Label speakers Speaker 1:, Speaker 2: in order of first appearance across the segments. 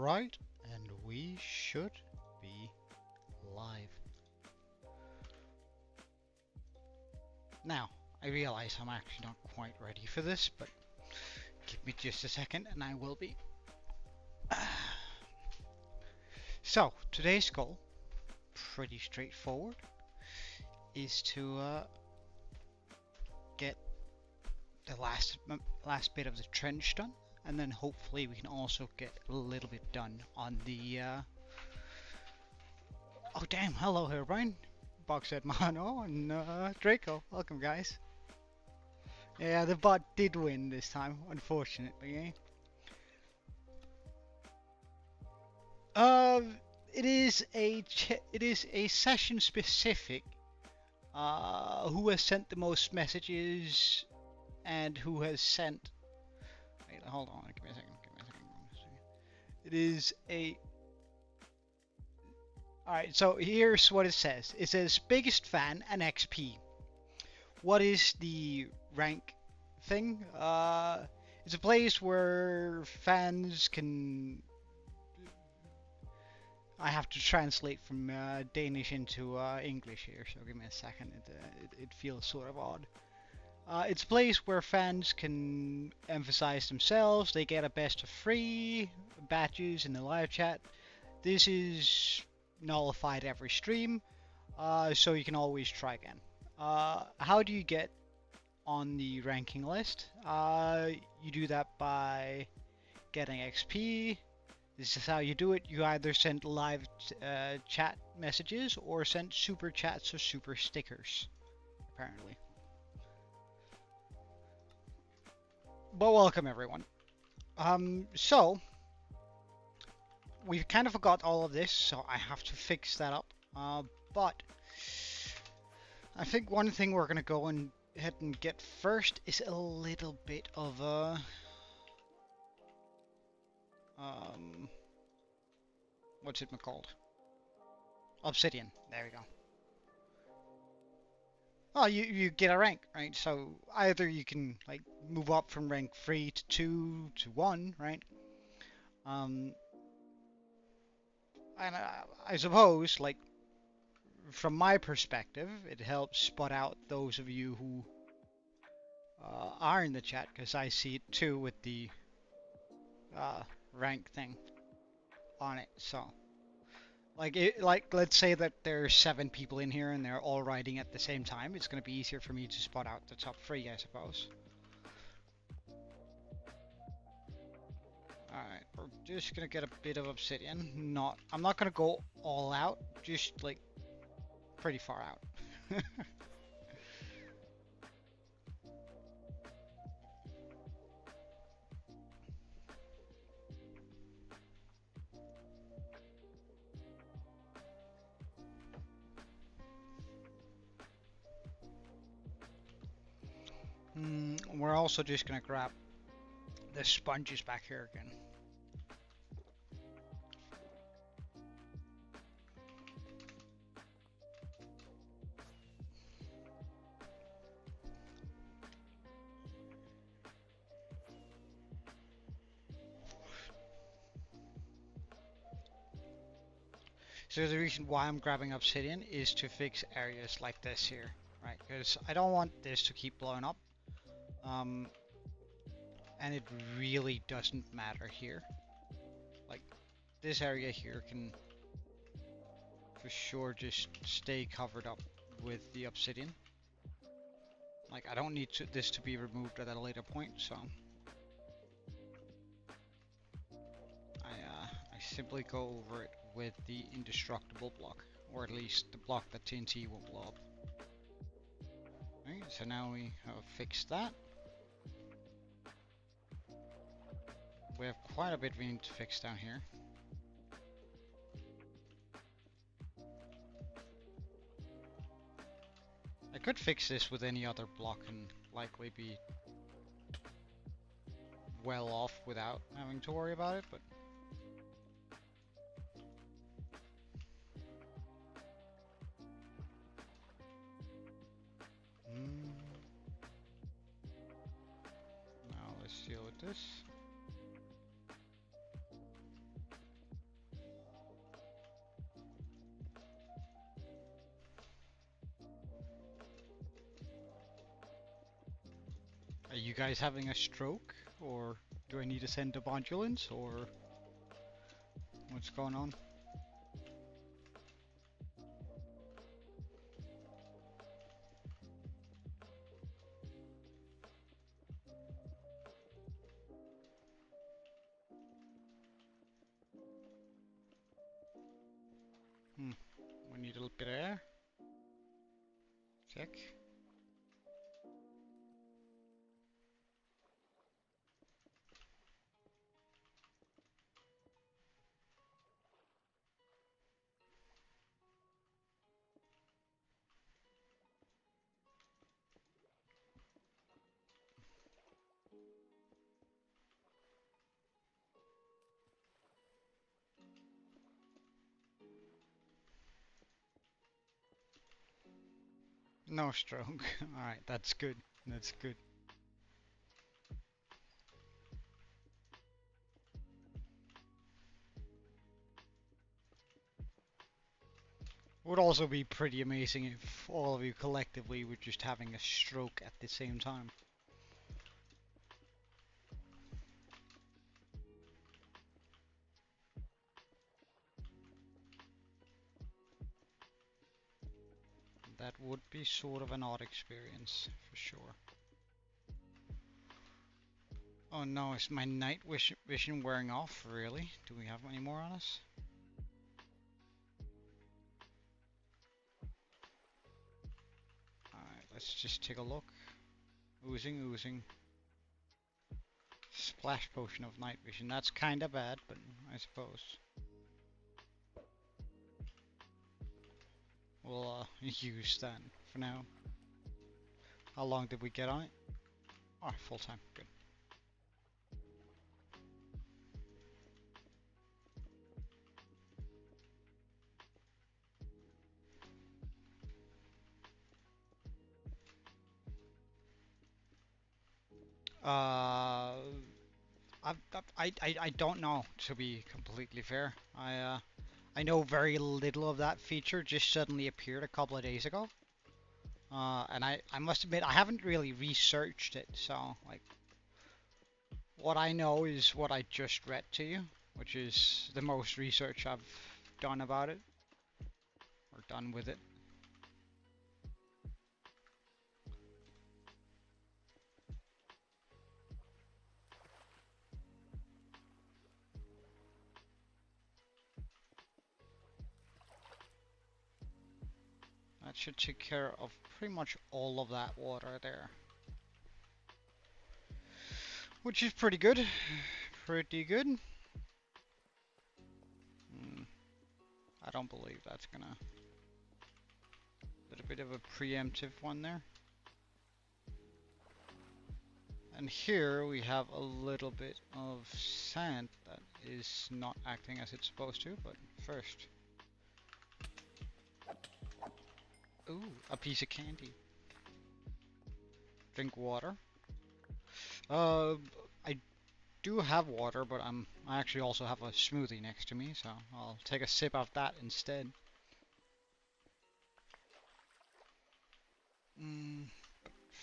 Speaker 1: Alright, and we should be live. Now, I realize I'm actually not quite ready for this, but give me just a second and I will be. So, today's goal, pretty straightforward, is to get the last bit of the trench done, and then hopefully we can also get a little bit done on the oh damn, hello here Brian, Box said Mano and Draco, welcome guys. Yeah, the bot did win this time, unfortunately. It is a session specific. Who has sent the most messages and who has sent. Wait, hold on. Give me a second. It is a. Alright, so here's what it says. It says biggest fan and XP. What is the rank thing? It's a place where fans can. I have to translate from Danish into English here, so give me a second. It feels sort of odd. It's a place where fans can emphasize themselves. They get a best of 3 badges in the live chat. This is nullified every stream, so you can always try again. How do you get on the ranking list? You do that by getting XP. This is how you do it. You either send live chat messages or send super chats or super stickers, apparently. But welcome everyone. So we've kind of forgot all of this, so I have to fix that up. But I think one thing we're gonna go and ahead and get first is a little bit of a what's it called? Obsidian. There we go. Oh, you get a rank, right? So either you can like move up from rank 3 to 2 to 1, right? And I suppose, like, from my perspective, it helps spot out those of you who are in the chat, because I see it too with the rank thing on it. So, like, let's say that there's 7 people in here and they're all writing at the same time. It's going to be easier for me to spot out the top 3, I suppose. Alright, we're just going to get a bit of obsidian. I'm not going to go all out, just like pretty far out. We're also just gonna grab the sponges back here again. So the reason why I'm grabbing obsidian is to fix areas like this here, right? Because I don't want this to keep blowing up. And it really doesn't matter here. Like, this area here can for sure just stay covered up with the obsidian. Like, I don't need this to be removed at a later point, so I simply go over it with the indestructible block, or at least the block that TNT will blow up. Right, so now we have fixed that. We have quite a bit we need to fix down here. I could fix this with any other block and likely be well off without having to worry about it, but now let's deal with this. you guys having a stroke? Or do I need to send ambulance? Or what's going on? Hmm. We need a little bit of air. Check. No stroke. Alright, that's good. That's good. Would also be pretty amazing if all of you collectively were just having a stroke at the same time. That would be sort of an odd experience, for sure. Oh no, is my night vision wearing off? Really? Do we have any more on us? Alright, let's just take a look. Oozing, oozing. Splash potion of night vision. That's kinda bad, but I suppose we'll use that for now. How long did we get on it? Oh, full time. Good. Uh, I don't know, to be completely fair. I know very little of that feature. Just suddenly appeared a couple of days ago. And I must admit I haven't really researched it. So like, what I know is what I just read to you, which is the most research I've done about it or done with it. That should take care of pretty much all of that water there. Which is pretty good. Pretty good. I don't believe that's gonna... A little bit of a preemptive one there. And here we have a little bit of sand that is not acting as it's supposed to, but first. Ooh, a piece of candy. Drink water. I do have water, but I actually also have a smoothie next to me, so I'll take a sip of that instead.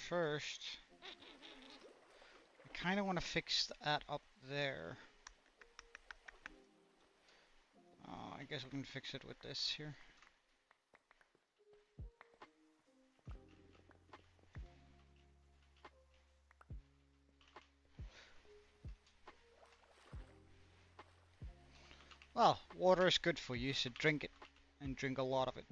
Speaker 1: First, I kind of want to fix that up there. I guess we can fix it with this here. Well, water is good for you, so drink it, and drink a lot of it.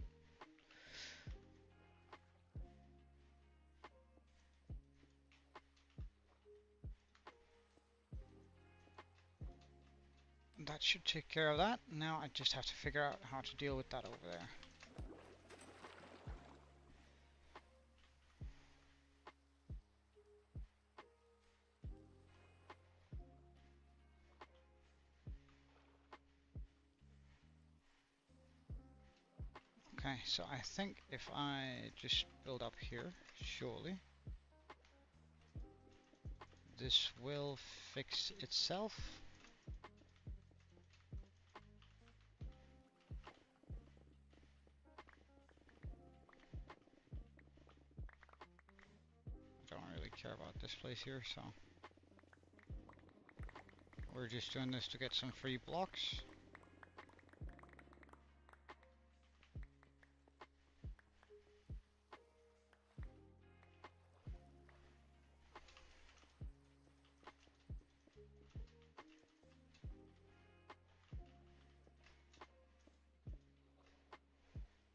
Speaker 1: That should take care of that. Now I just have to figure out how to deal with that over there. Okay, so I think if I just build up here, surely this will fix itself. I don't really care care about this place here, so we're just doing this to get some free blocks.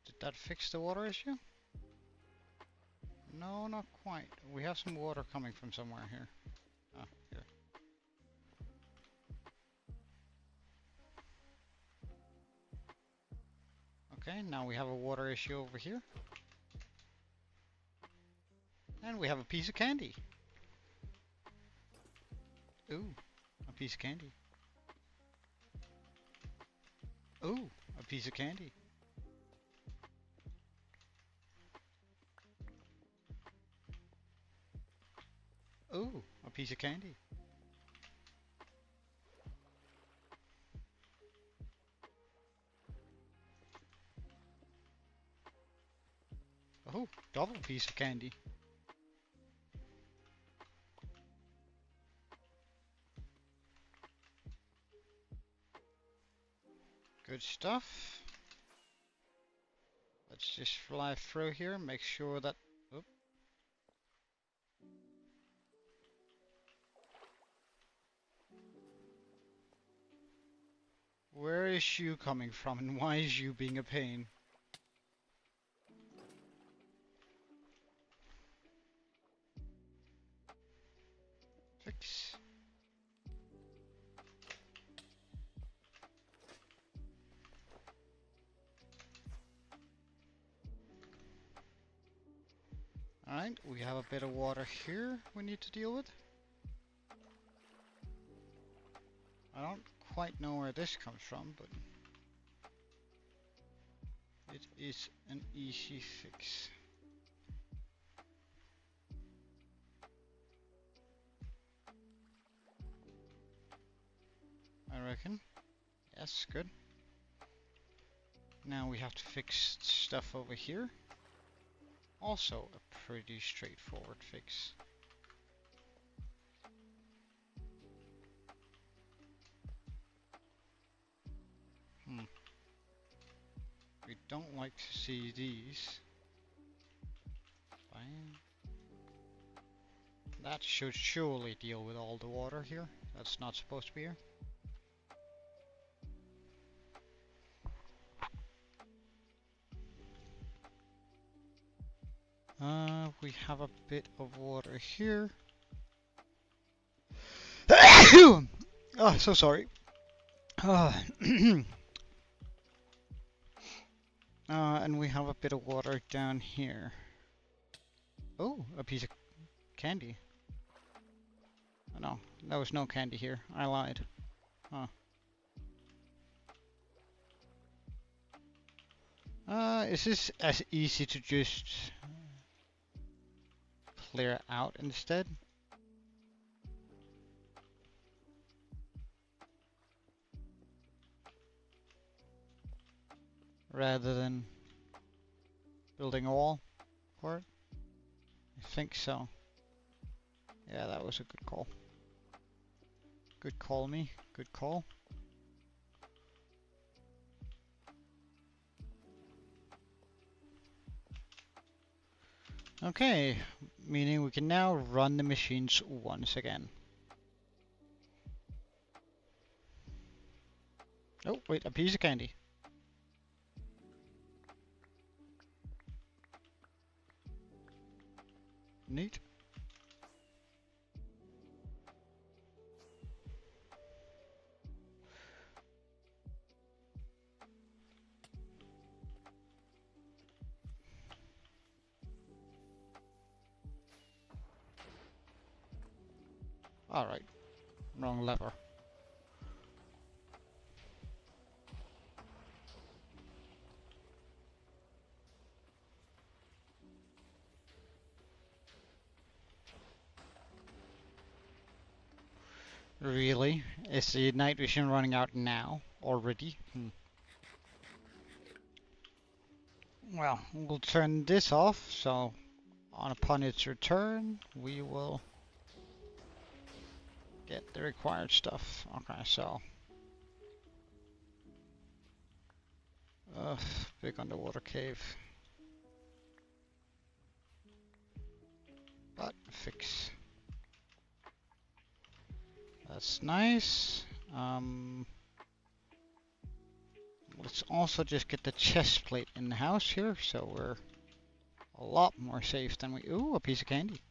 Speaker 1: Did that fix the water issue? No, not quite. We have some water coming from somewhere here. Ah, here. Okay, now we have a water issue over here. And we have a piece of candy. Ooh, a piece of candy. Ooh, a piece of candy. Ooh, a piece of candy. Oh, double piece of candy. Good stuff. Let's just fly through here, make sure that... Oop. Where is you coming from and why is you being a pain? Fix. Alright, we have a bit of water here we need to deal with. I don't quite know where this comes from, but it is an easy fix. I reckon. Yes, good. Now we have to fix stuff over here. Also a pretty straightforward fix. We don't like to see these. Fine. That should surely deal with all the water here. That's not supposed to be here. We have a bit of water here. Oh, so sorry. And we have a bit of water down here. Oh, a piece of candy. Oh, no, there was no candy here. I lied. Huh. Is this as easy to just clear out instead? Rather than building a wall for it? I think so. Yeah, that was a good call. Good call, me. Good call. Okay, meaning we can now run the machines once again. Oh, wait, a piece of candy. Neat. Alright, wrong lever. Really? Is the night vision running out now? Already? Well, we'll turn this off, so Upon its return, we will get the required stuff. Okay, so big underwater cave. But fix. That's nice. Let's also just get the chest plate in the house here, so we're a lot more safe than we. Ooh, a piece of candy.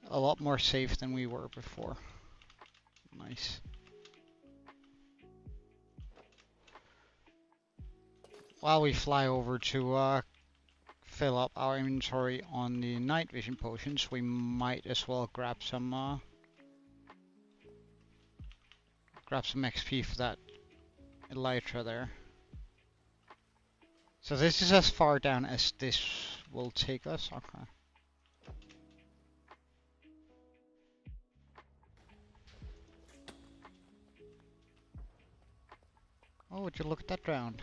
Speaker 1: A lot more safe than we were before. Nice. While we fly over to fill up our inventory on the night vision potions, we might as well grab some XP for that elytra there. So this is as far down as this will take us. Okay. Oh, would you look at that drown?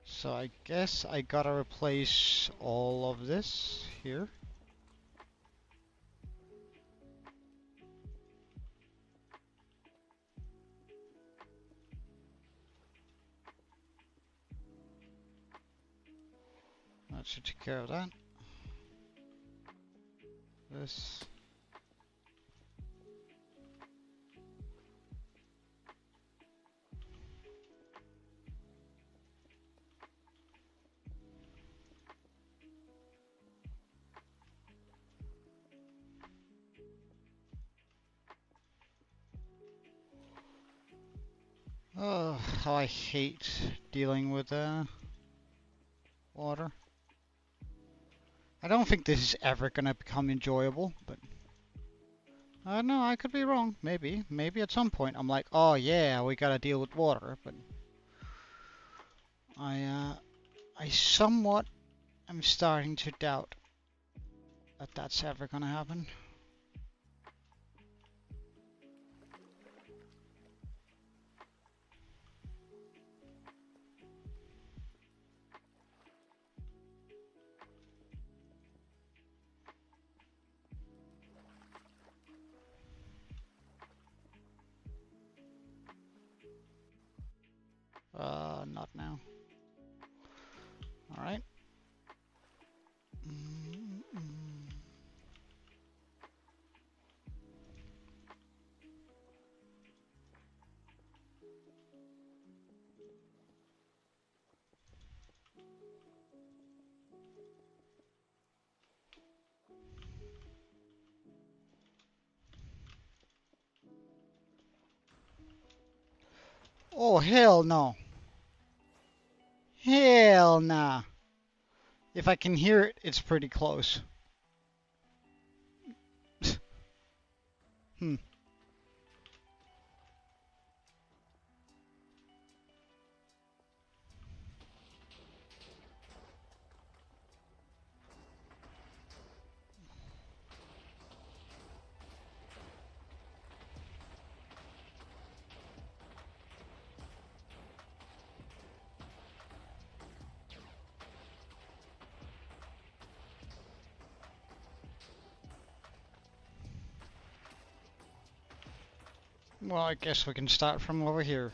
Speaker 1: So I guess I gotta replace all of this here. That should take care of that. This. Oh, how I hate dealing with water. I don't think this is ever gonna become enjoyable, but I don't know, I could be wrong. Maybe at some point I'm like, oh yeah, we gotta deal with water, but I somewhat am starting to doubt that that's ever gonna happen. Not now. All right. Oh, hell no. Hell nah. If I can hear it, it's pretty close. Hmm. Well, I guess we can start from over here.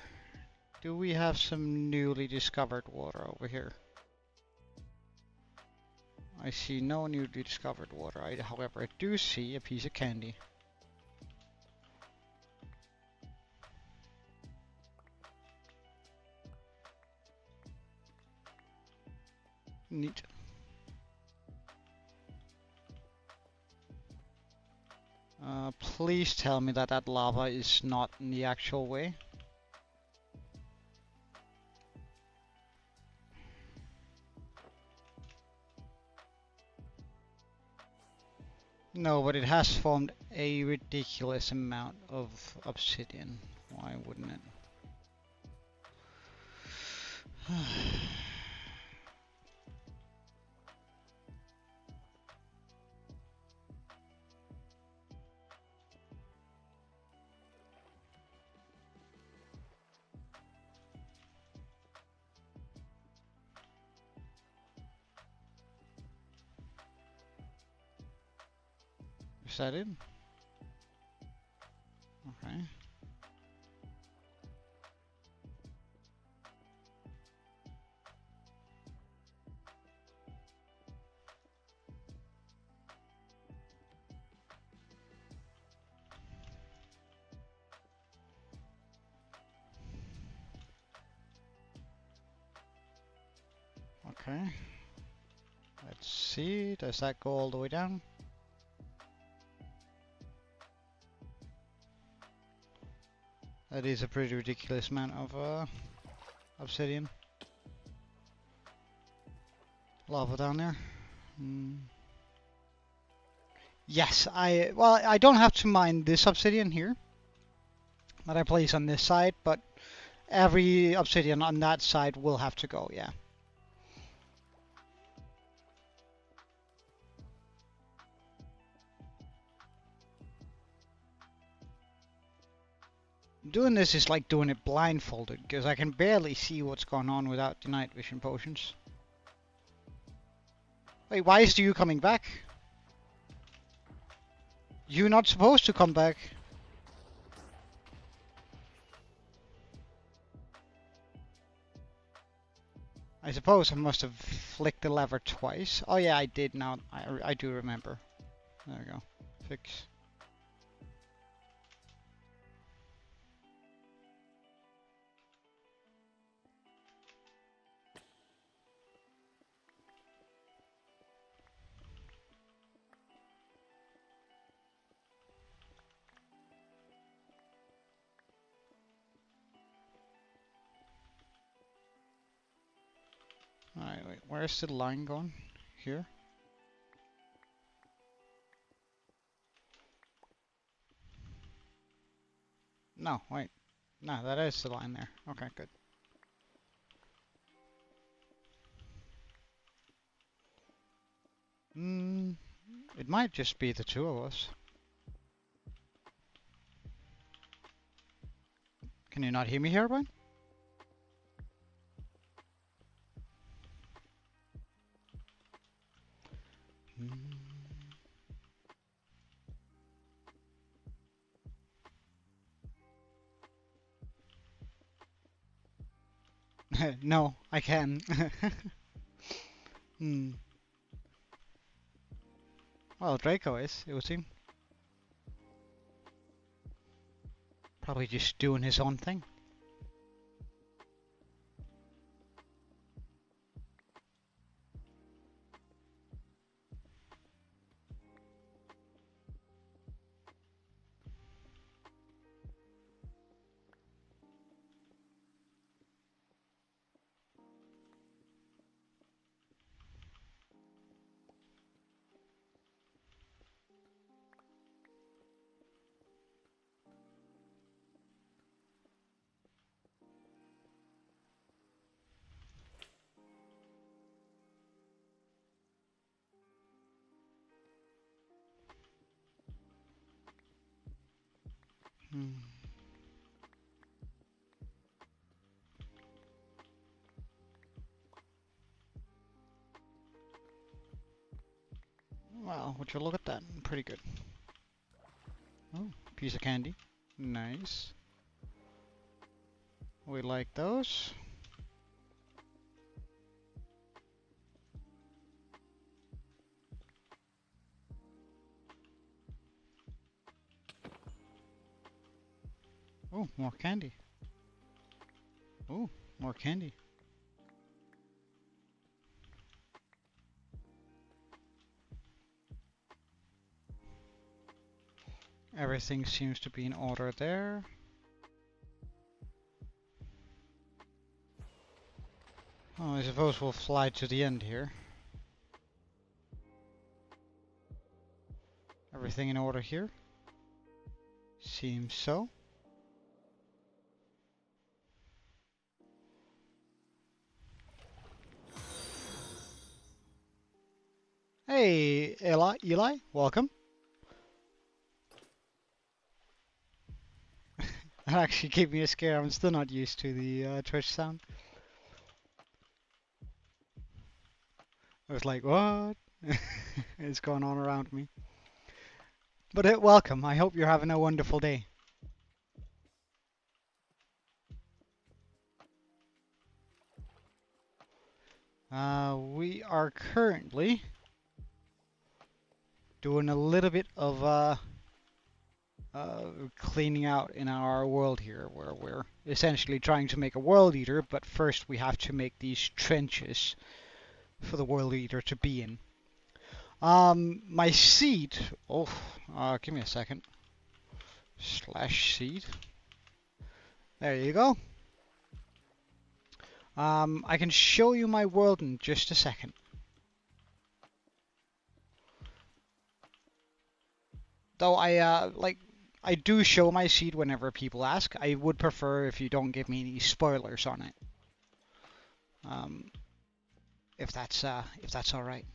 Speaker 1: Do we have some newly discovered water over here? I see no newly discovered water. However, I do see a piece of candy. Neat. Please tell me that that lava is not in the actual way. No, but it has formed a ridiculous amount of obsidian. Why wouldn't it? Is that it? Okay. Okay. Let's see. Does that go all the way down? That is a pretty ridiculous amount of obsidian. Lava down there. Yes, I don't have to mine this obsidian here that I place on this side, but every obsidian on that side will have to go, yeah. Doing this is like doing it blindfolded, because I can barely see what's going on without the night vision potions. Wait, why is you coming back? You're not supposed to come back. I suppose I must have flicked the lever twice. Oh yeah, I did now. I do remember. There we go. Fix. Alright, wait, where's the line going? Here? No, wait. No, that is the line there. Okay, good. It might just be the two of us. Can you not hear me here, Brian? No, I can. Well, Draco is, it would seem. Probably just doing his own thing. Well, would you look at that? Pretty good. Oh, piece of candy. Nice. We like those. Oh, more candy. Oh, more candy. Everything seems to be in order there. Oh, I suppose we'll fly to the end here. Everything in order here? Seems so. Hey, Eli, welcome. That actually gave me a scare. I'm still not used to the Twitch sound. I was like, what is going on around me? But welcome. I hope you're having a wonderful day. We are currently doing a little bit of cleaning out in our world here, where we're essentially trying to make a world eater, but first we have to make these trenches for the world eater to be in. My seed. Oh, give me a second. /seed. There you go. I can show you my world in just a second. Though I do show my seed whenever people ask. I would prefer if you don't give me any spoilers on it. If that's all right.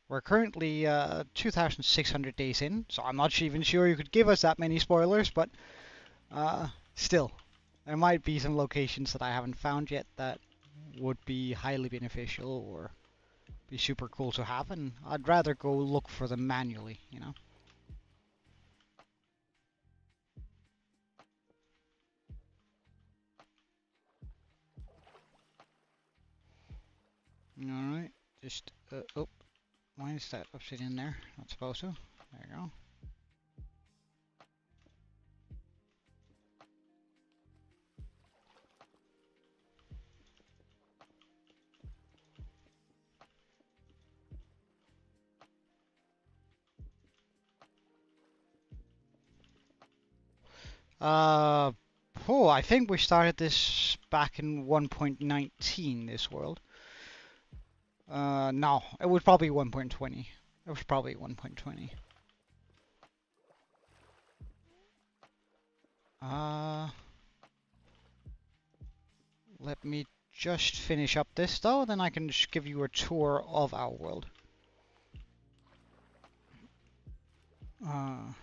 Speaker 1: We're currently 2,600 days in, so I'm not even sure you could give us that many spoilers, but still, there might be some locations that I haven't found yet that would be highly beneficial or be super cool to have, and I'd rather go look for them manually, you know? Alright, just, oh, why is that obsidian there? Not supposed to. There you go. I think we started this back in 1.19, this world. No, it was probably 1.20. It was probably 1.20. Let me just finish up this though, then I can just give you a tour of our world. I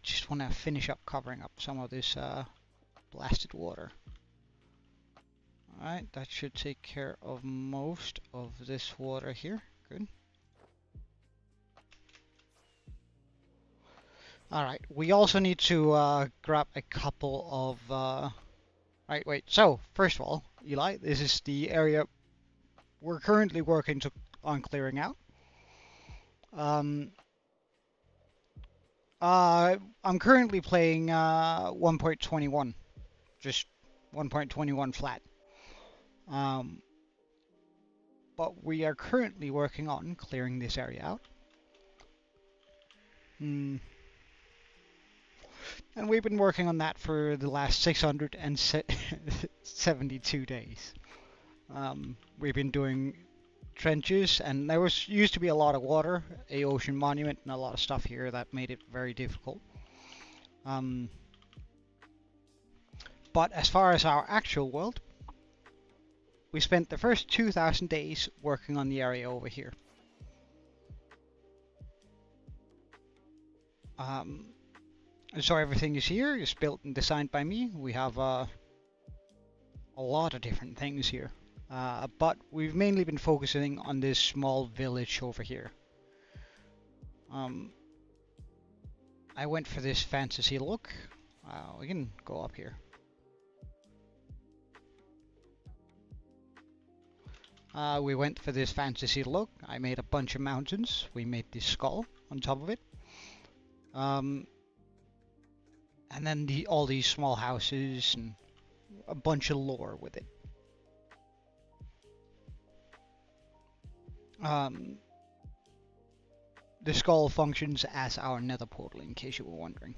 Speaker 1: just want to finish up covering up some of this blasted water. Alright, that should take care of most of this water here. Good. Alright, we also need to grab a couple of... Right, wait, so, first of all, Eli, this is the area we're currently working on clearing out. I'm currently playing 1.21, just 1.21 flat. But we are currently working on clearing this area out. And we've been working on that for the last 672 days. We've been doing trenches, and there used to be a lot of water, a ocean monument, and a lot of stuff here that made it very difficult. But as far as our actual world, we spent the first 2,000 days working on the area over here. So everything is here, is built and designed by me. We have a lot of different things here. But we've mainly been focusing on this small village over here. I went for this fantasy look. We can go up here. We went for this fantasy look. I made a bunch of mountains. We made this skull on top of it. And then all these small houses and a bunch of lore with it. The skull functions as our nether portal, in case you were wondering.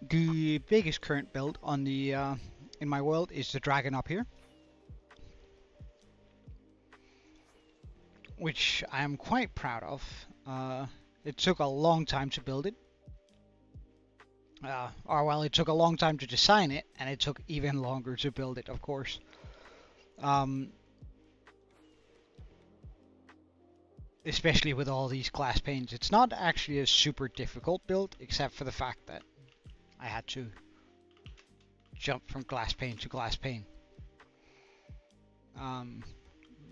Speaker 1: The biggest current build on the in my world is the dragon up here, which I am quite proud of. It took a long time to build it. Well, it took a long time to design it, and it took even longer to build it, of course. Especially with all these glass panes. It's not actually a super difficult build, except for the fact that I had to jump from glass pane to glass pane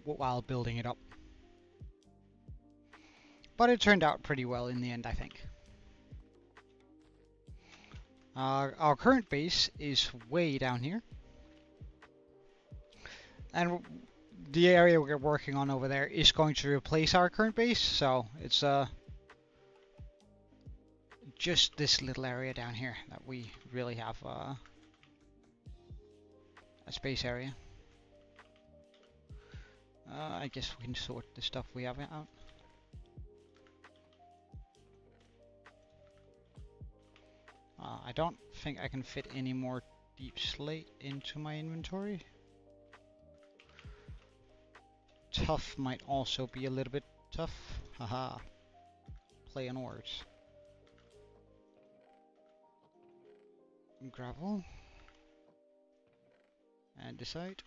Speaker 1: while building it up. But it turned out pretty well in the end, I think. Our current base is way down here. And the area we're working on over there is going to replace our current base, so it's just this little area down here that we really have a space area. I guess we can sort the stuff we have out. I don't think I can fit any more deep slate into my inventory. Tough might also be a little bit tough. Haha. Play on words. Gravel. Andesite.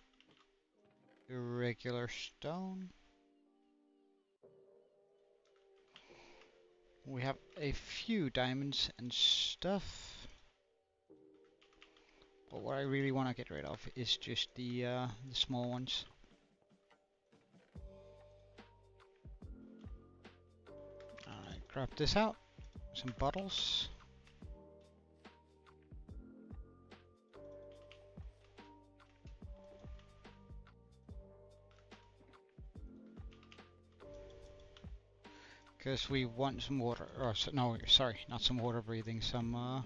Speaker 1: Irregular stone. We have a few diamonds and stuff. But what I really want to get rid of is just the small ones. Alright, grab this out. Some bottles. Because we want some water, or no, sorry, not some water breathing, some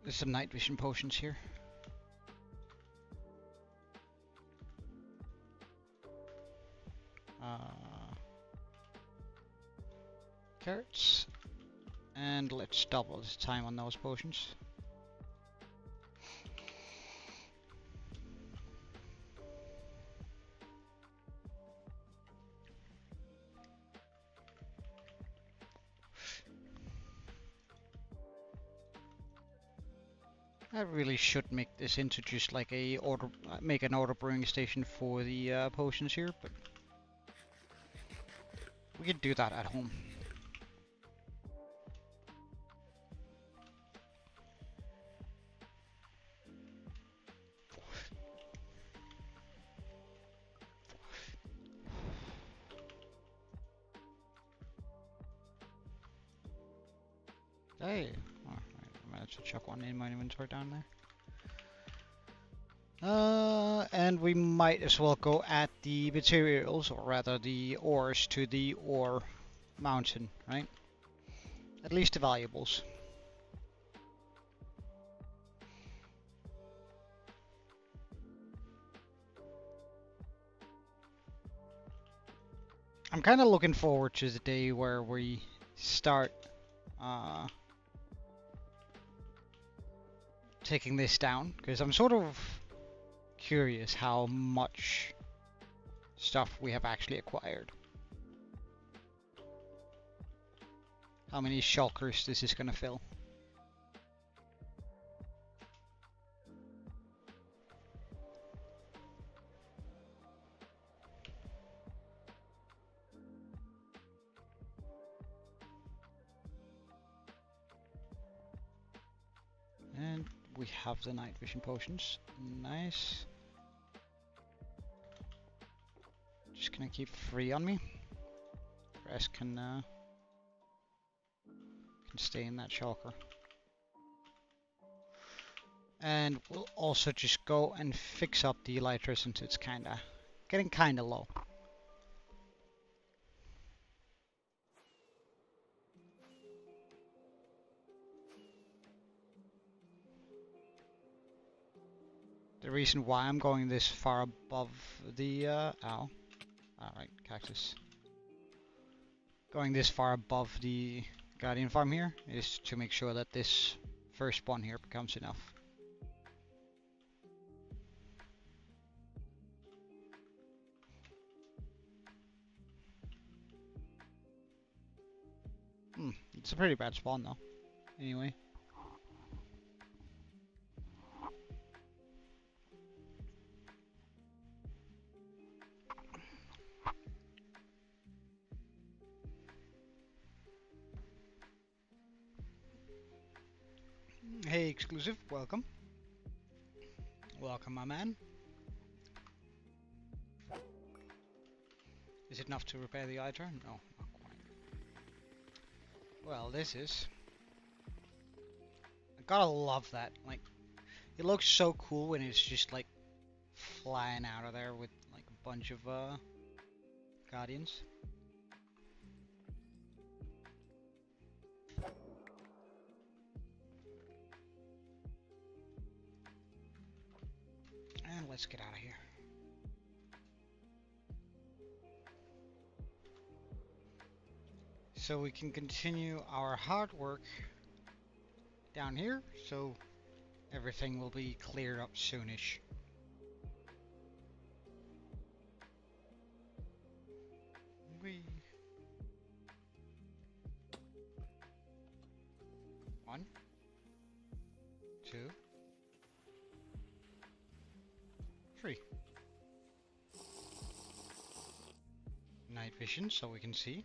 Speaker 1: there's some night vision potions here. Carrots, and let's double the time on those potions. I really should make this into just like a make an auto brewing station for the potions here, but we could do that at home. Hey, oh, I managed to chuck one in my inventory down there. And we might as well go at the materials, or rather the ores, to the ore mountain, right? At least the valuables. I'm kind of looking forward to the day where we start taking this down, because I'm sort of curious how much stuff we have actually acquired. How many shulkers this is gonna fill. And we have the night vision potions. Nice. Just gonna keep 3 on me. The rest can stay in that shulker. And we'll also just go and fix up the elytra since it's getting kinda low. The reason why I'm going this far above the ow. Alright, cactus. Going this far above the Guardian farm here is to make sure that this first one here becomes enough. It's a pretty bad spawn though. Anyway. exclusive. Welcome. Welcome, my man. Is it enough to repair the eye turn? No, not quite. Well, this is. I gotta love that. Like, it looks so cool when it's just like flying out of there with like a bunch of guardians. And let's get out of here. So we can continue our hard work down here, so everything will be cleared up soonish. We 1, 2, 3. Night vision, so we can see.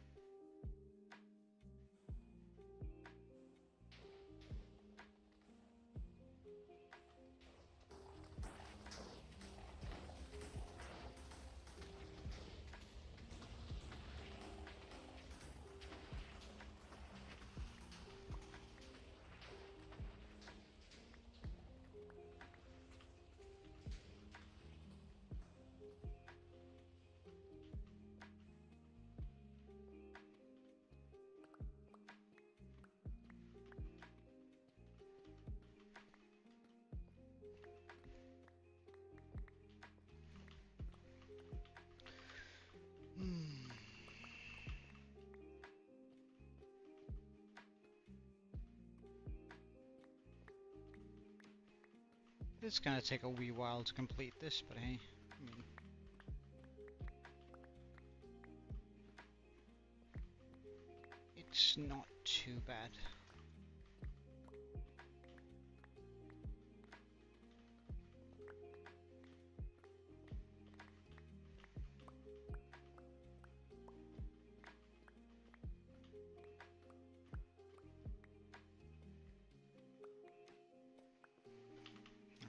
Speaker 1: It's gonna take a wee while to complete this, but hey, I mean, it's not too bad.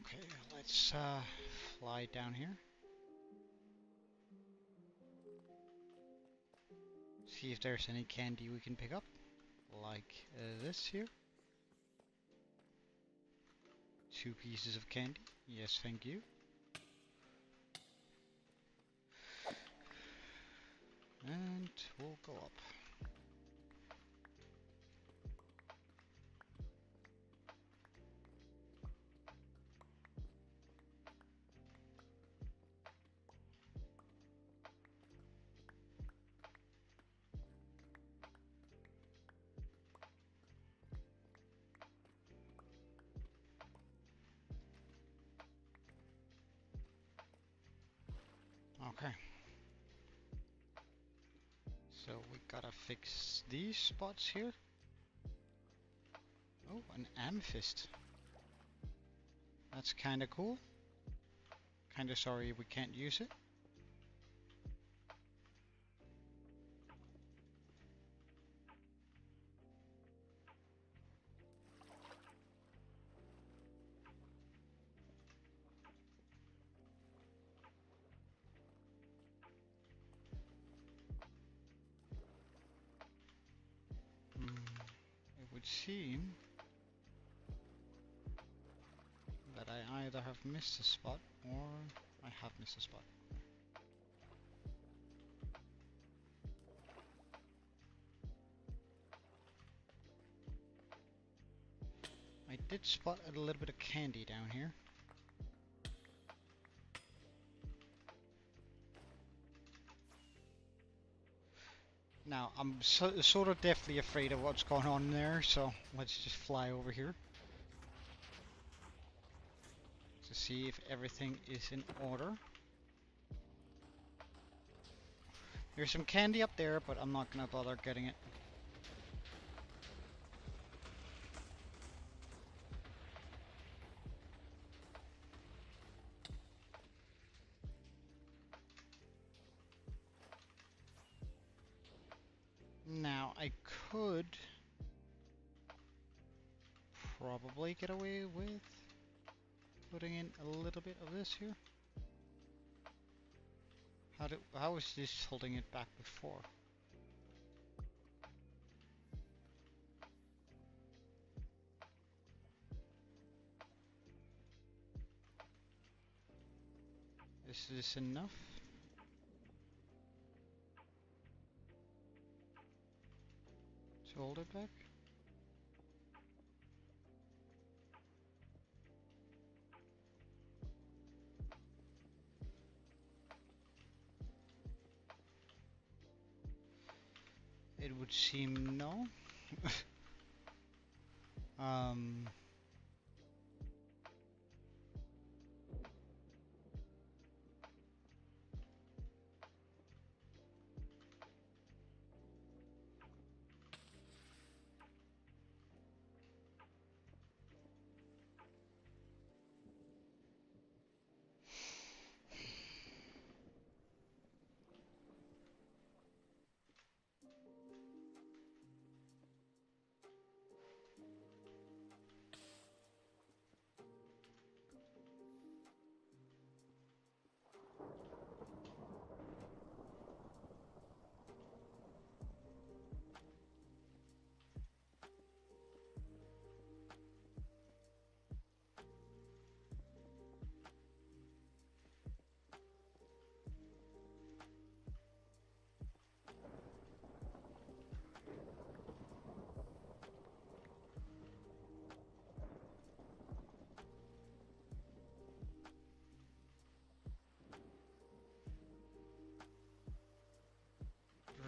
Speaker 1: Okay, let's fly down here. See if there's any candy we can pick up, like this here. 2 pieces of candy. Yes, thank you. And we'll go up. Okay. So we gotta fix these spots here. Oh, an amethyst. That's kinda cool. Kinda sorry we can't use it. It would seem that I either have missed a spot or I have missed a spot. I did spot a little bit of candy down here. Now, I'm sort of deathly afraid of what's going on there, so let's just fly over here to see if everything is in order. There's some candy up there, but I'm not gonna bother getting it. Now, I could probably get away with putting in a little bit of this here. How was this holding it back before? Is this enough? To hold it back? It would seem no. um...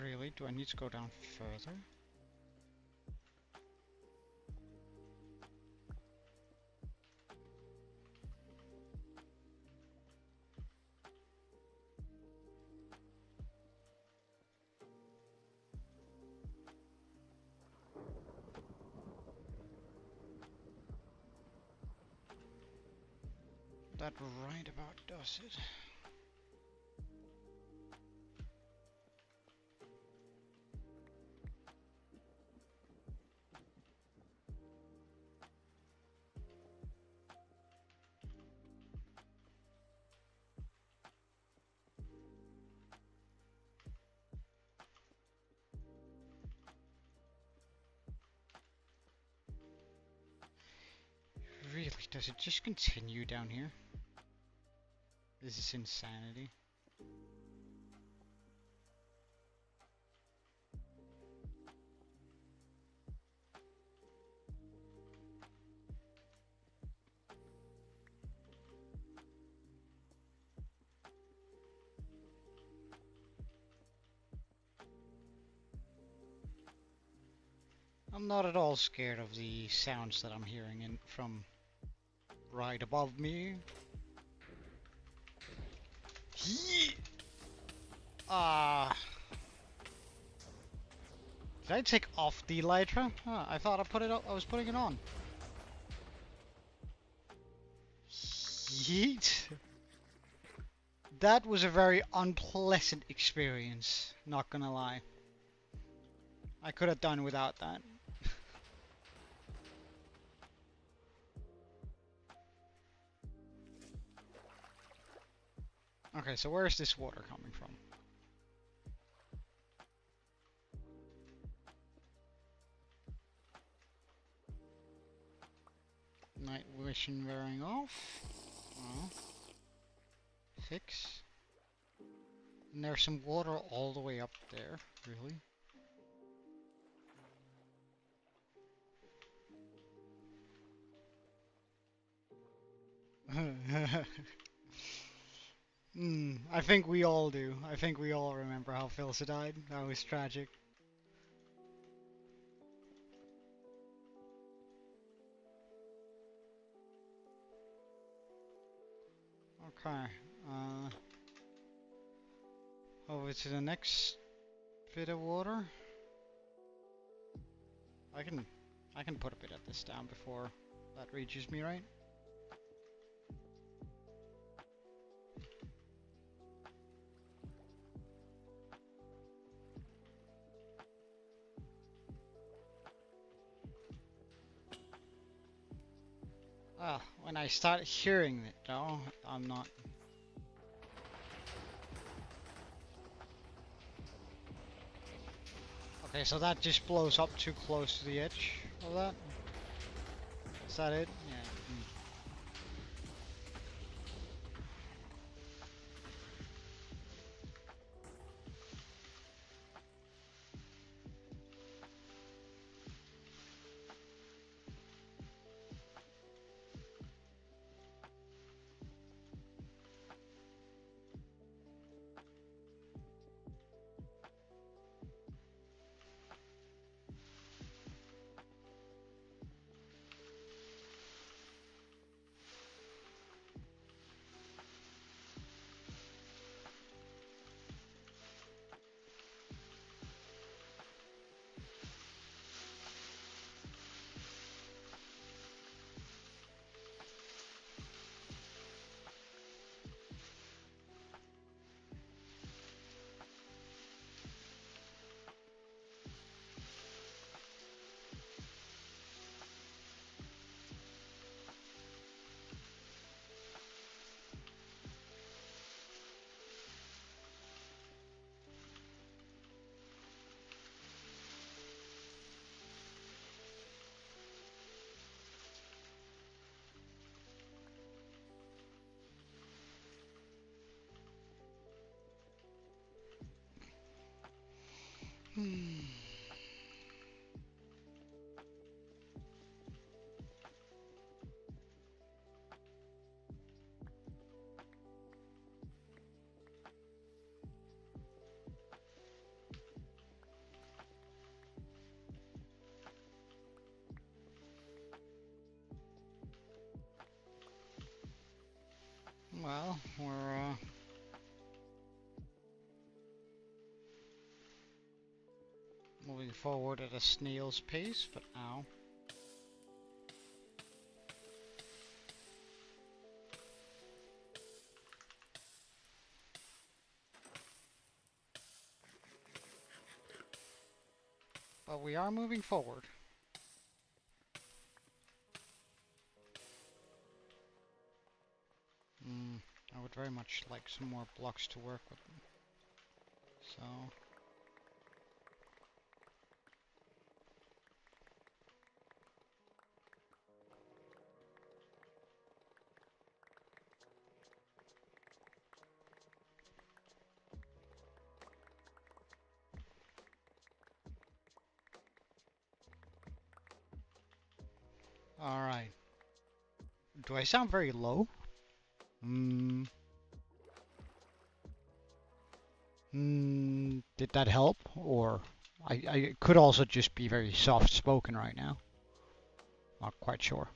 Speaker 1: Really? Do I need to go down further? That right about does it. Really, does it just continue down here? This is insanity. I'm not at all scared of the sounds that I'm hearing from right above me. Ah. Did I take off the elytra? Huh, I thought I was putting it on. Yeet. That was a very unpleasant experience, not gonna lie. I could have done without that. Okay, so where is this water coming from? Night vision wearing off. Oh. Fix. And there's some water all the way up there, really? I think we all do. I think we all remember how Philsa died. That was tragic. Okay. Over to the next bit of water. I can put a bit of this down before that reaches me, right? I start hearing it though, I'm not. Okay, so that just blows up too close to the edge of that. Is that it? Yeah. Hmm. Well, we're moving forward at a snail's pace, but ow. But we are moving forward. I would very much like some more blocks to work with. So. Alright. Do I sound very low? Did that help? Or I could also just be very soft spoken right now. Not quite sure.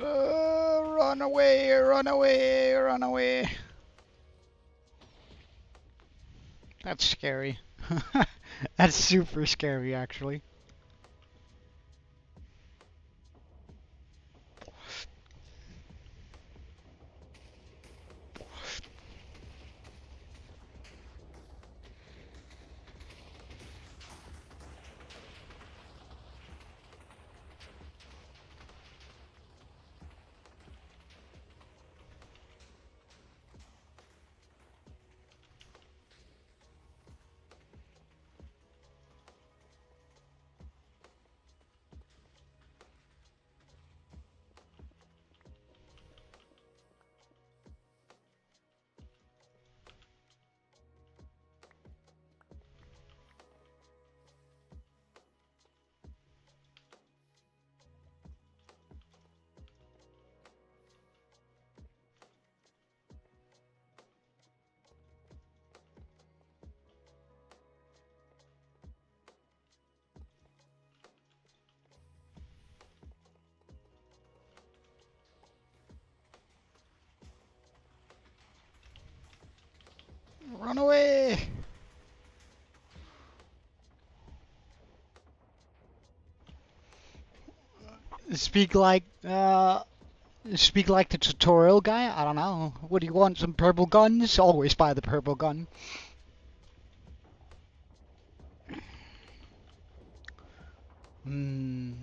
Speaker 1: Run away, run away, run away. That's scary. That's super scary, actually. Run away! Speak like, speak like the tutorial guy? I don't know. What do you want? Some purple guns? Always buy the purple gun. Hmm.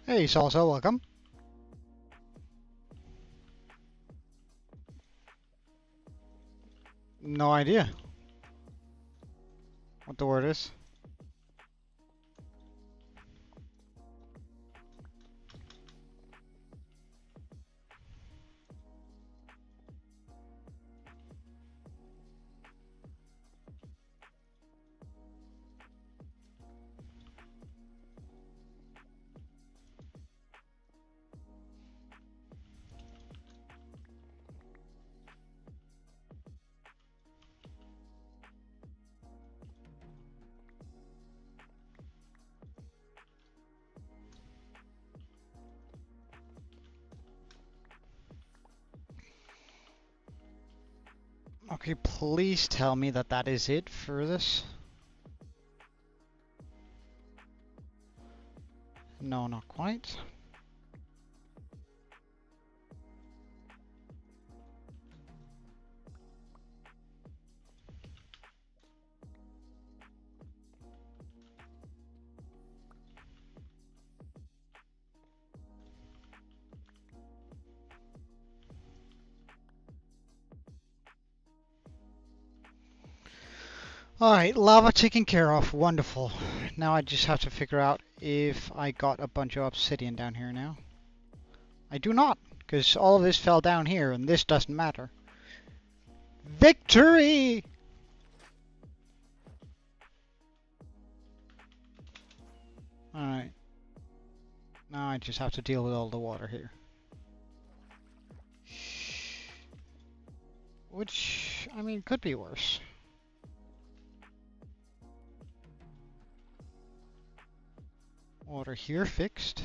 Speaker 1: Hey, Salsa, welcome. No idea what the word is. Okay, please tell me that that is it for this. No, not quite. Alright, lava taken care of. Wonderful. Now I just have to figure out if I got a bunch of obsidian down here now. I do not, because all of this fell down here, and this doesn't matter. Victory! Alright. Now I just have to deal with all the water here. Which, I mean, could be worse. Water here fixed.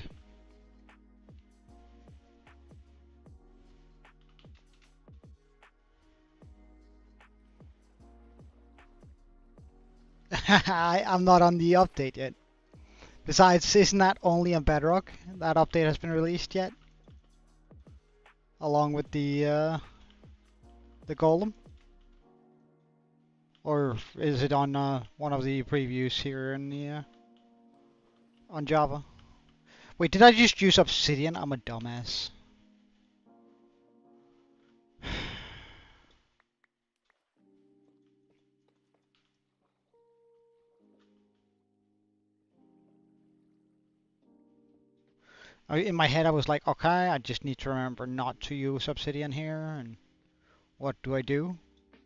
Speaker 1: I'm not on the update yet. Besides, isn't that only on Bedrock? That update has been released yet? Along with the golem? Or is it on one of the previews here in the on Java? Wait, did I just use obsidian? I'm a dumbass. In my head I was like, okay, I just need to remember not to use obsidian here, and what do?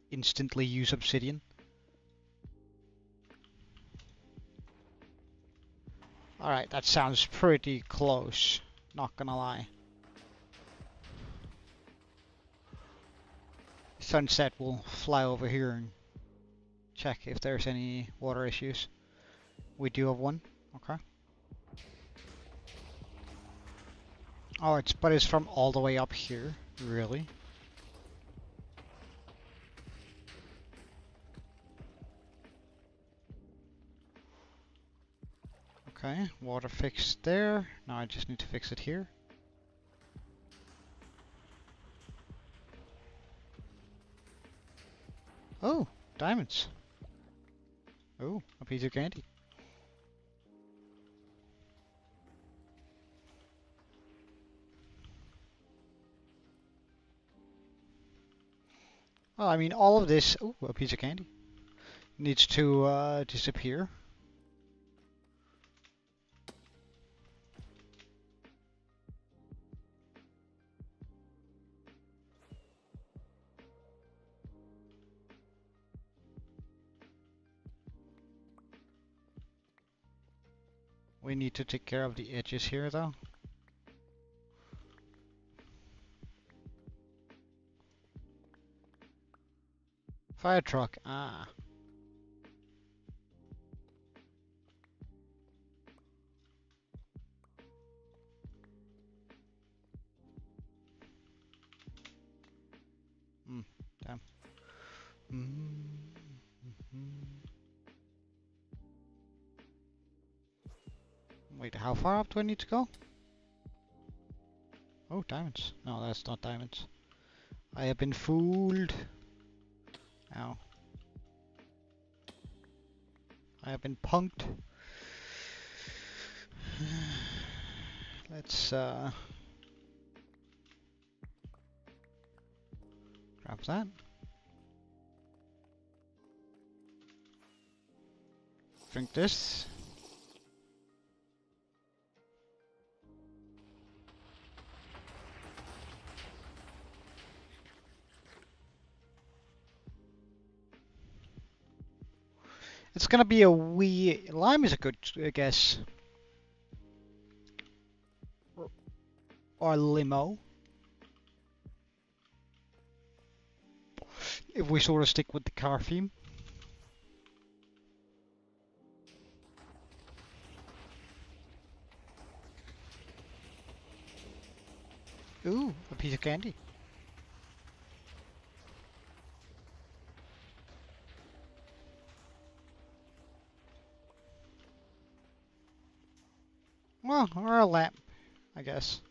Speaker 1: Instantly use obsidian. Alright, that sounds pretty close, not gonna lie. Sunset will fly over here and check if there's any water issues. We do have one, okay. Oh, but it's from all the way up here, really? Okay, water fixed there. Now I just need to fix it here. Oh, diamonds. Oh, a piece of candy. Well, I mean, all of this... Oh, a piece of candy. Needs to disappear. We need to take care of the edges here, though. Fire truck. Ah. Damn. Wait, how far up do I need to go? Oh, diamonds. No, that's not diamonds. I have been fooled. Ow. I have been punked. Let's grab that. Drink this. It's gonna be a wee... Lime is a good guess. Or limo. If we sort of stick with the car theme. Ooh, a piece of candy. Well, or a lamp, I guess.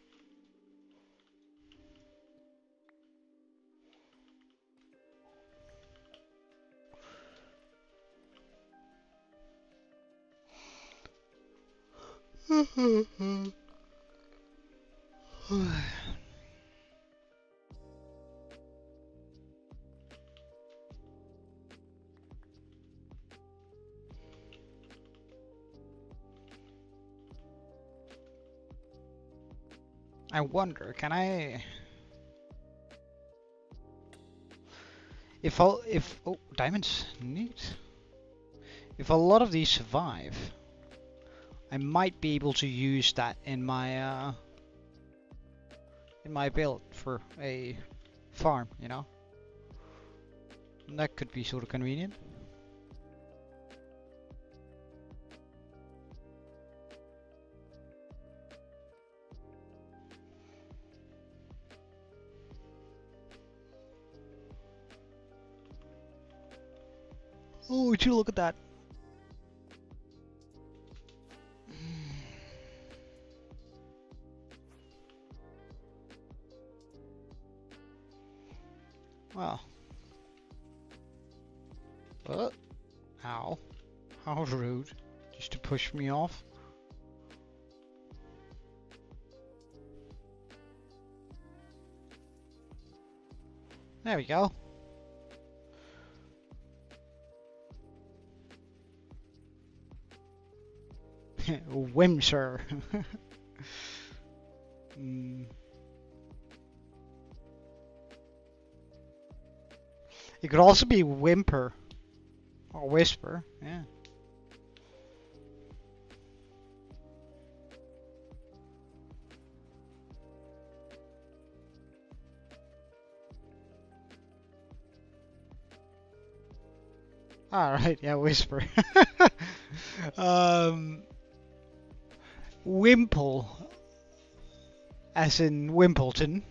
Speaker 1: I wonder, can I... If oh, diamonds, neat. If a lot of these survive, I might be able to use that in my build for a farm, you know? And that could be sort of convenient. Oh, would you look at that? Well. Ow. How rude. Just to push me off. There we go. Whimser. It could also be whimper. Or whisper, yeah. Alright, yeah, whisper. Wimple, as in Wimbledon.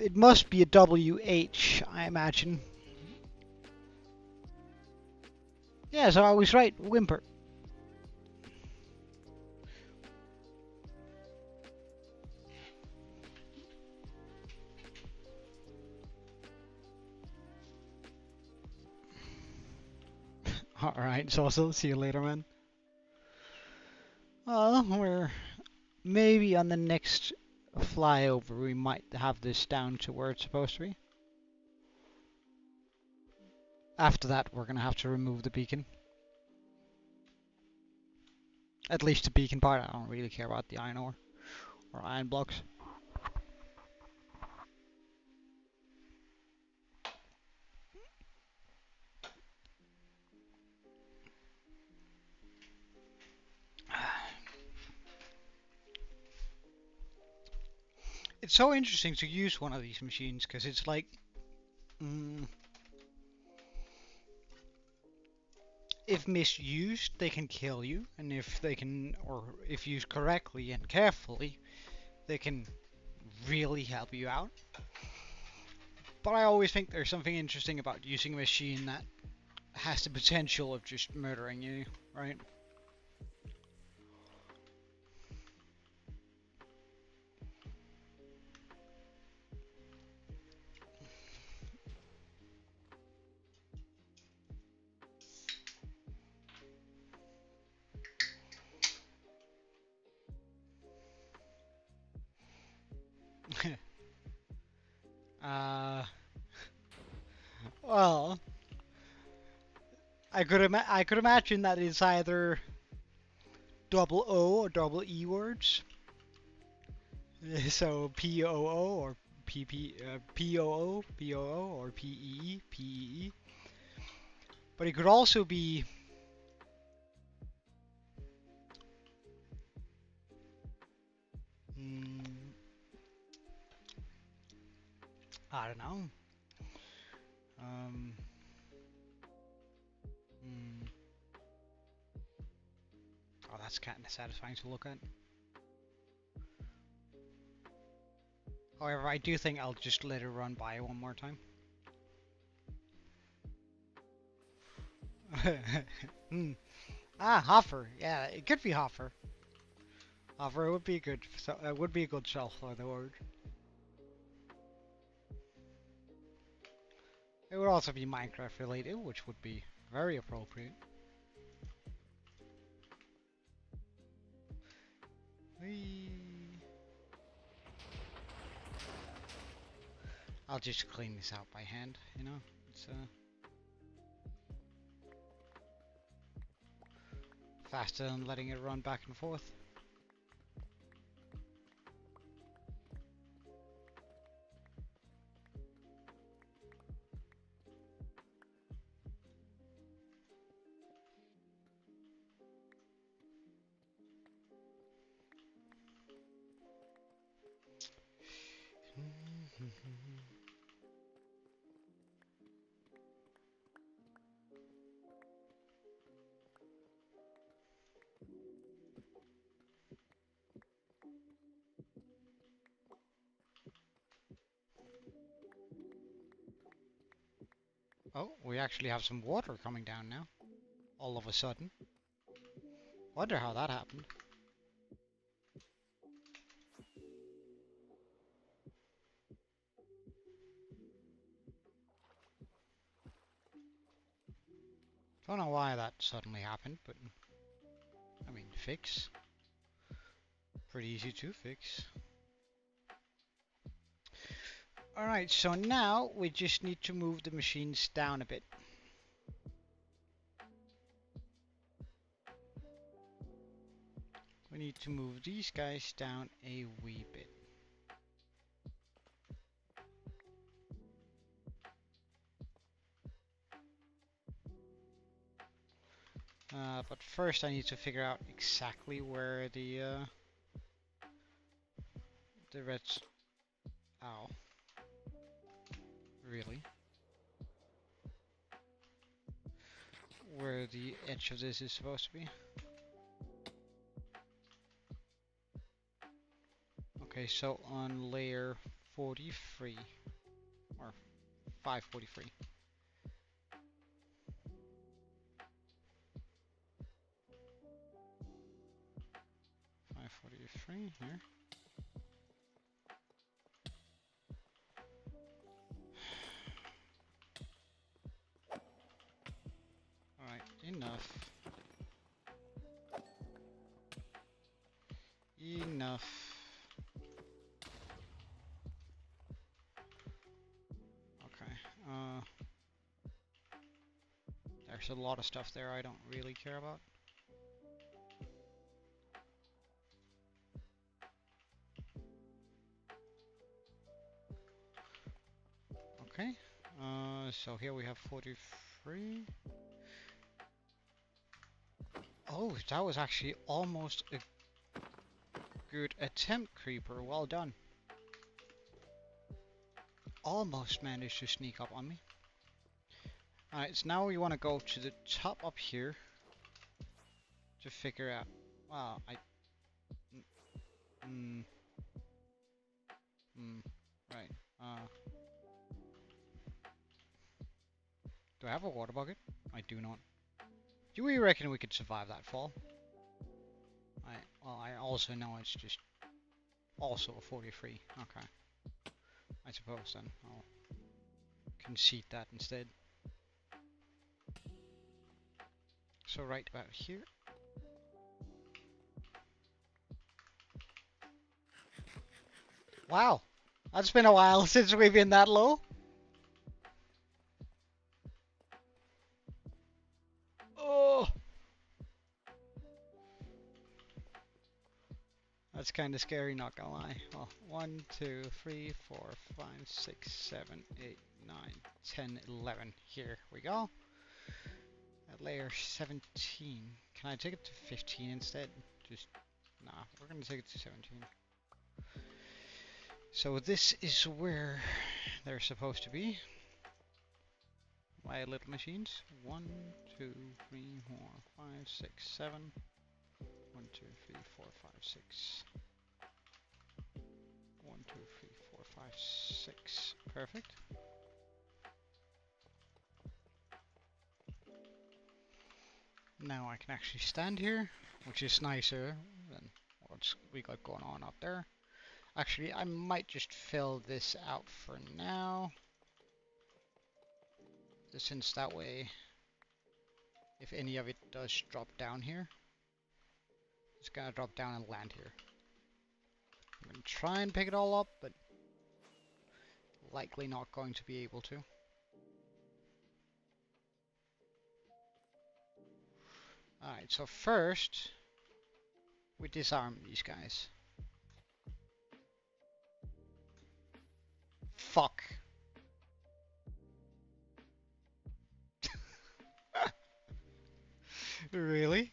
Speaker 1: It must be a WH, I imagine. Yeah, so I was right, whimper. Alright, so I'll see you later, man. Well, we're maybe on the next flyover we might have this down to where it's supposed to be. After that, we're gonna have to remove the beacon. At least the beacon part, I don't really care about the iron ore or iron blocks. It's so interesting to use one of these machines because it's like, mm, if misused, they can kill you, and if used correctly and carefully, they can really help you out. But I always think there's something interesting about using a machine that has the potential of just murdering you, right? uh, well, I could imagine that it's either double O or double E words. So POO or POO, POO or PEE, PEE. But it could also be mm, I don't know. Um, mm, oh, that's kind of satisfying to look at. However, I do think I'll just let it run by one more time. mm. Ah, Hoffer. Yeah, it could be Hoffer. Hoffer would be good. So it would be a good shelf for the word. It would also be Minecraft related, which would be very appropriate. Whee. I'll just clean this out by hand, you know? It's faster than letting it run back and forth. Oh, we actually have some water coming down now. All of a sudden. Wonder how that happened. Don't know why that suddenly happened, but I mean, fix. Pretty easy to fix. Alright, so now we just need to move the machines down a bit. We need to move these guys down a wee bit. But first I need to figure out exactly where the reds... Ow. Really? Where the edge of this is supposed to be. Okay, so on layer 43, or 543. 543 here. Alright, enough. Enough. Okay, there's a lot of stuff there I don't really care about. So here we have 43. Oh, that was actually almost a good attempt, Creeper. Well done. Almost managed to sneak up on me. Alright, so now we want to go to the top up here to figure out. Wow, right. Do I have a water bucket? I do not. Do we reckon we could survive that fall? Well, I also know it's just also a 43. Okay. I suppose then I'll concede that instead. So right about here. Wow, that's been a while since we've been that low. Oh, that's kind of scary, not gonna lie. Well, 1, 2, 3, 4, 5, 6, 7, 8, 9, 10, 11. Here we go. At layer 17. Can I take it to 15 instead? Just, nah, we're gonna take it to 17. So this is where they're supposed to be. My little machines. 1, 2, 3, 4, 5, 6, 7. 1, 2, 3, 4, 5, 6. 1, 2, 3, 4, 5, 6. Perfect. Now I can actually stand here, which is nicer than what we got going on up there. Actually, I might just fill this out for now. Since that way, if any of it does drop down here, it's gonna drop down and land here. I'm gonna try and pick it all up, but likely not going to be able to. Alright, so first, we disarm these guys. Fuck. Really?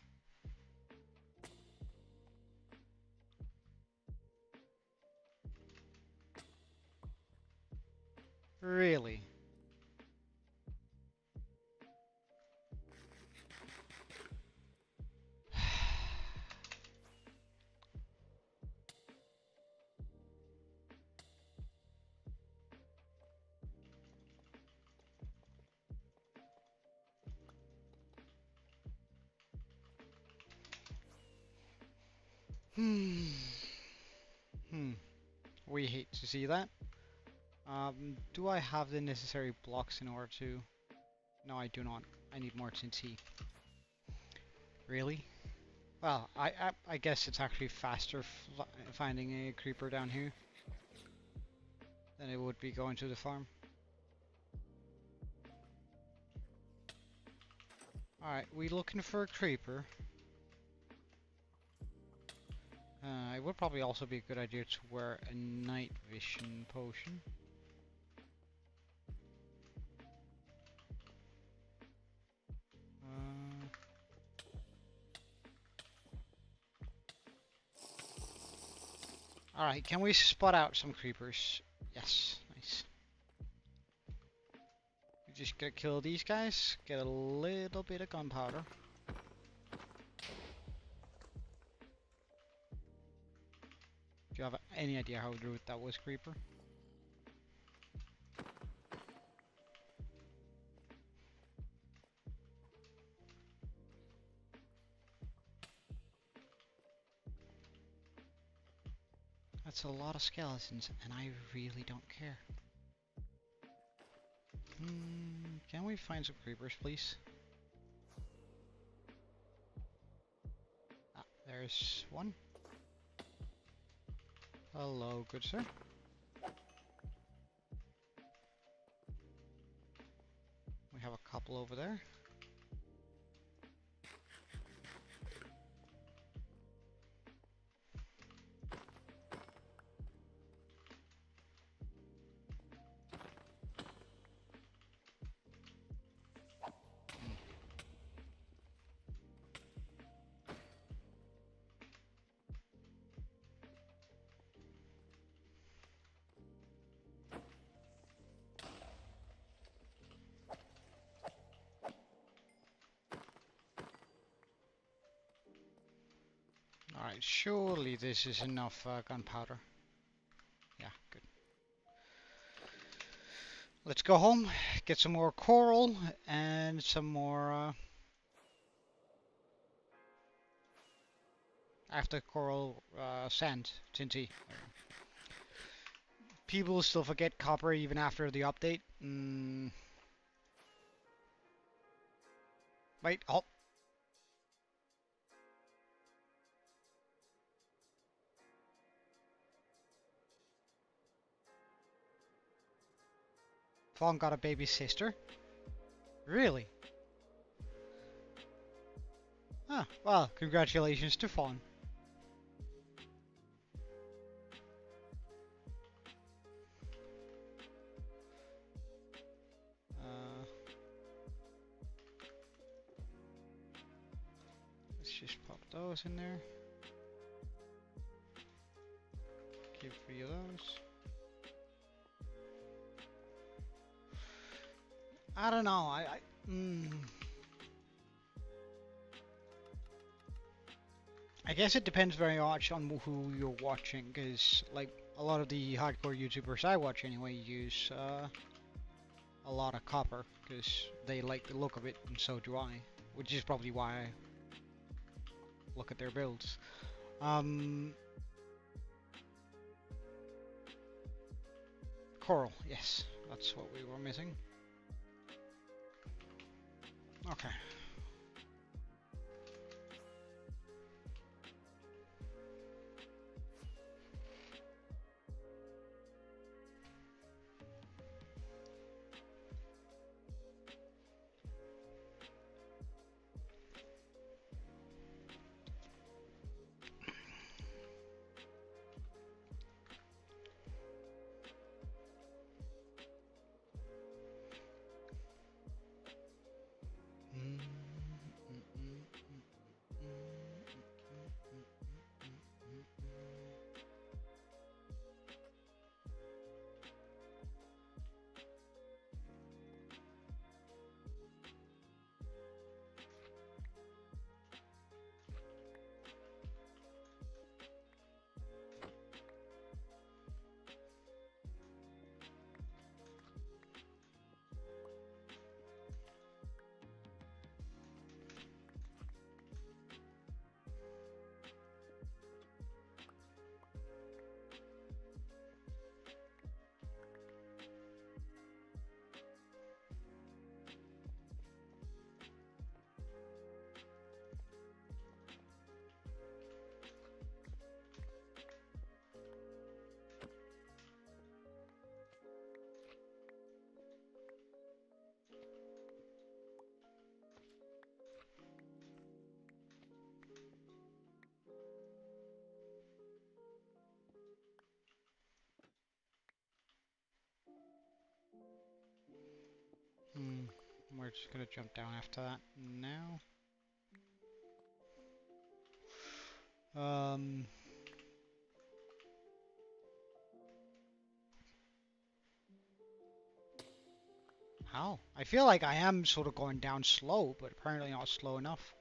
Speaker 1: Really? We hate to see that. Do I have the necessary blocks in order to... No, I do not. I need more TNT. Really? Well, I guess it's actually faster finding a creeper down here than it would be going to the farm. Alright, we looking for a creeper. It would probably also be a good idea to wear a night vision potion. Alright, can we spot out some creepers? Yes, nice. We just gotta kill these guys, get a little bit of gunpowder. Do you have any idea how rude that was, creeper? That's a lot of skeletons, and I really don't care. Can we find some creepers, please? Ah, there's one. Hello, good sir. We have a couple over there. Alright, surely this is enough gunpowder. Yeah, good. Let's go home, get some more coral and some more after coral sand, tinty. People still forget copper even after the update. Wait, oh. Fawn got a baby sister? Really? Ah, well, congratulations to Fawn. Let's just pop those in there. Keep 3 of those. I don't know. I guess it depends very much on who you're watching, because like a lot of the hardcore YouTubers I watch anyway use a lot of copper because they like the look of it, and so do I, which is probably why I look at their builds. Coral, yes, that's what we were missing. Okay. We're just gonna jump down after that now. How? I feel like I am sort of going down slow, but apparently not slow enough.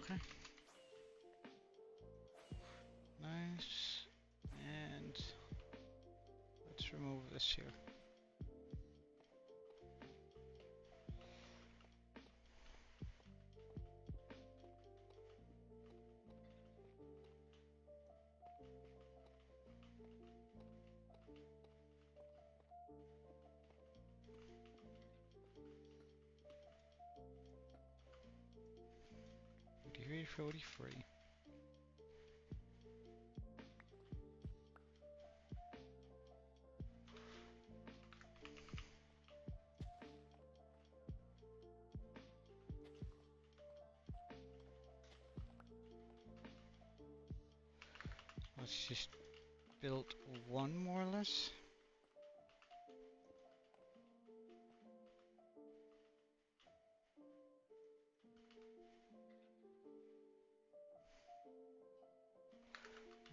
Speaker 1: Okay. Nice. And let's remove this here. Degree 43. Let's just build one more or less.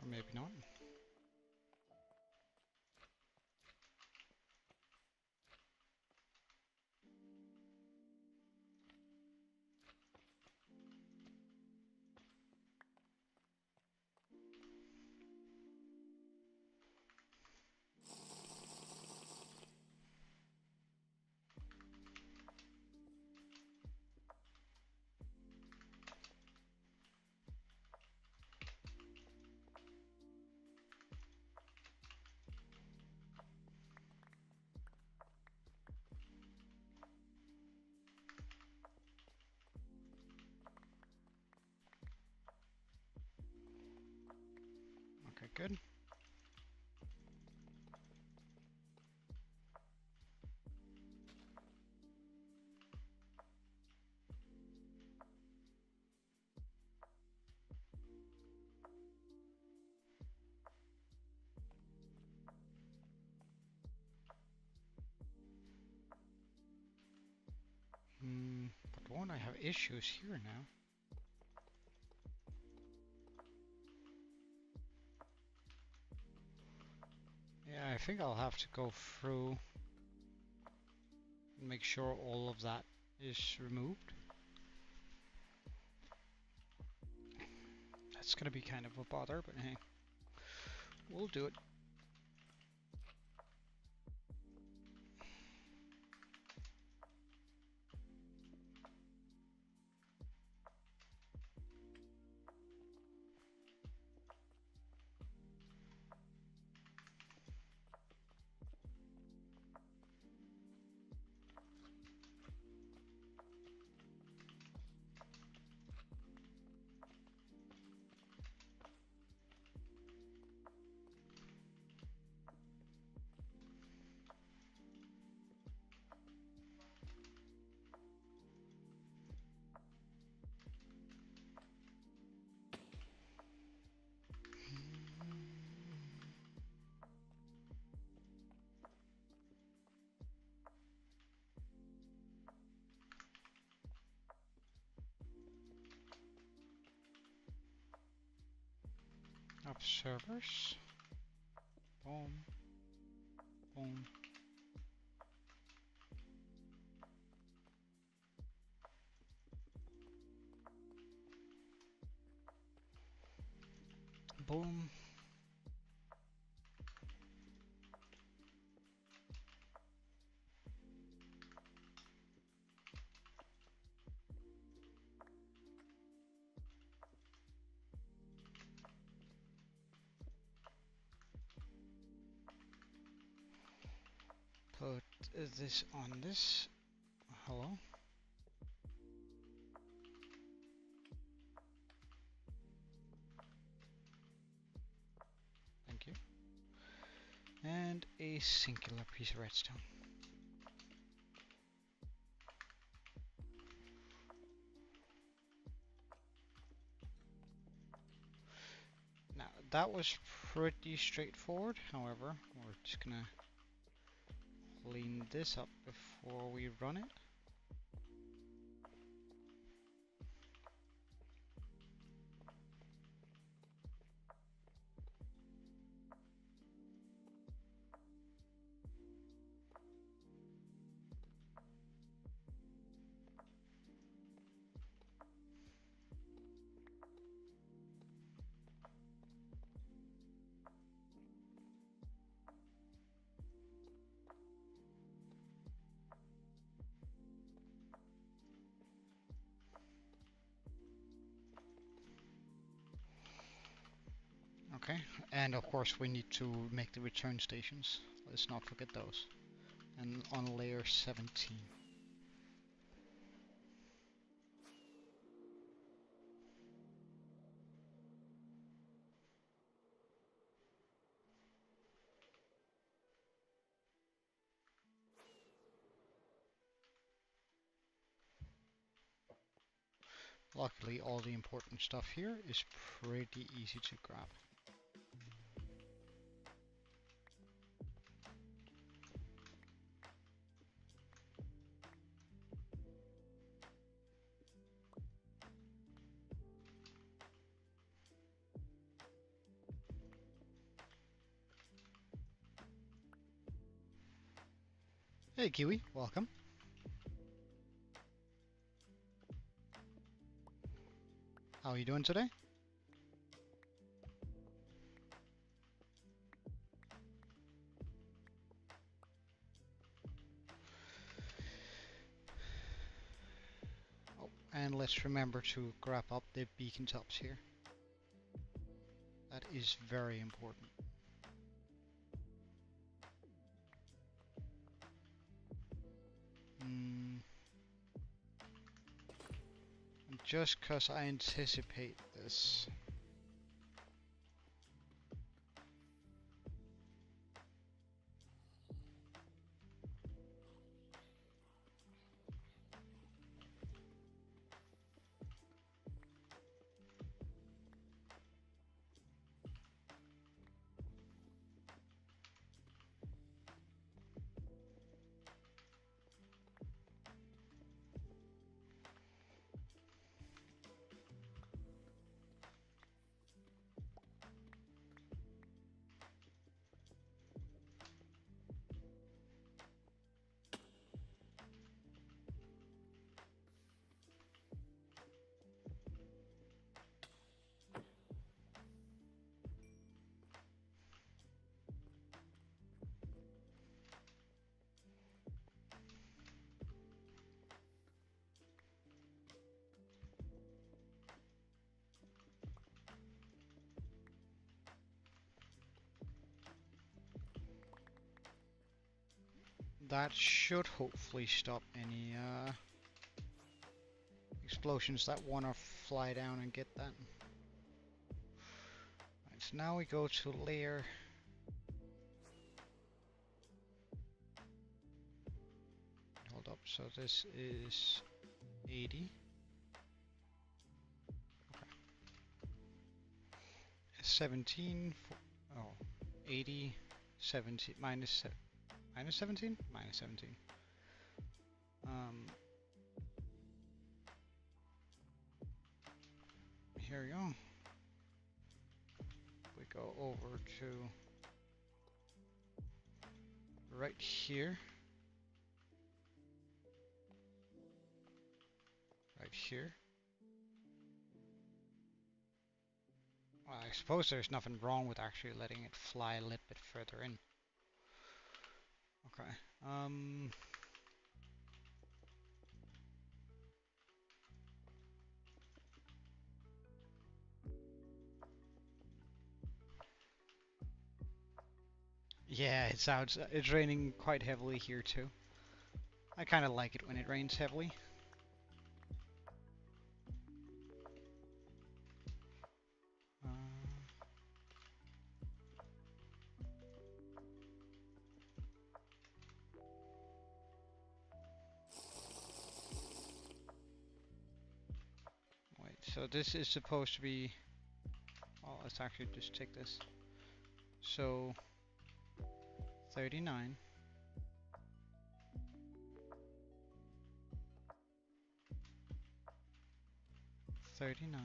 Speaker 1: Or maybe not. Okay, good. But won't I have issues here now? Yeah, I think I'll have to go through and make sure all of that is removed. That's gonna be kind of a bother, but hey, we'll do it. Up servers. Boom. Boom. Boom. Put this on this. Hello. Thank you. And a singular piece of redstone. Now, that was pretty straightforward. However, we're just gonna clean this up before we run it. Okay, and of course we need to make the return stations. Let's not forget those. And on layer 17. Luckily, all the important stuff here is pretty easy to grab. Hey Kiwi, welcome. How are you doing today? Oh, and let's remember to grab up the beacon tops here. That is very important. Just because I anticipate this. That should hopefully stop any explosions that want to fly down and get that. Right, so now we go to layer. Hold up, so this is 80. Okay. 17, oh, 80, 70, minus 17? Minus 17. Here we go. We go over to right here. Right here. Well, I suppose there's nothing wrong with actually letting it fly a little bit further in. Okay. Yeah, it sounds. It's raining quite heavily here too. I kind of like it when it rains heavily. Wait, so this is supposed to be. Oh, let's actually just take this. So 39. 39.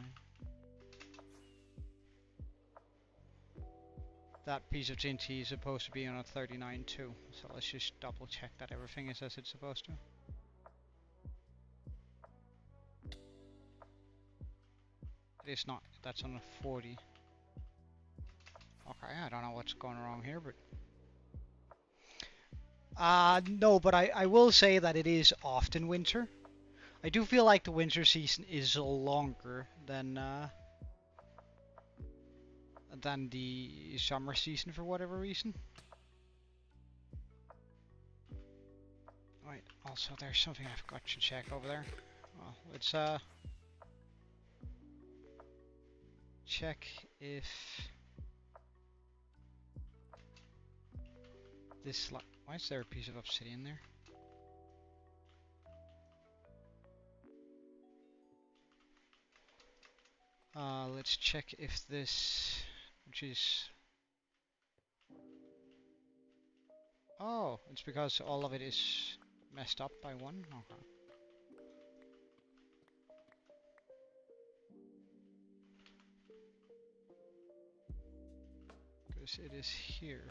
Speaker 1: That piece of TNT is supposed to be on a 39 too, so let's just double check that everything is as it's supposed to. It is not, that's on a 40. Okay, I don't know what's going wrong here, but... no, but I will say that it is often winter. I do feel like the winter season is longer than than the summer season for whatever reason. Wait, also there's something I forgot to check over there. Well, let's check if this. Why is there a piece of obsidian there? Let's check if this, which is. Oh, it's because all of it is messed up by one? Okay. Because it is here.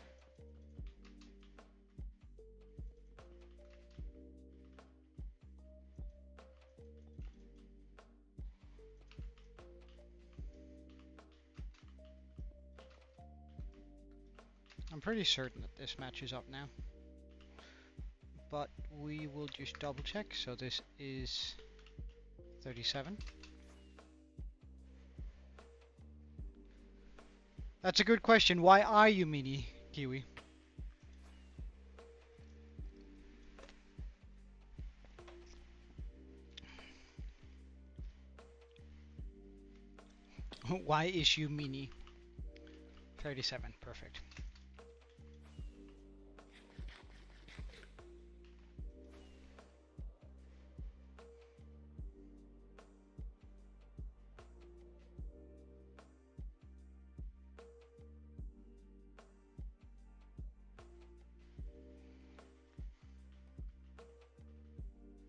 Speaker 1: I'm pretty certain that this matches up now. But we will just double check. So this is 37. That's a good question. Why are you mini, Kiwi? Why is you mini? 37, perfect.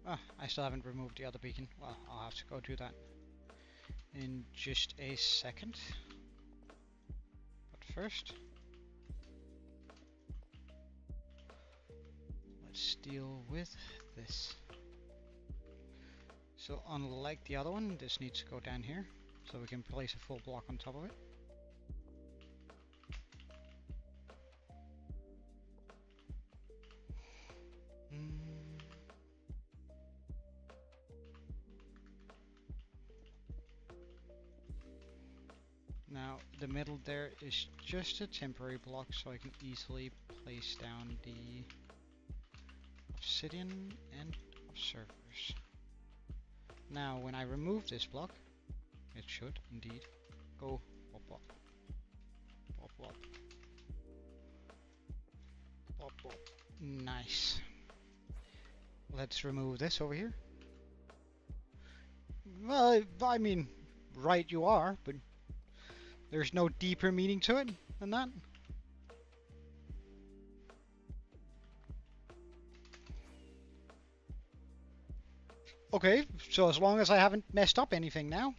Speaker 1: Oh, I still haven't removed the other beacon. Well, I'll have to go do that in just a second. But first, let's deal with this. So unlike the other one, this needs to go down here, so we can place a full block on top of it. Now the middle there is just a temporary block, so I can easily place down the obsidian and observers. Now when I remove this block, it should indeed go wop wop, wop wop, wop wop. Nice. Let's remove this over here. Well, I mean, right you are, but there's no deeper meaning to it than that. Okay, so as long as I haven't messed up anything now,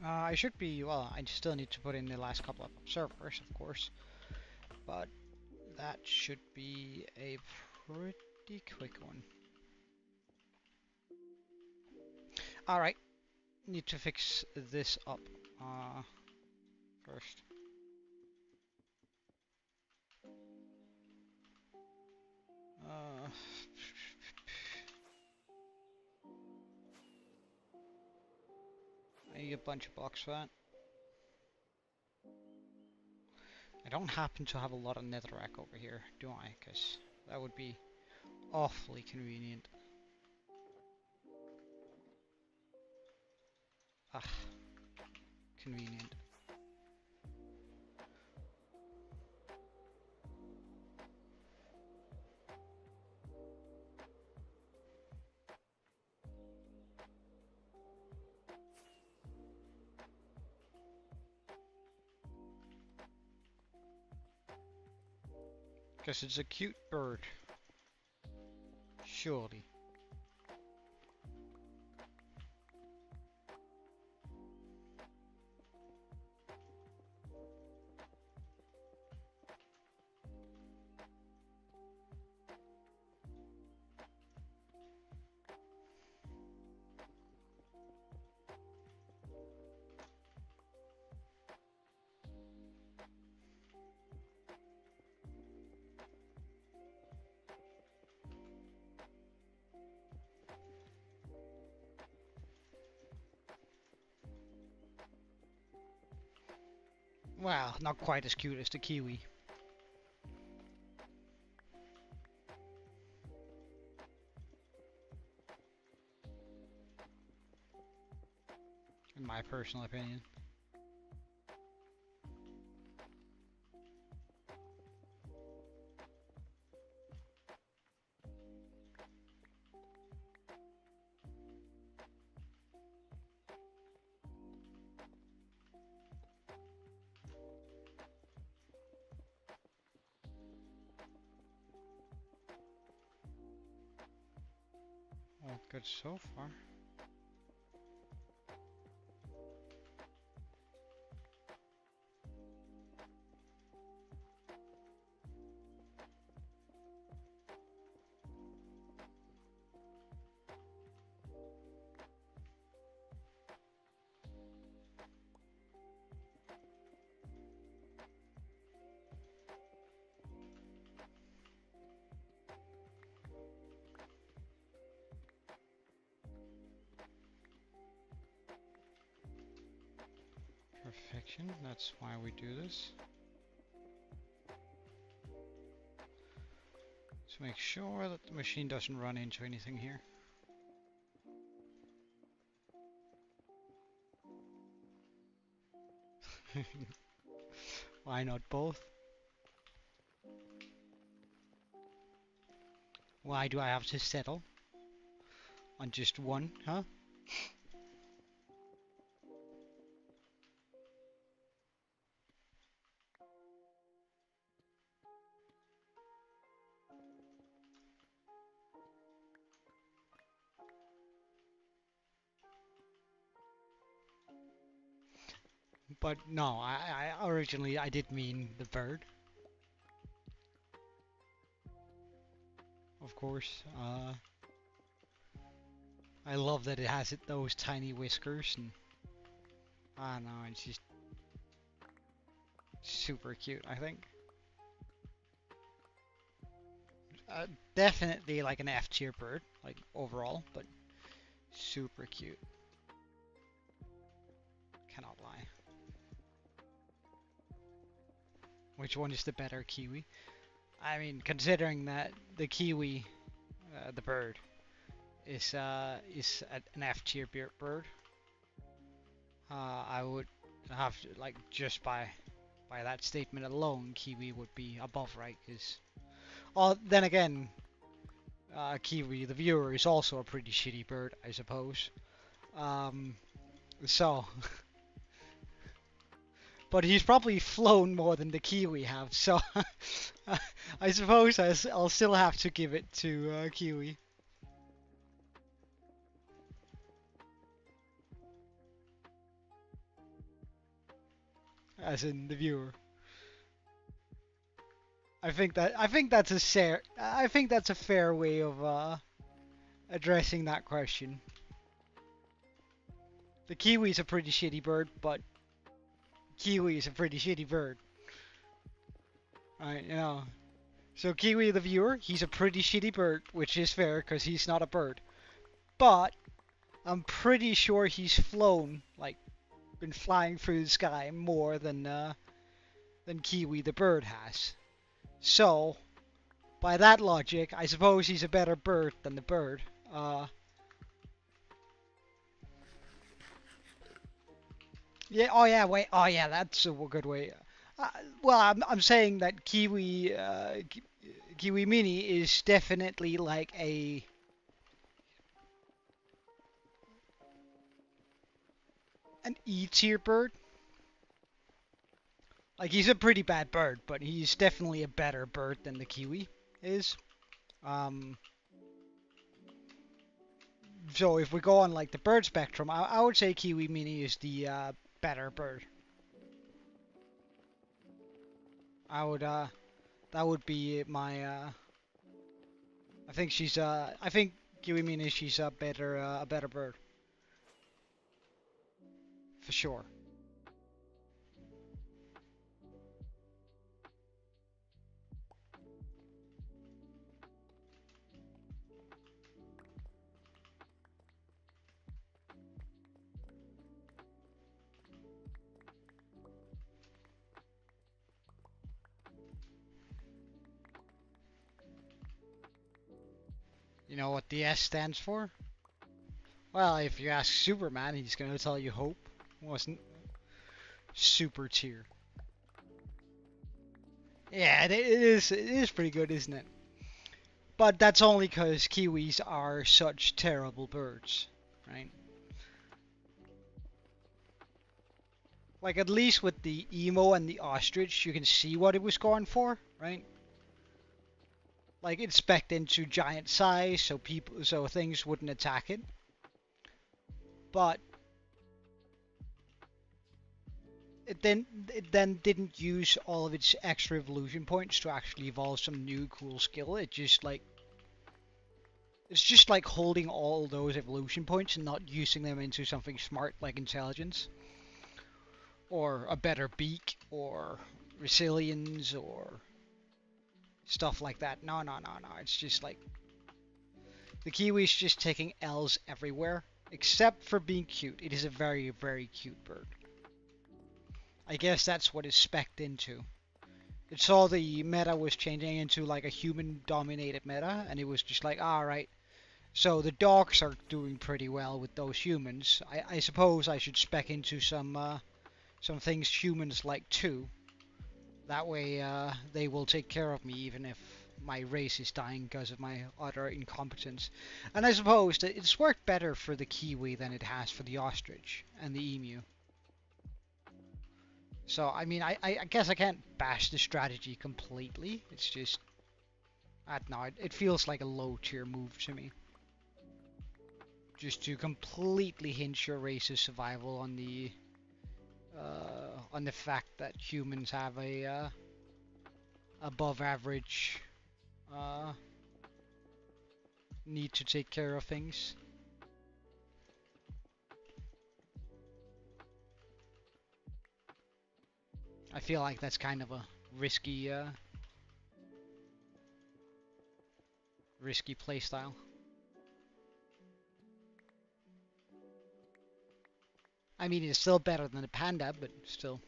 Speaker 1: I should be, well, I still need to put in the last couple of observers, of course, but that should be a pretty quick one. Alright, need to fix this up first. I need a bunch of blocks for that. I don't happen to have a lot of netherrack over here, do I? Because that would be awfully convenient. Ah, convenient. Because it's a cute bird. Surely. Well, not quite as cute as the kiwi. In my personal opinion. All good so far. Perfection, that's why we do this. To make sure that the machine doesn't run into anything here. Why not both? Why do I have to settle on just one, huh? But no, I originally I did mean the bird. Of course. I love that it has those tiny whiskers, and I don't know, it's just super cute, I think. Definitely like an F tier bird, like overall, but super cute. Cannot lie. Which one is the better kiwi? I mean, considering that the kiwi, the bird, is an F tier bird, I would have to, like, just by that statement alone, kiwi would be above, right? Because, oh, then again, kiwi, the viewer, is also a pretty shitty bird, I suppose. So, but he's probably flown more than the kiwi have, so I suppose I'll still have to give it to kiwi. As in the viewer. I think that's a fair way of addressing that question. The kiwi's a pretty shitty bird, but kiwi is a pretty shitty bird. Alright, you know. So kiwi the viewer, he's a pretty shitty bird, which is fair because he's not a bird. But I'm pretty sure he's flown, like, been flying through the sky more than kiwi the bird has. So, by that logic, I suppose he's a better bird than the bird. Yeah. Oh yeah. Wait. Oh yeah. That's a good way. Well, I'm saying that Kiwi Mini is definitely like an E tier bird. Like, he's a pretty bad bird, but he's definitely a better bird than the kiwi is. So if we go on like the bird spectrum, I would say Kiwi Mini is the better bird. I would that would be my I think Kiwi Mini, she's a better bird for sure. You know what the S stands for? Well, if you ask Superman, he's gonna tell you hope. Wasn't super tier. Yeah, it is pretty good, isn't it? But that's only because kiwis are such terrible birds, right? Like, at least with the emo and the ostrich, you can see what it was going for, right? Like, it's spec'd into giant size, so things wouldn't attack it. But it then didn't use all of its extra evolution points to actually evolve some new cool skill. It's just like holding all those evolution points and not using them into something smart like intelligence, or a better beak, or resilience, or stuff like that. No, no, no, no. It's just like the kiwi's just taking L's everywhere, except for being cute. It is a very, very cute bird. I guess that's what it's spec'd into. It saw the meta was changing into like a human-dominated meta, and it was just like, alright, so the dogs are doing pretty well with those humans. I suppose I should spec into some things humans like too. That way they will take care of me even if my race is dying because of my utter incompetence. And I suppose that it's worked better for the kiwi than it has for the ostrich and the emu. So, I mean, I guess I can't bash the strategy completely. It's just, I don't know, it feels like a low tier move to me. Just to completely hinge your race's survival on the fact that humans have a above average need to take care of things. I feel like that's kind of a risky playstyle. I mean, it's still better than the panda, but still.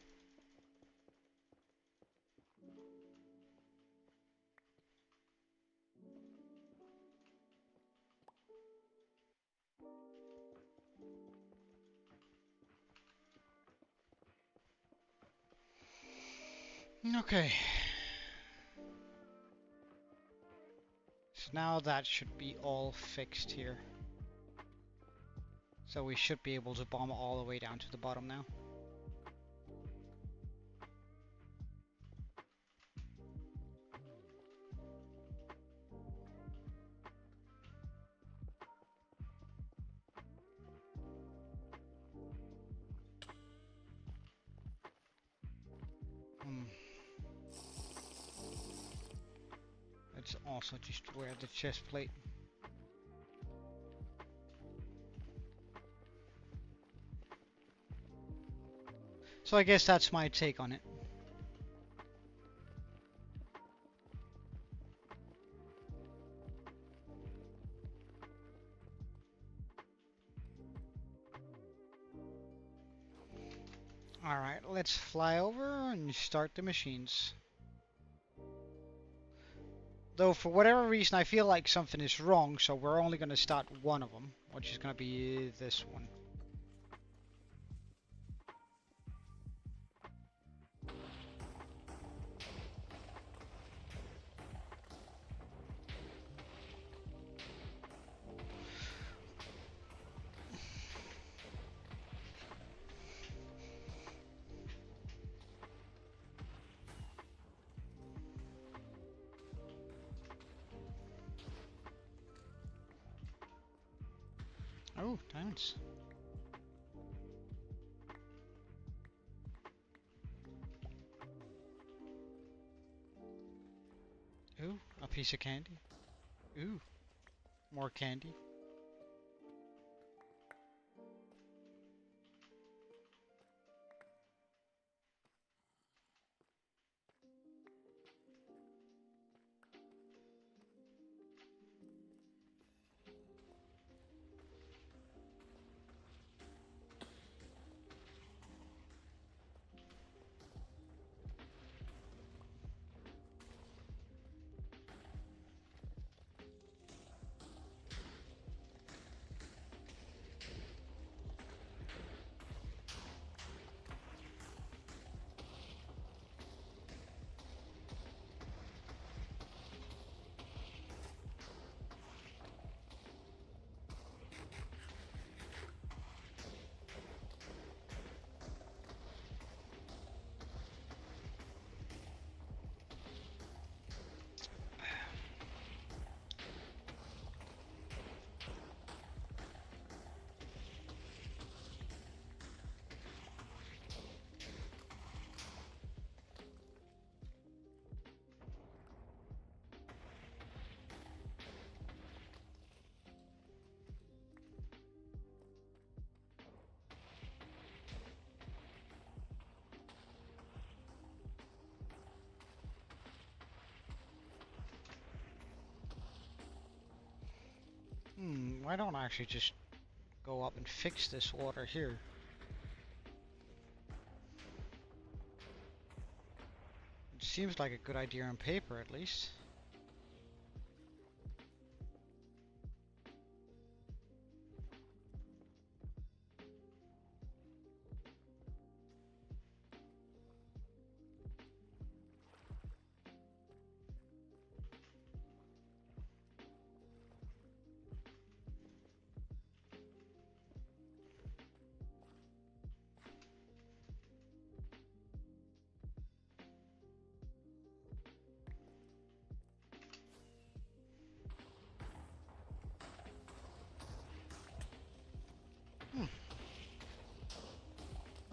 Speaker 1: Okay. So now that should be all fixed here. So we should be able to bomb all the way down to the bottom now. Let's also just wear the chest plate. So I guess that's my take on it. Alright, let's fly over and start the machines. Though for whatever reason I feel like something is wrong, so we're only going to start one of them, which is going to be this one. Oh, diamonds. Ooh, a piece of candy. Ooh, more candy. Why don't I actually just go up and fix this water here? It seems like a good idea on paper, at least.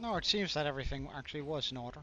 Speaker 1: No, it seems that everything actually was in order.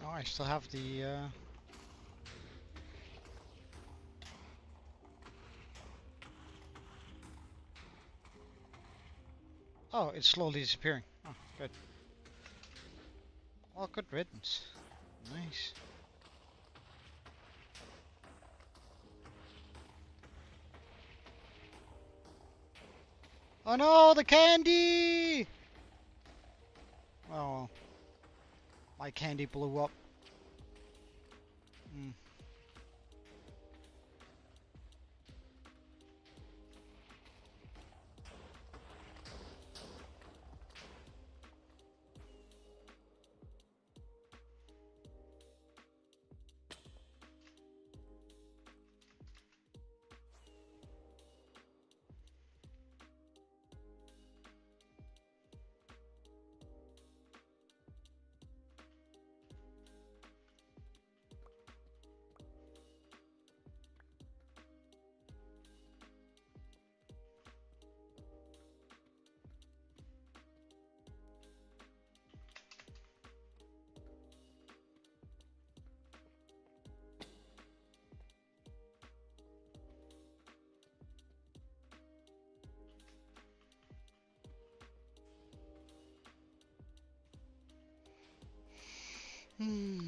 Speaker 1: Oh, I still have the Oh, it's slowly disappearing. Oh, good. Well, good riddance. Nice. Oh no, the candy! Oh, my candy blew up. Mm. Hmm.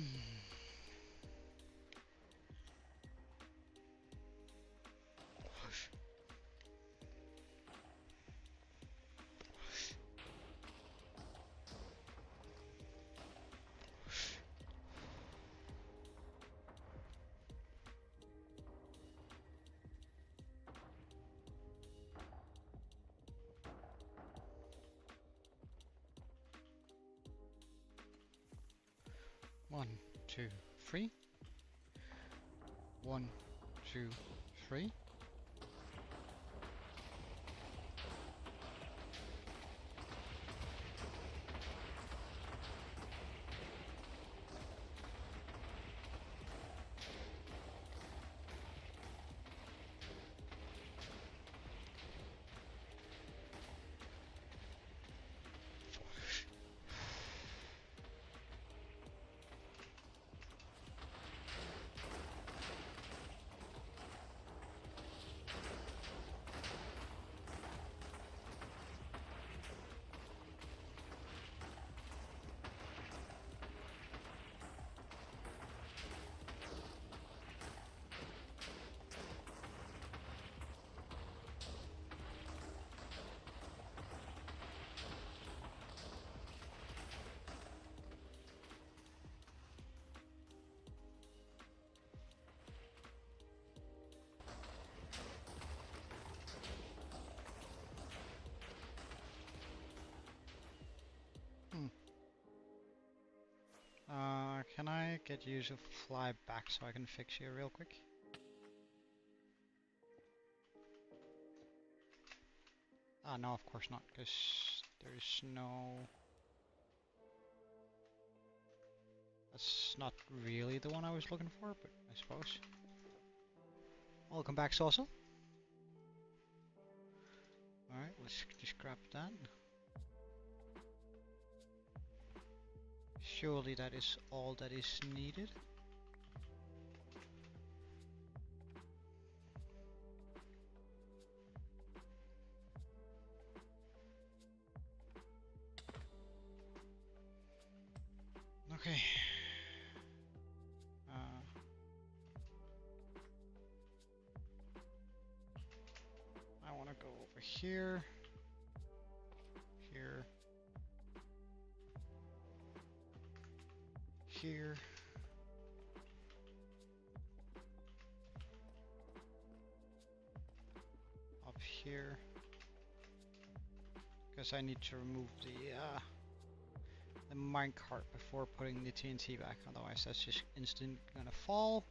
Speaker 1: One, two, three. 1, 2, 3. Can I get you to fly back so I can fix you real quick? Ah, no, of course not, because there's no... That's not really the one I was looking for, but I suppose. Welcome back, Saucer. Alright, let's just grab that. Surely that is all that is needed. Okay. I want to go over here. Here. Here. Up here. Because I need to remove the minecart before putting the TNT back, otherwise that's just instant gonna fall.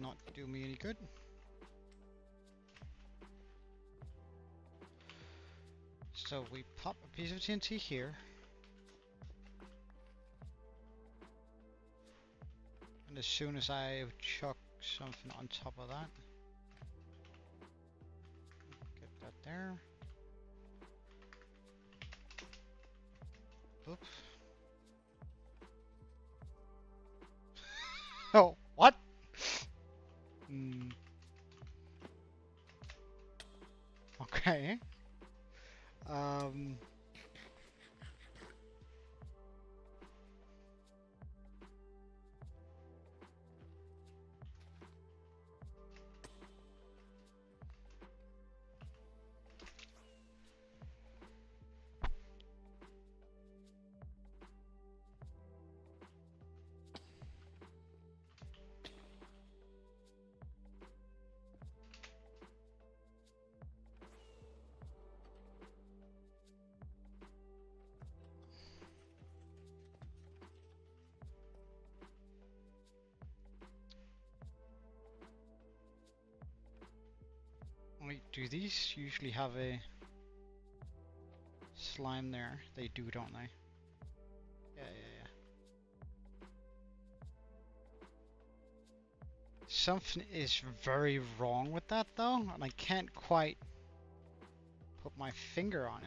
Speaker 1: Not do me any good. So we pop a piece of TNT here. And as soon as I chuck something on top of that, get that there. Oops. Oh, what? Okay. Wait, do these usually have a slime there? They do, don't they? Yeah. Something is very wrong with that though, and I can't quite put my finger on it.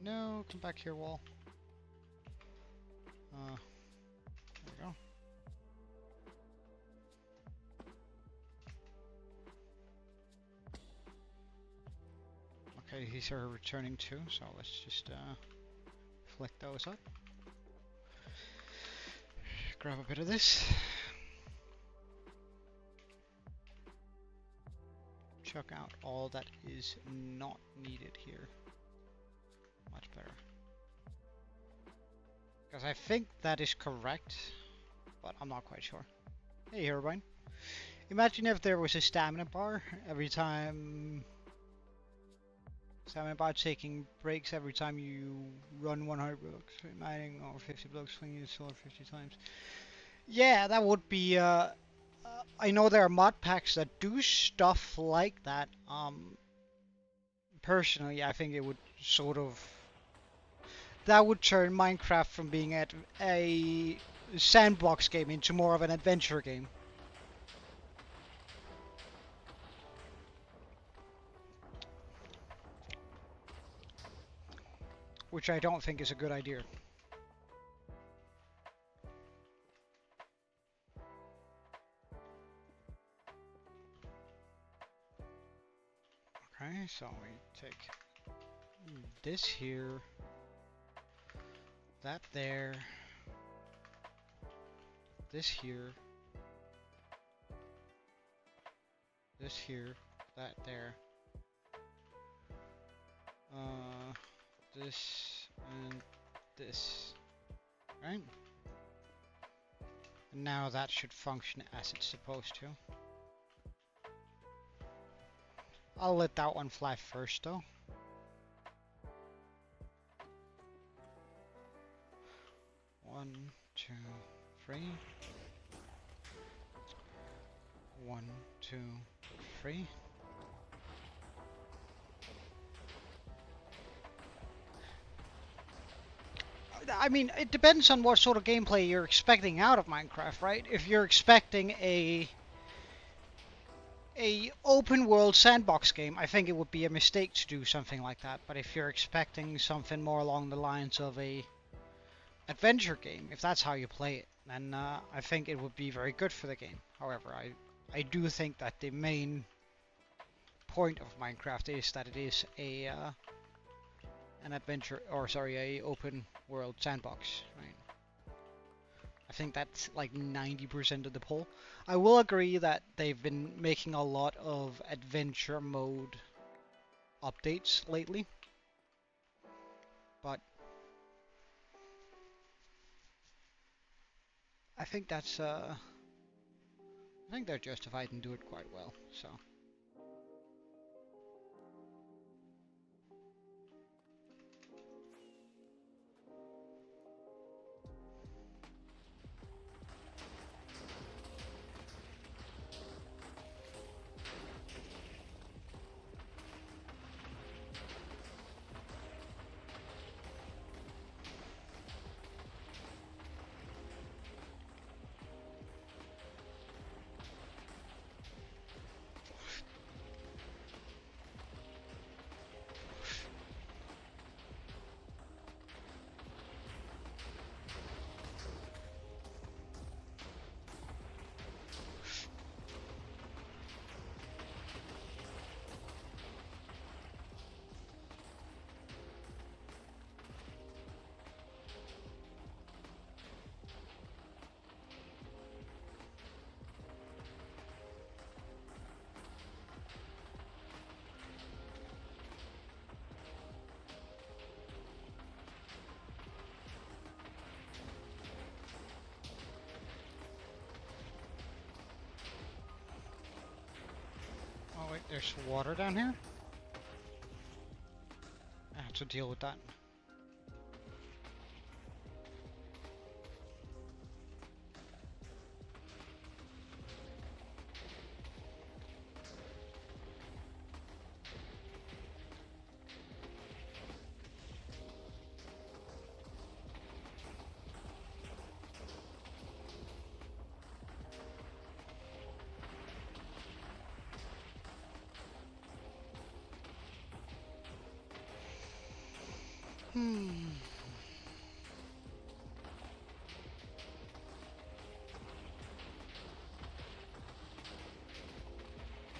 Speaker 1: No, come back here, wall. There we go. Okay, these are returning too, so let's just flick those up. Grab a bit of this. Chuck out all that is not needed here. Much better. Because I think that is correct, but I'm not quite sure. Hey, Herobrine. Imagine if there was a stamina bar every time. Stamina bar taking breaks every time you run 100 blocks, mining or 50 blocks when you solar 50 times. Yeah, that would be. I know there are mod packs that do stuff like that. Personally, I think it would sort of. That would turn Minecraft from being a sandbox game into more of an adventure game. Which I don't think is a good idea. Okay, so we take this here, that there, this here, this here, that there, this and this, right? And now that should function as it's supposed to. I'll let that one fly first though. 1, 2, 3. 1, 2, 3. I mean, it depends on what sort of gameplay you're expecting out of Minecraft, right? If you're expecting a open world sandbox game, I think it would be a mistake to do something like that. But if you're expecting something more along the lines of a adventure game, if that's how you play it, then I think it would be very good for the game. However, I do think that the main point of Minecraft is that it is a an adventure, or sorry, a open world sandbox, right? I think that's like 90% of the poll. I will agree that they've been making a lot of adventure mode updates lately, but I think that's I think they're justified and do it quite well. So. Oh wait, there's water down here? I have to deal with that.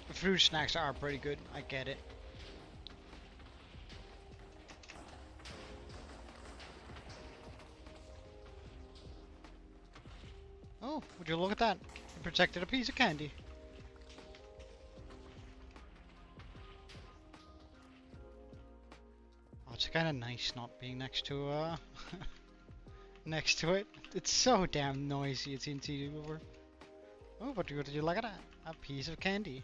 Speaker 1: The fruit snacks are pretty good, I get it. Oh, would you look at that? You protected a piece of candy. Oh, it's kind of nice not being next to next to it. It's so damn noisy, it's into over. Oh, but would you look at that? A piece of candy.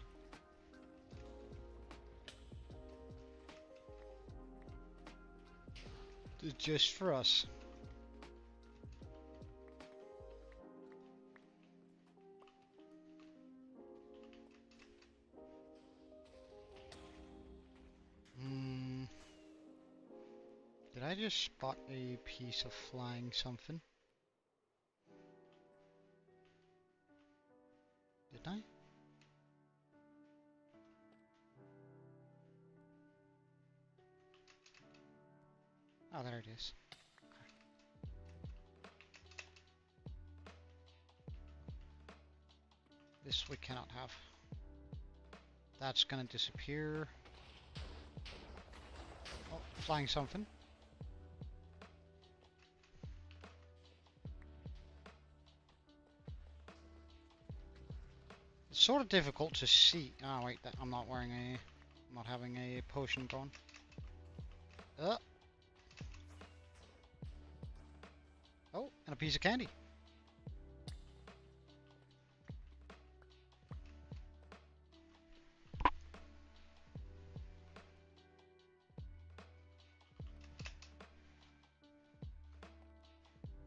Speaker 1: Just for us. Did I just spot a piece of flying something? Did I? Oh, there it is. This we cannot have. That's gonna disappear. Oh, flying something. It's sort of difficult to see. Oh wait, I'm not wearing a, I'm not having a potion going. Oh, and a piece of candy.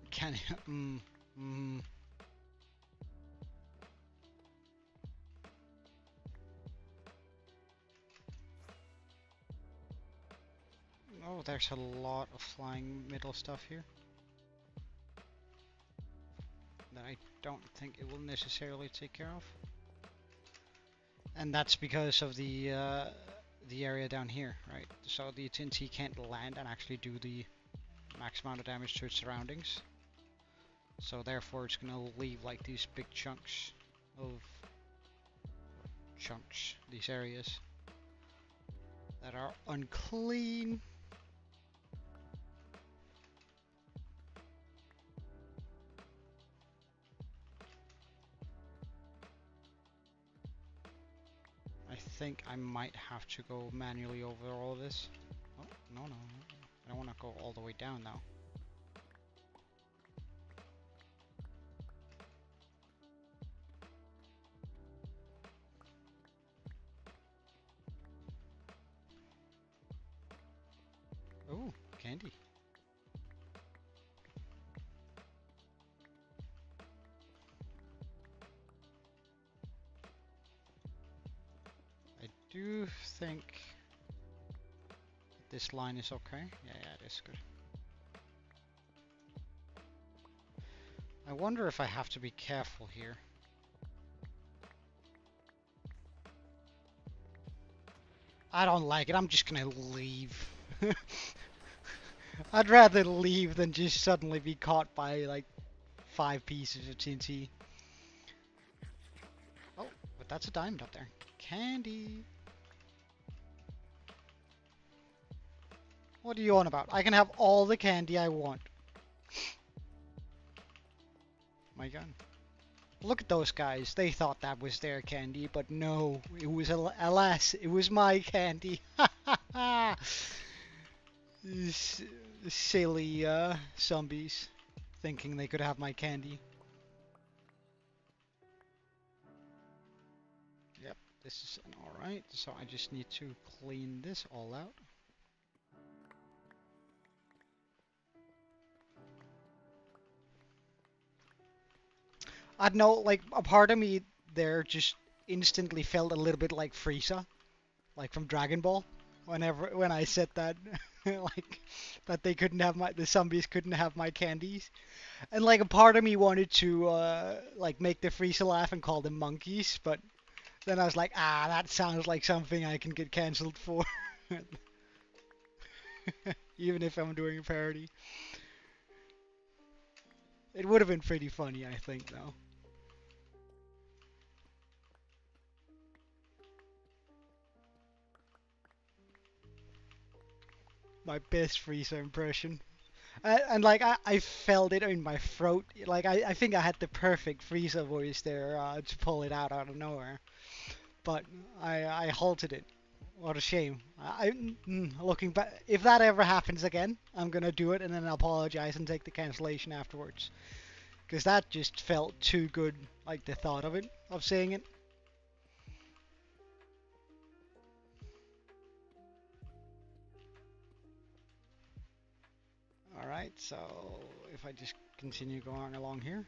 Speaker 1: Candy. Oh, there's a lot of flying middle stuff here that I don't think it will necessarily take care of. And that's because of the area down here, right? So the TNT can't land and actually do the max amount of damage to its surroundings. So therefore it's gonna leave like these big chunks of these areas that are unclean. I think I might have to go manually over all this. Oh, no, no, no. I don't want to go all the way down now. Oh, candy. I do think this line is okay. Yeah, it is good. I wonder if I have to be careful here. I don't like it. I'm just gonna leave. I'd rather leave than just suddenly be caught by like 5 pieces of TNT. Oh, but that's a diamond up there. Candy. What are you on about? I can have all the candy I want. My gun. Look at those guys. They thought that was their candy, but no. It was, alas, it was my candy. Ha ha ha! Silly zombies thinking they could have my candy. Yep, this is alright. So I just need to clean this all out. I don't know, like a part of me there just instantly felt a little bit like Frieza, like from Dragon Ball. When I said that, like that they couldn't have the zombies couldn't have my candies, and like a part of me wanted to like make the Frieza laugh and call them monkeys, but then I was like, ah, that sounds like something I can get cancelled for, even if I'm doing a parody. It would have been pretty funny, I think, though. My best Frieza impression. And like I felt it in my throat. Like I think I had the perfect Frieza voice there to pull it out of nowhere. But I halted it. What a shame. Looking back, if that ever happens again, I'm gonna do it and then apologize and take the cancellation afterwards. Because that just felt too good, like the thought of it, of saying it. Alright, so if I just continue going along here.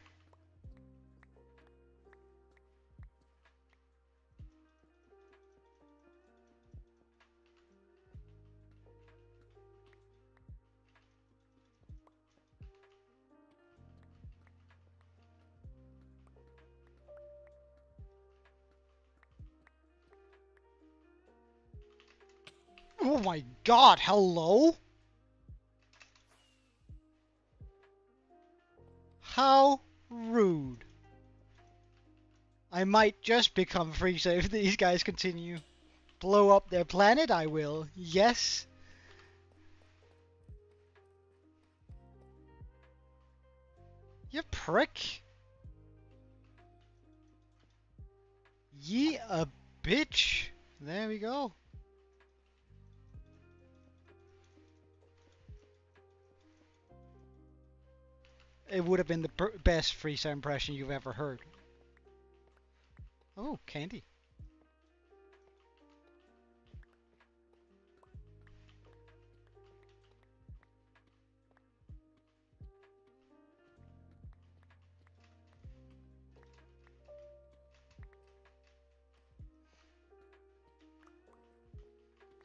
Speaker 1: Oh my god, hello? How rude. I might just become Frieza if these guys continue. Blow up their planet, I will. Yes. You prick. Ye a bitch. There we go. It would have been the best Frieza impression you've ever heard. Oh, candy.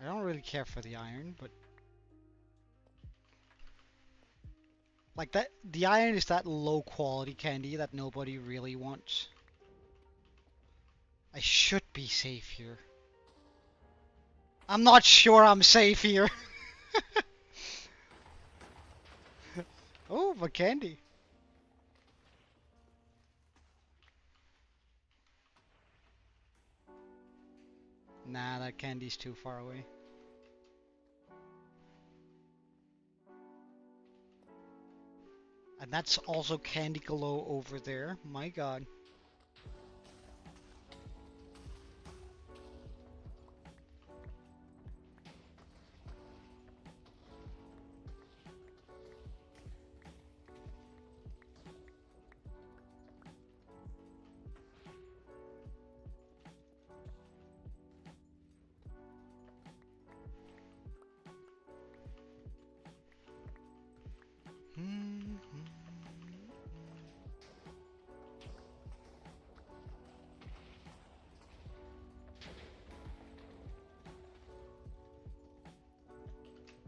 Speaker 1: I don't really care for the iron, but Like that, the iron is that low quality candy that nobody really wants. I should be safe here. I'm not sure I'm safe here. Oh, but candy. Nah, that candy's too far away. And that's also candy glow over there. My god.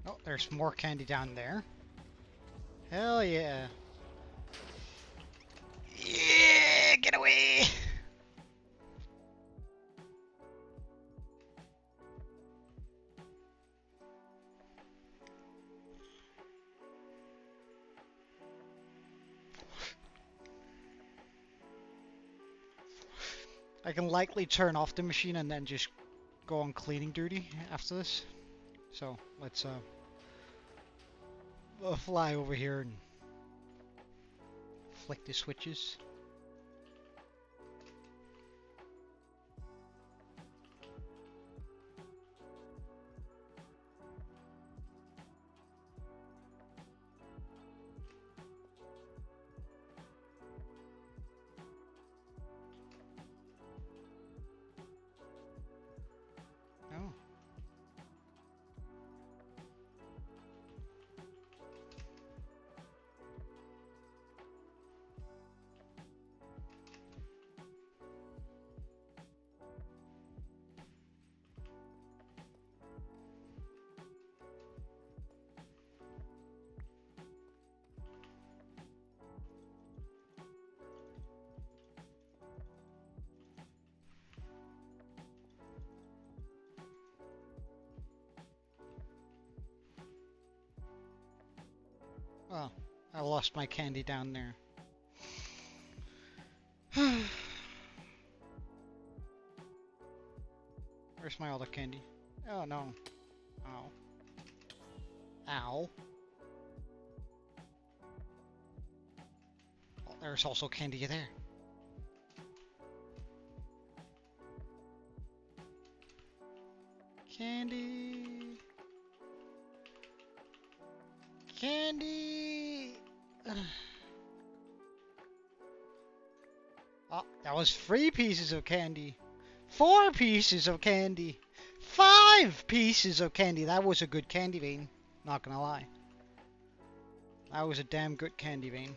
Speaker 1: Oh, there's more candy down there. Hell yeah. Yeah, get away! I can likely turn off the machine and then just go on cleaning duty after this. So let's fly over here and flick the switches. Oh. Oh, I lost my candy down there. Where's my other candy? Oh no. Ow. Ow. Oh, there's also candy there. Candy. Candy. Oh, that was 3 pieces of candy. 4 pieces of candy. 5 pieces of candy. That was a good candy vein. Not gonna lie. That was a damn good candy vein.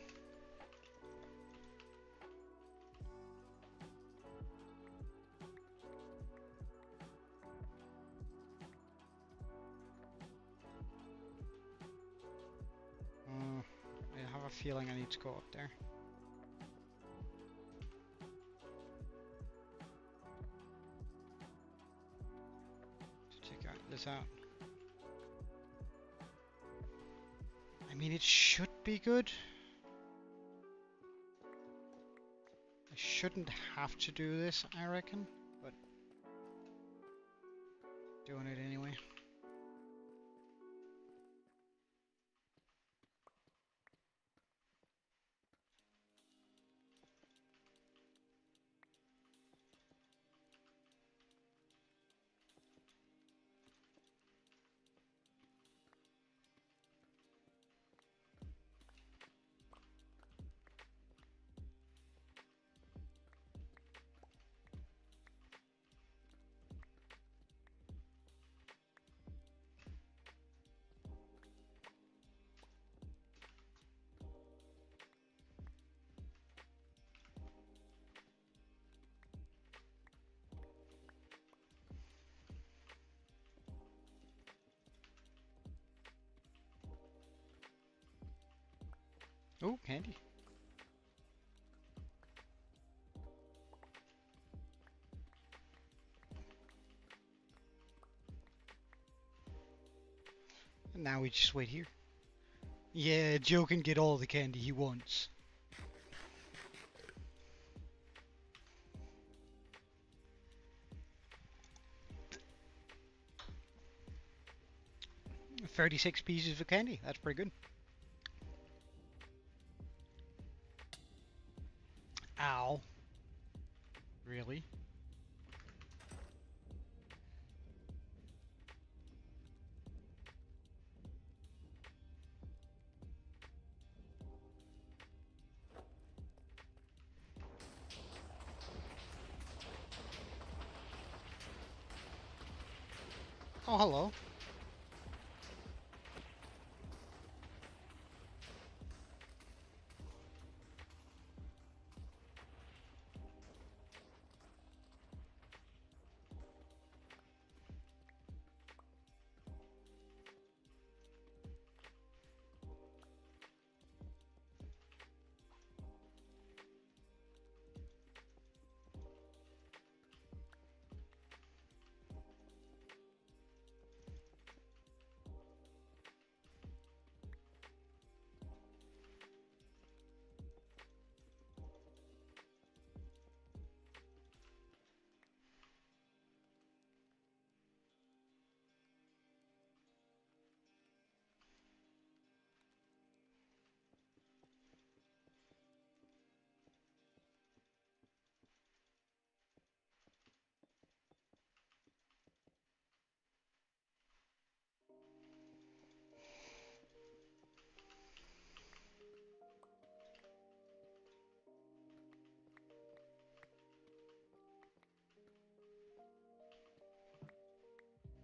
Speaker 1: I have a feeling I need to go up there. To check this out. I mean, it should be good. I shouldn't have to do this, I reckon, but doing it anyway. Oh, candy. And now we just wait here. Yeah, Joe can get all the candy he wants. $36 pieces of candy. That's pretty good. Ow. Really? Oh, hello.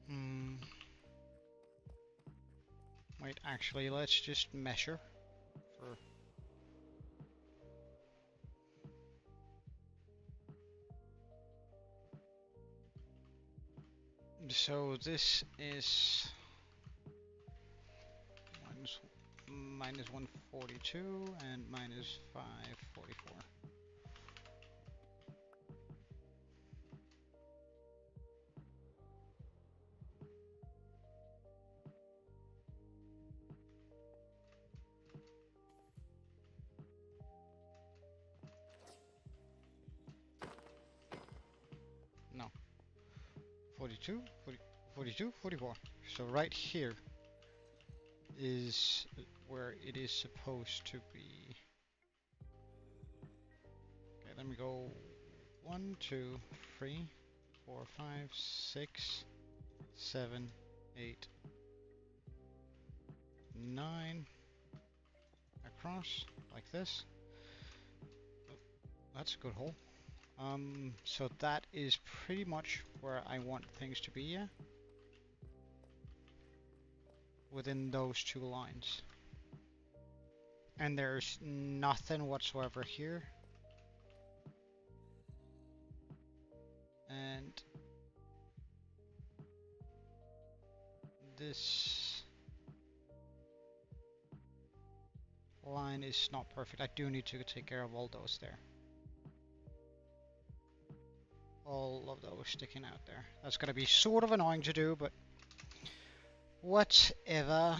Speaker 1: Hmm. Wait, actually, let's just measure for... So this is minus 142 and minus 544. No. 42, 40, 42, 44. So right here is where it is supposed to be. Okay, let me go 1, 2, 3, 4, 5, 6, 7, 8, 9 across like this. Oh, that's a good hole. So that is pretty much where I want things to be, yeah? Within those two lines. And there's nothing whatsoever here. And this line is not perfect. I do need to take care of all those there. All of those sticking out there. That's gonna be sort of annoying to do, but whatever.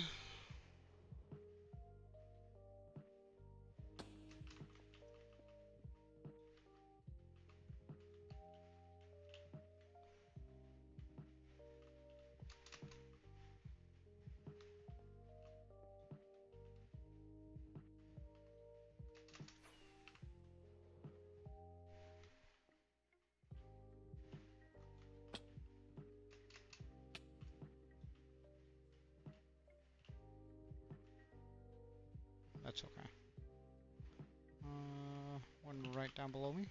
Speaker 1: That's okay. One right down below me.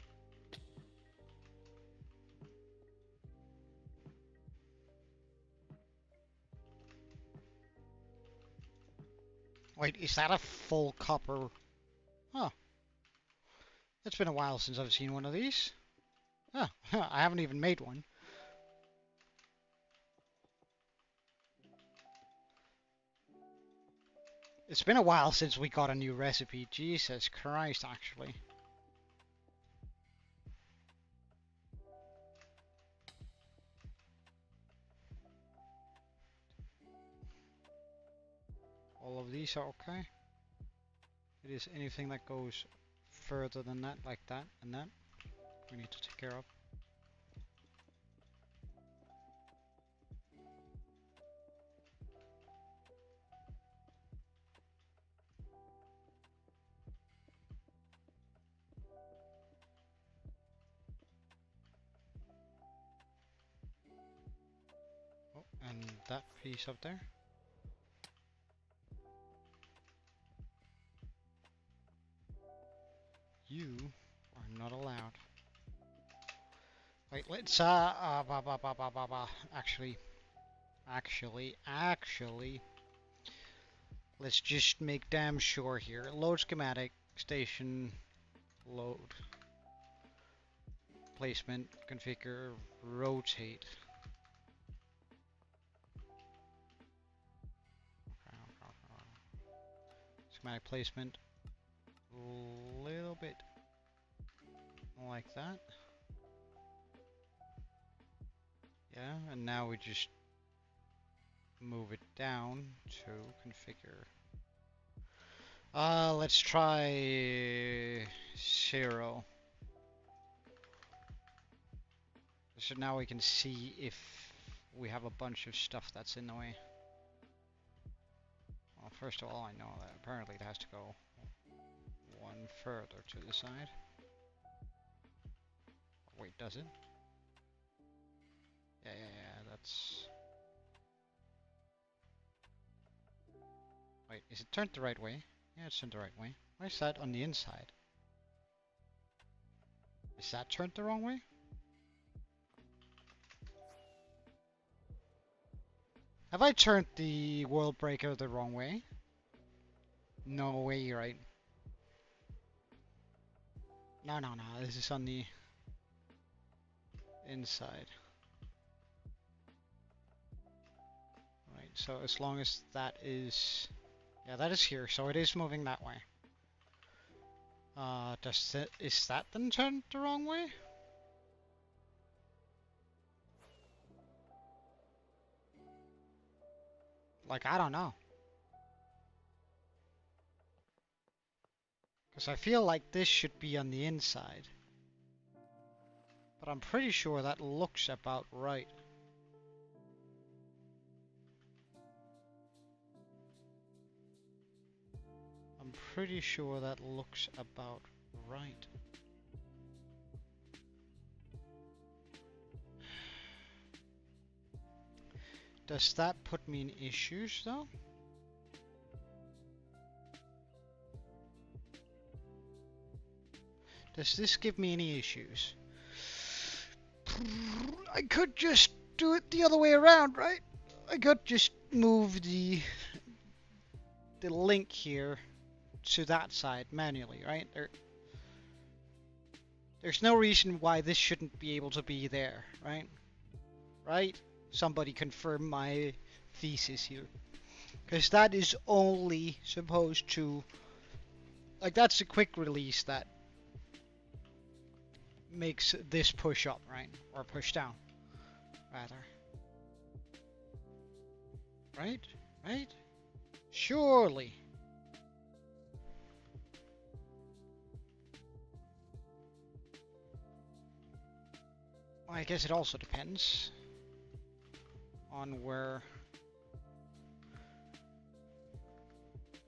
Speaker 1: Wait, is that a full copper? Oh. It's been a while since I've seen one of these. Oh, I haven't even made one. It's been a while since we got a new recipe. Jesus Christ, actually. All of these are okay. It is anything that goes further than that, like that and that, we need to take care of. Oh, and that piece up there. You are not allowed. Wait, let's actually, let's just make damn sure here. Load schematic, station, load, placement, configure, rotate. Schematic placement, a little bit like that. Yeah, and now we just move it down to configure. Let's try 0. So now we can see if we have a bunch of stuff that's in the way. Well, first of all, I know that apparently it has to go one further to the side. Wait, does it? Yeah, that's... Wait, is it turned the right way? Yeah, it's turned the right way. Why is that on the inside? Is that turned the wrong way? Have I turned the world breaker the wrong way? No way, right? No, this is on the inside. Right, so as long as that is... Yeah, that is here, so it is moving that way. Is that then turned the wrong way? Like, I don't know. Because I feel like this should be on the inside. But I'm pretty sure that looks about right. I'm pretty sure that looks about right. Does that put me in issues though? Does this give me any issues? I could just do it the other way around, right? I could just move the link here to that side manually, right? There's no reason why this shouldn't be able to be there, right? Right? Somebody confirm my thesis here. Because that is only supposed to... Like, that's a quick release that makes this push up, right? Or push down, rather. Right? Right? Surely. Well, I guess it also depends on where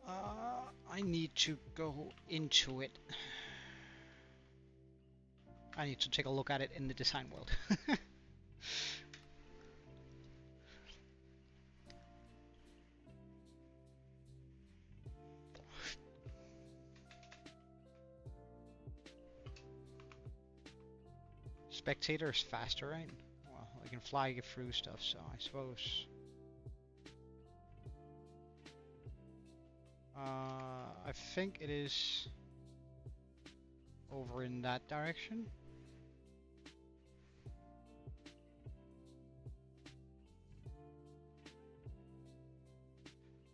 Speaker 1: I need to go into it. I need to take a look at it in the design world. Spectator is faster, right? Well, I can fly through stuff, so I suppose. I think it is over in that direction.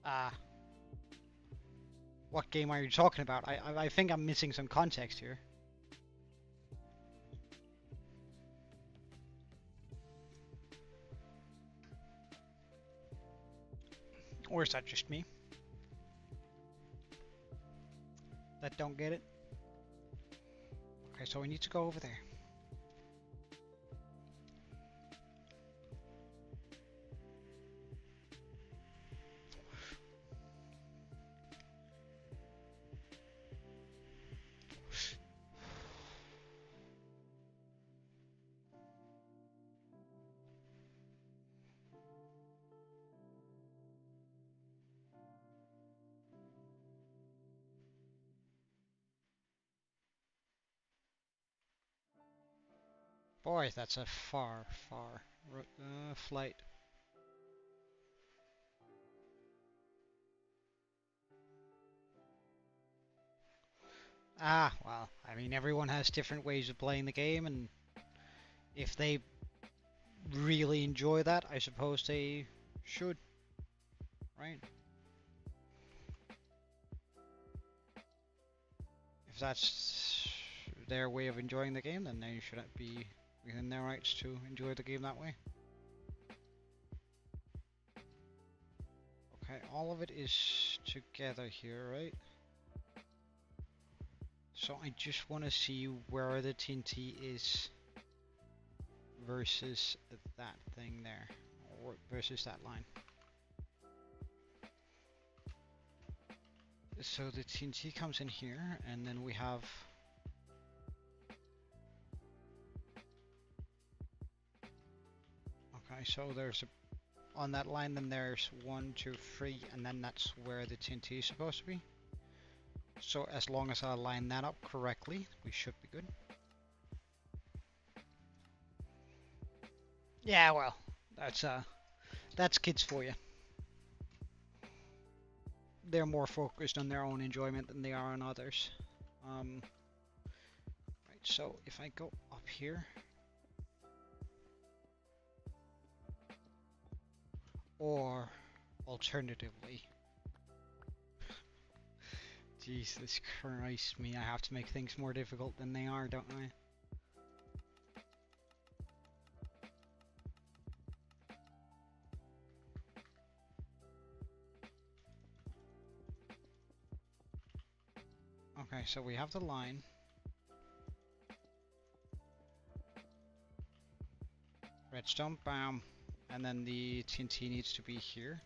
Speaker 1: Ah. What game are you talking about? I think I'm missing some context here. Or is that just me that don't get it? Okay, so we need to go over there. Boy, that's a far flight. Ah, well, I mean, everyone has different ways of playing the game, and if they really enjoy that, I suppose they should, right? If that's their way of enjoying the game, then they should be within their rights to enjoy the game that way. Okay, all of it is together here, right? So I just want to see where the TNT is versus that thing there, or versus that line. So the TNT comes in here, and then we have okay, so there's on that line, then there's 1, 2, 3, and then that's where the TNT is supposed to be. So as long as I line that up correctly, we should be good. Yeah, well, that's kids for you. They're more focused on their own enjoyment than they are on others. Right, so if I go up here, or alternatively, Jesus Christ me, I have to make things more difficult than they are, don't I? Okay, so we have the line. Redstone, bam. And then the TNT needs to be here.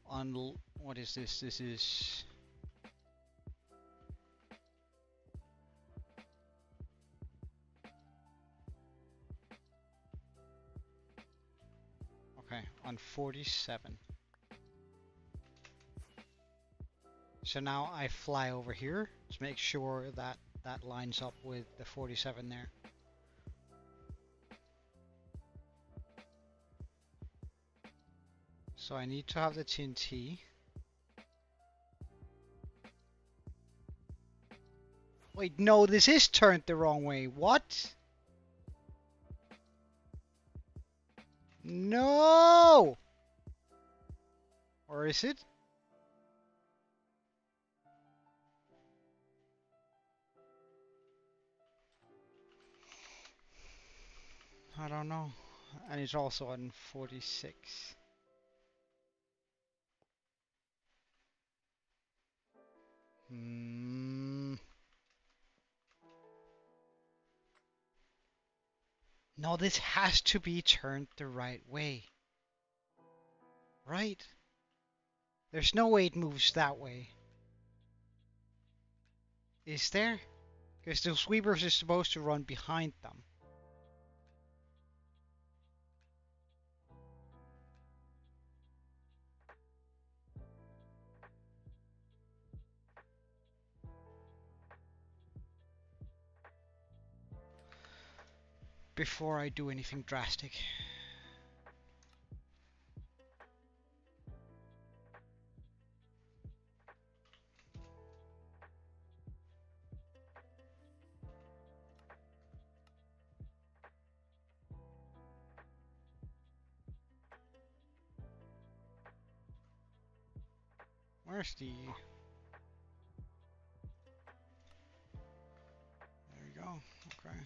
Speaker 1: On, what is this? This is... Okay, on 47. So now I fly over here to make sure that that lines up with the 47 there. So I need to have the TNT. Wait, no, this is turned the wrong way. What? No! Or is it? I don't know. And it's also on 46. No, this has to be turned the right way. Right? There's no way it moves that way. Is there? Because the sweepers is supposed to run behind them. Before I do anything drastic. Where's the... There we go. Okay.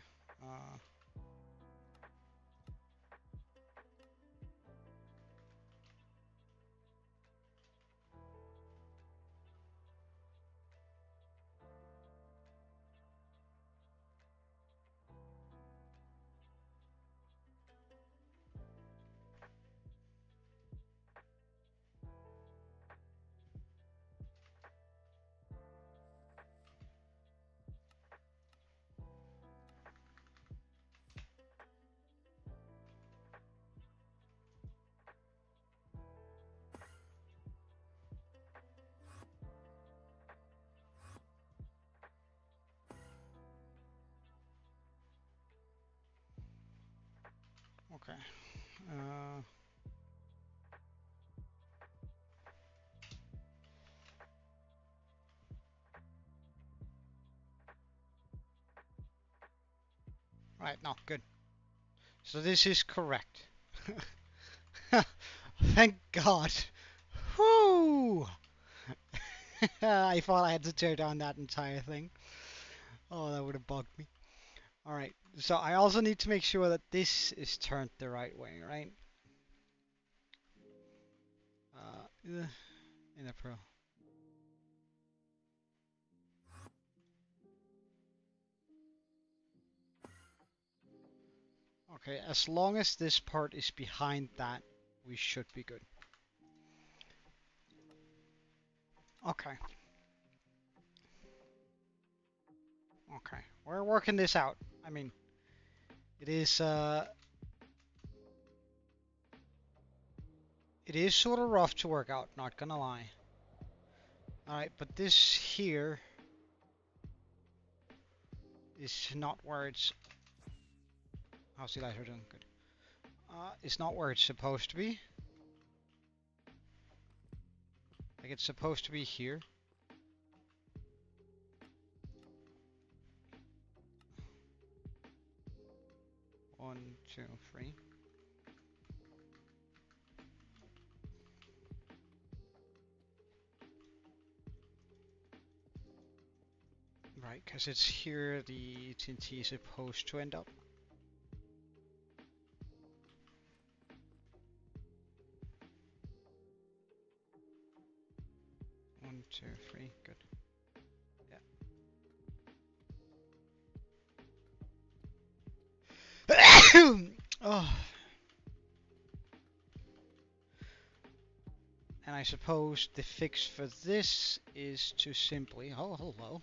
Speaker 1: Okay. Right, no, good. So this is correct. Thank God. Whoo! I thought I had to tear down that entire thing. Oh, that would have bugged me. Alright, so I also need to make sure that this is turned the right way, right? In a pro. Okay, as long as this part is behind that, we should be good. Okay. Okay, we're working this out. I mean, it is sort of rough to work out, not gonna lie. Alright, but this here is not where it's... How's the lighter doing? Good. It's not where it's supposed to be. Like, it's supposed to be here. One, two, three. Right, because it's here the TNT is supposed to end up. One, two, three, good. Yeah. Oh. And I suppose the fix for this is to simply... Oh, hello.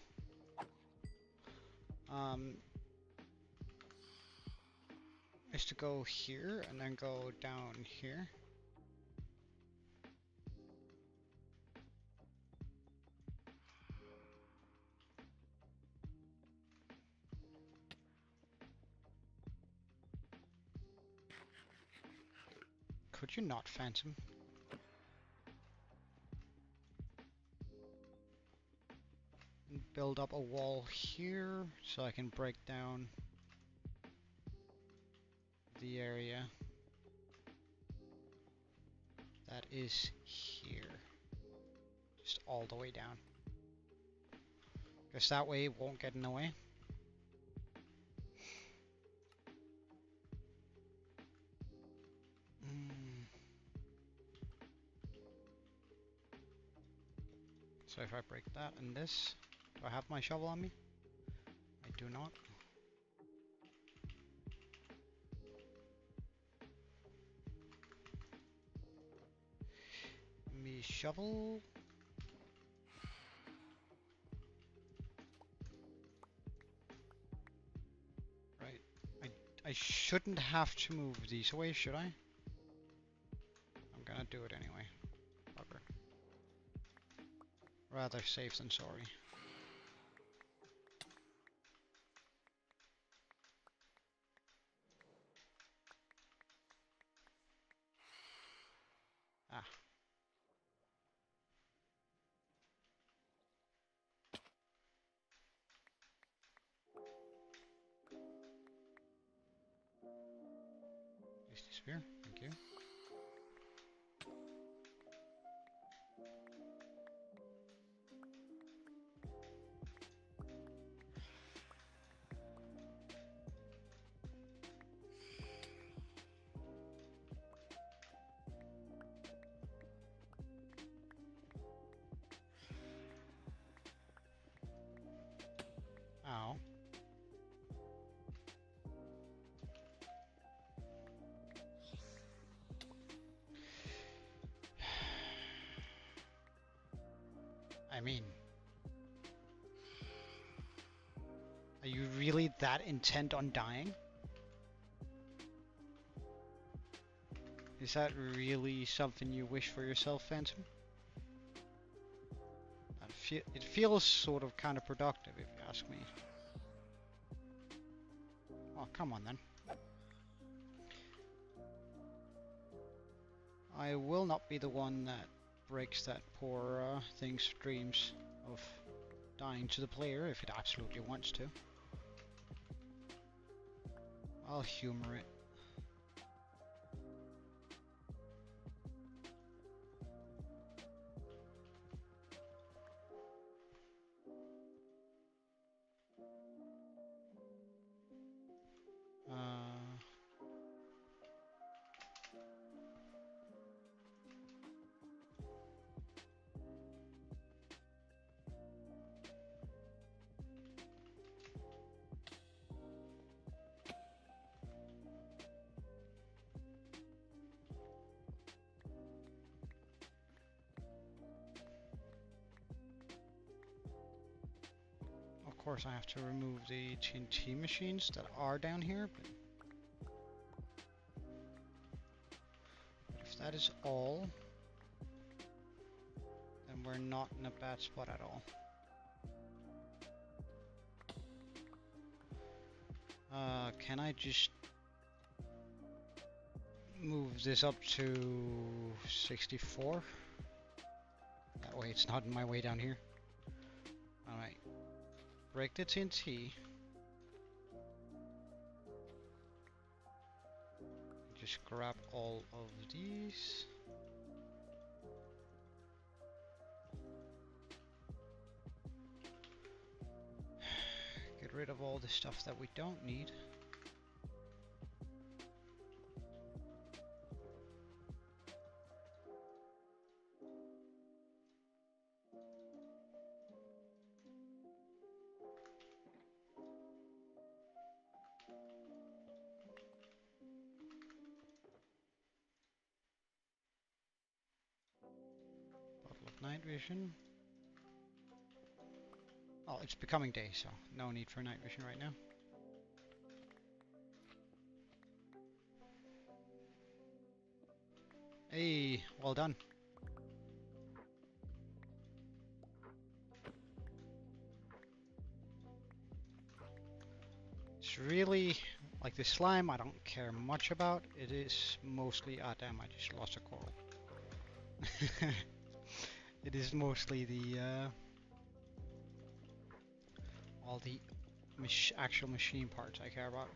Speaker 1: Is to go here and then go down here. Could you not, Phantom? And build up a wall here so I can break down the area that is here. Just all the way down. Because that way it won't get in the way. So if I break that and this, do I have my shovel on me? I do not. Me shovel. Right. I shouldn't have to move these away, should I? I'm gonna do it anyway. Bugger. Rather safe than sorry. Ah. Is this spear? Thank you. Ow. I mean, are you really that intent on dying? Is that really something you wish for yourself, Phantom? It feels sort of counterproductive, if you ask me. Oh, come on then. I will not be the one that breaks that poor thing's dreams of dying to the player if it absolutely wants to. I'll humor it. Of course, I have to remove the TNT machines that are down here, but if that is all, then we're not in a bad spot at all. Can I just move this up to 64? That way it's not in my way down here. Alright. Break the TNT. Just grab all of these. Get rid of all the stuff that we don't need. Night vision. Oh, it's becoming day, so no need for night vision right now. Hey, well done. It's really like the slime I don't care much about. It is mostly, ah damn, I just lost a coral. It is mostly the all the actual machine parts I care about.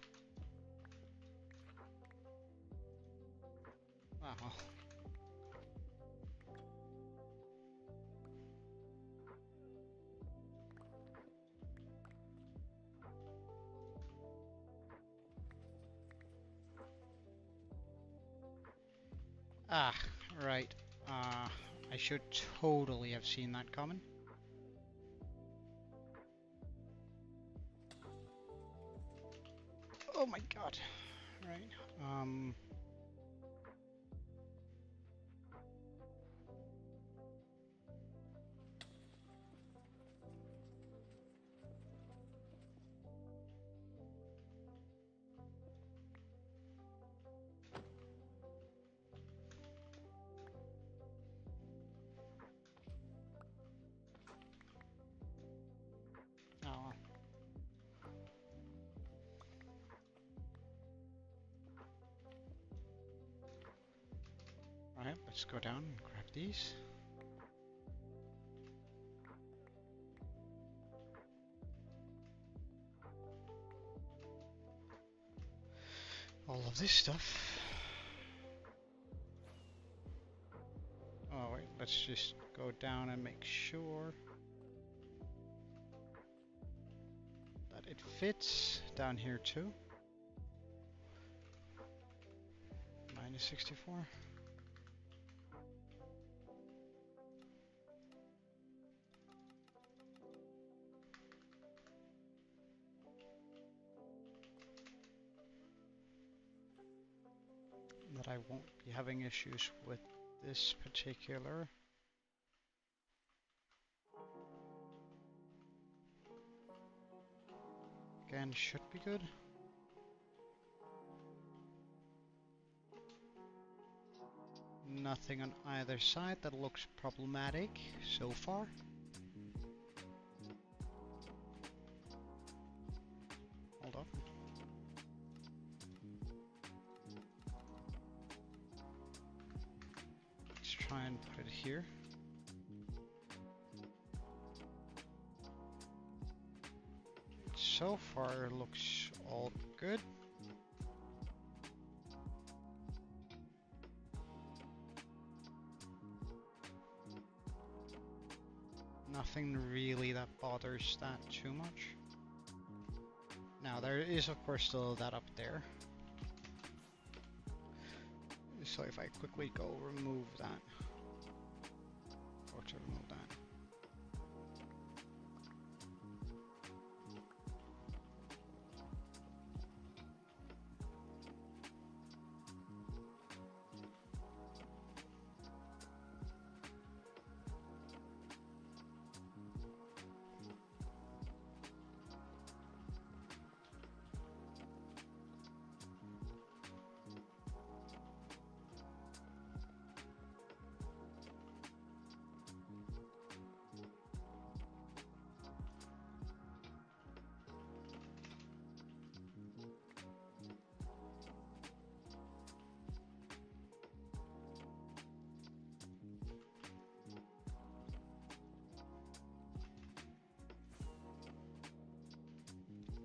Speaker 1: Ah, well. Ah, right. I should totally have seen that coming. Oh my god. Right. Oh. Alright, let's go down and grab these. All of this stuff. Oh wait, let's just go down and make sure that it fits down here too. Minus 64. I won't be having issues with this particular. Again, should be good. Nothing on either side that looks problematic so far. Hold on. Let's try and put it here. So far looks all good. Nothing really that bothers that too much. Now there is of course still that up there. So if I quickly go remove that, or to remove that.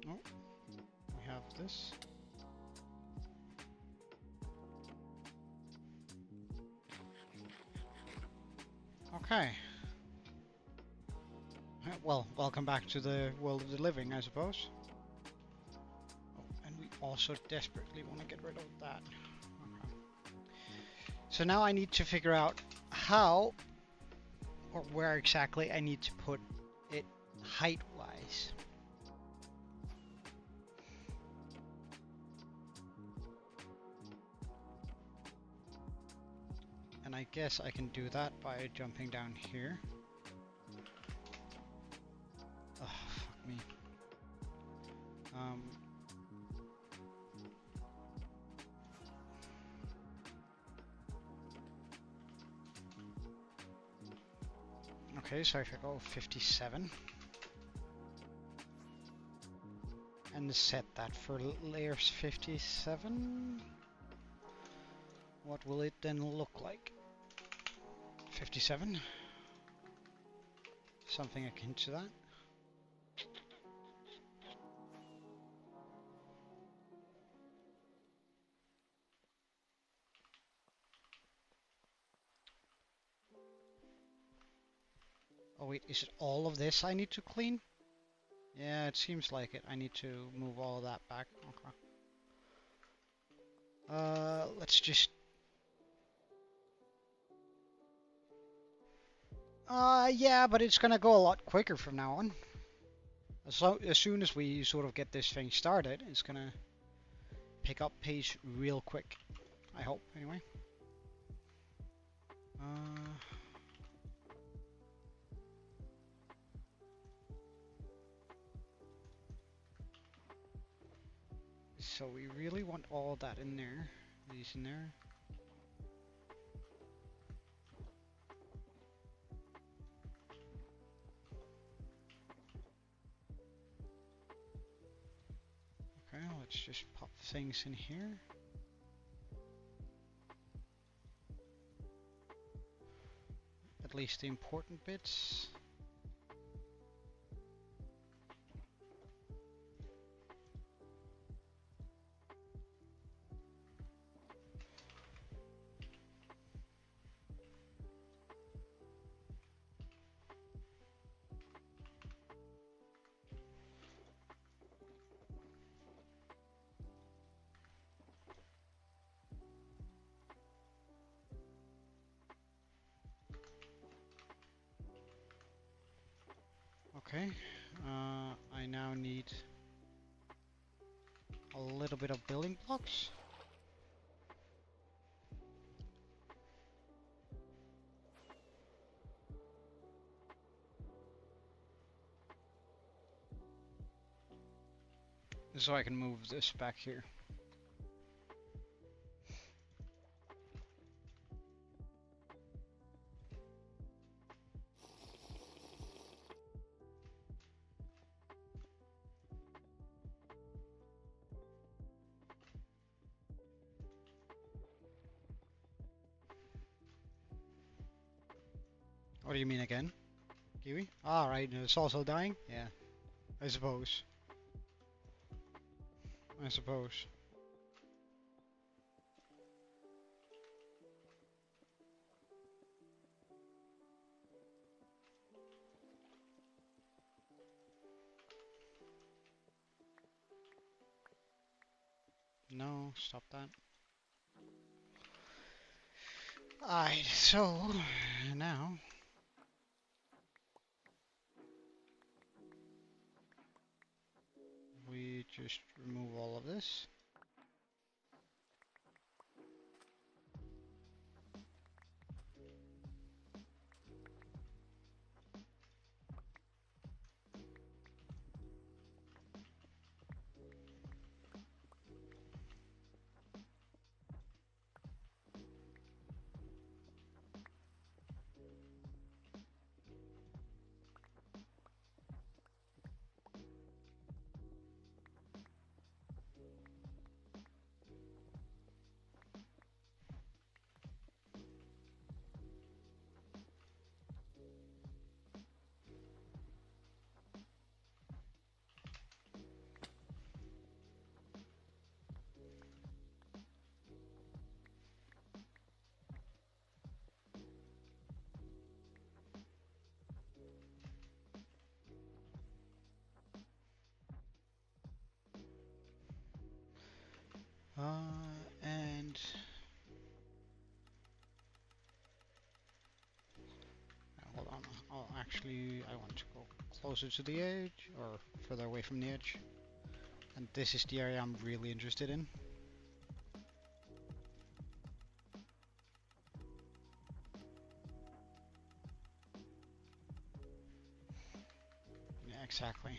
Speaker 1: Oh, we have this. Okay. Well, welcome back to the world of the living, I suppose. Oh, and we also desperately want to get rid of that. Okay. So now I need to figure out how or where exactly I need to put it height-wise. And I guess I can do that by jumping down here. Oh, fuck me. Okay, so if I go 57 and set that for layers 57, what will it then look like? 57, something akin to that. Oh wait, is it all of this I need to clean? Yeah, it seems like it. I need to move all of that back. Okay. Let's just... yeah, but it's gonna go a lot quicker from now on. As soon as we sort of get this thing started, it's gonna pick up pace real quick. I hope, anyway. So we really want all that in there. These in there. Okay, let's just pop things in here. At least the important bits. Okay, I now need a little bit of building blocks. So I can move this back here. What do you mean again? Kiwi? Ah, right, it's also dying? Yeah, I suppose. I suppose. No, stop that. Alright, so now we just remove all of this. And hold on. I want to go closer to the edge or further away from the edge. And this is the area I'm really interested in. Yeah, exactly.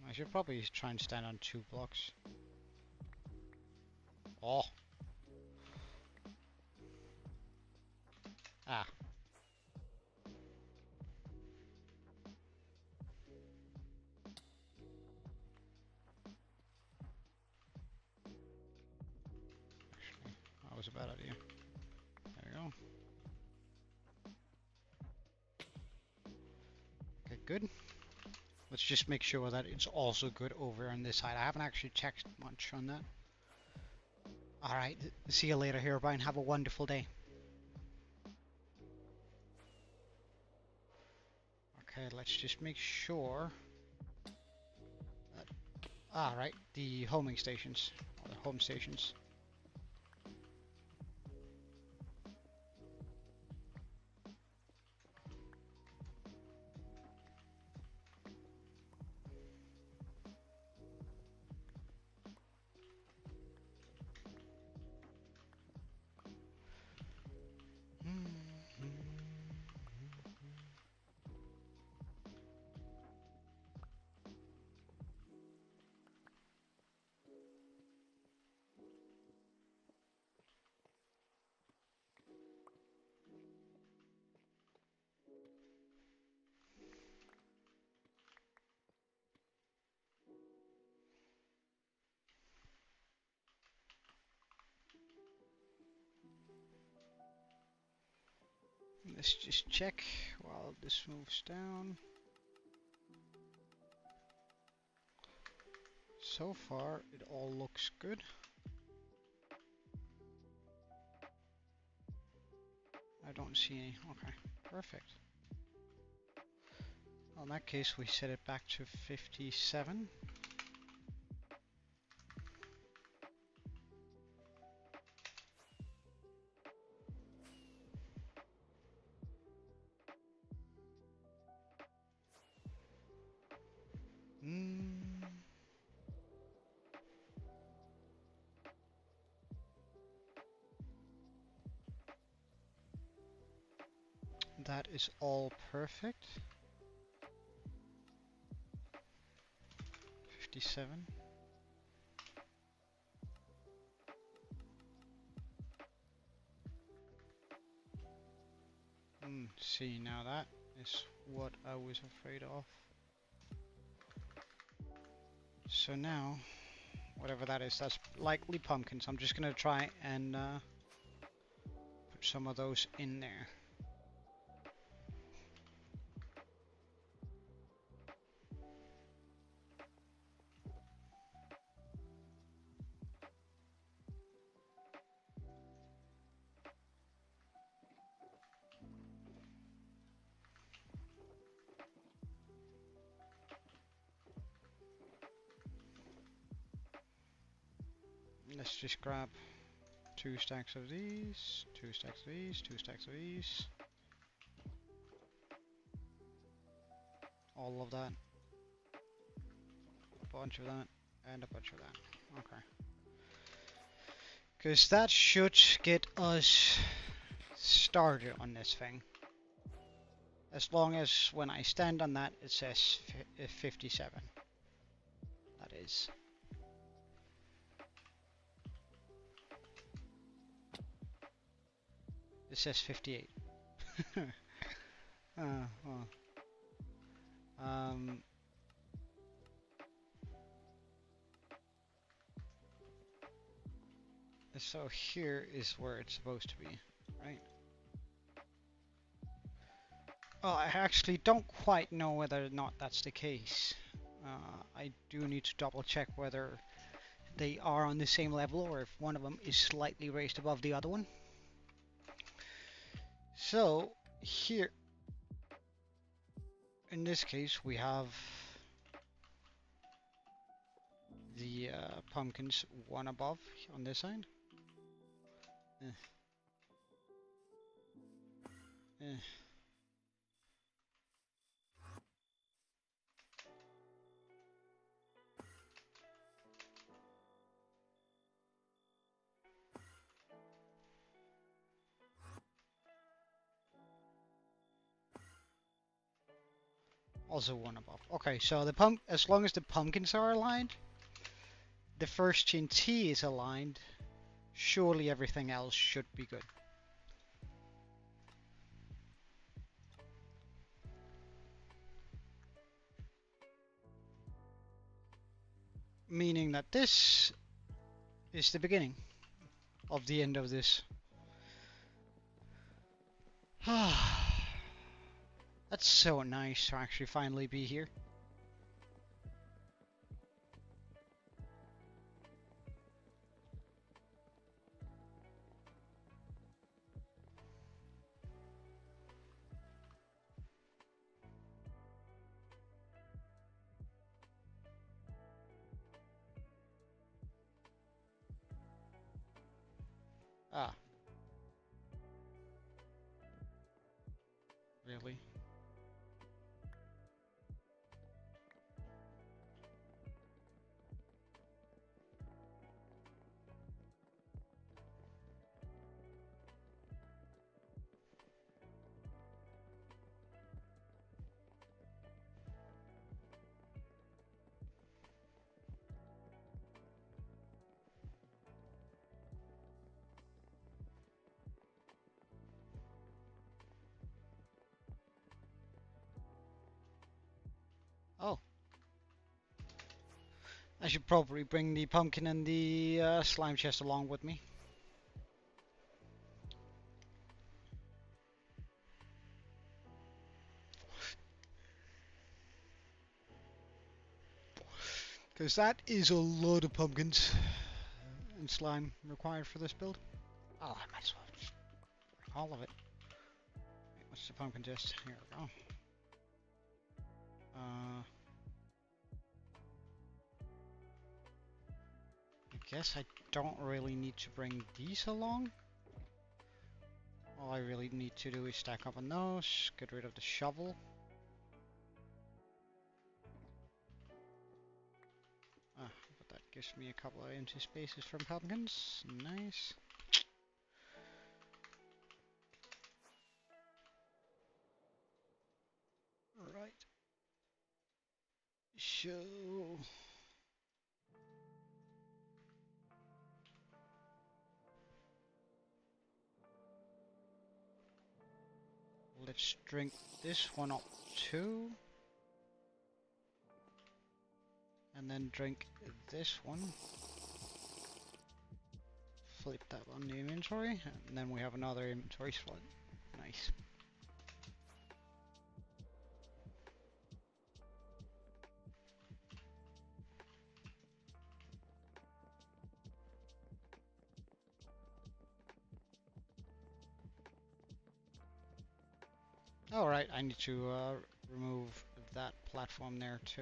Speaker 1: I should probably try and stand on 2 blocks. Oh. Ah. Actually, that was a bad idea. There we go. Okay, good. Let's just make sure that it's also good over on this side. I haven't actually checked much on that. Alright, see you later, Herobrine. Have a wonderful day. Okay, let's just make sure that... right, the homing stations, or the home stations. Let's just check while this moves down. So far, it all looks good. I don't see any. Okay, perfect. Well, in that case, we set it back to 57. That is all perfect. 57. See, now that is what I was afraid of. So now, whatever that is, that's likely pumpkins. I'm just gonna try and put some of those in there. Let's just grab 2 stacks of these, 2 stacks of these, 2 stacks of these. All of that. A bunch of that, and a bunch of that. Okay. Because that should get us started on this thing. As long as when I stand on that, it says 57. That is. It says 58. Well. So here is where it's supposed to be, right? Oh, I actually don't quite know whether or not that's the case. I do need to double check whether they are on the same level or if one of them is slightly raised above the other one. So here, in this case, we have the pumpkins one above on this side. Also one above. Okay, so the as long as the pumpkins are aligned, the first TNT is aligned, surely everything else should be good. Meaning that this is the beginning of the end of this. That's so nice to actually finally be here. Ah. Really? Oh. I should probably bring the pumpkin and the slime chest along with me. Because that is a lot of pumpkins and slime required for this build. Oh, I might as well just all of it. What's the pumpkin chest? Here we go. guess I don't really need to bring these along. All I really need to do is stack up on those, get rid of the shovel. But that gives me a couple of empty spaces from pumpkins. Nice. Right. So... let's drink this one up too. And then drink this one. Flip that on the inventory, and then we have another inventory slot. Nice. Alright, I need to remove that platform there too.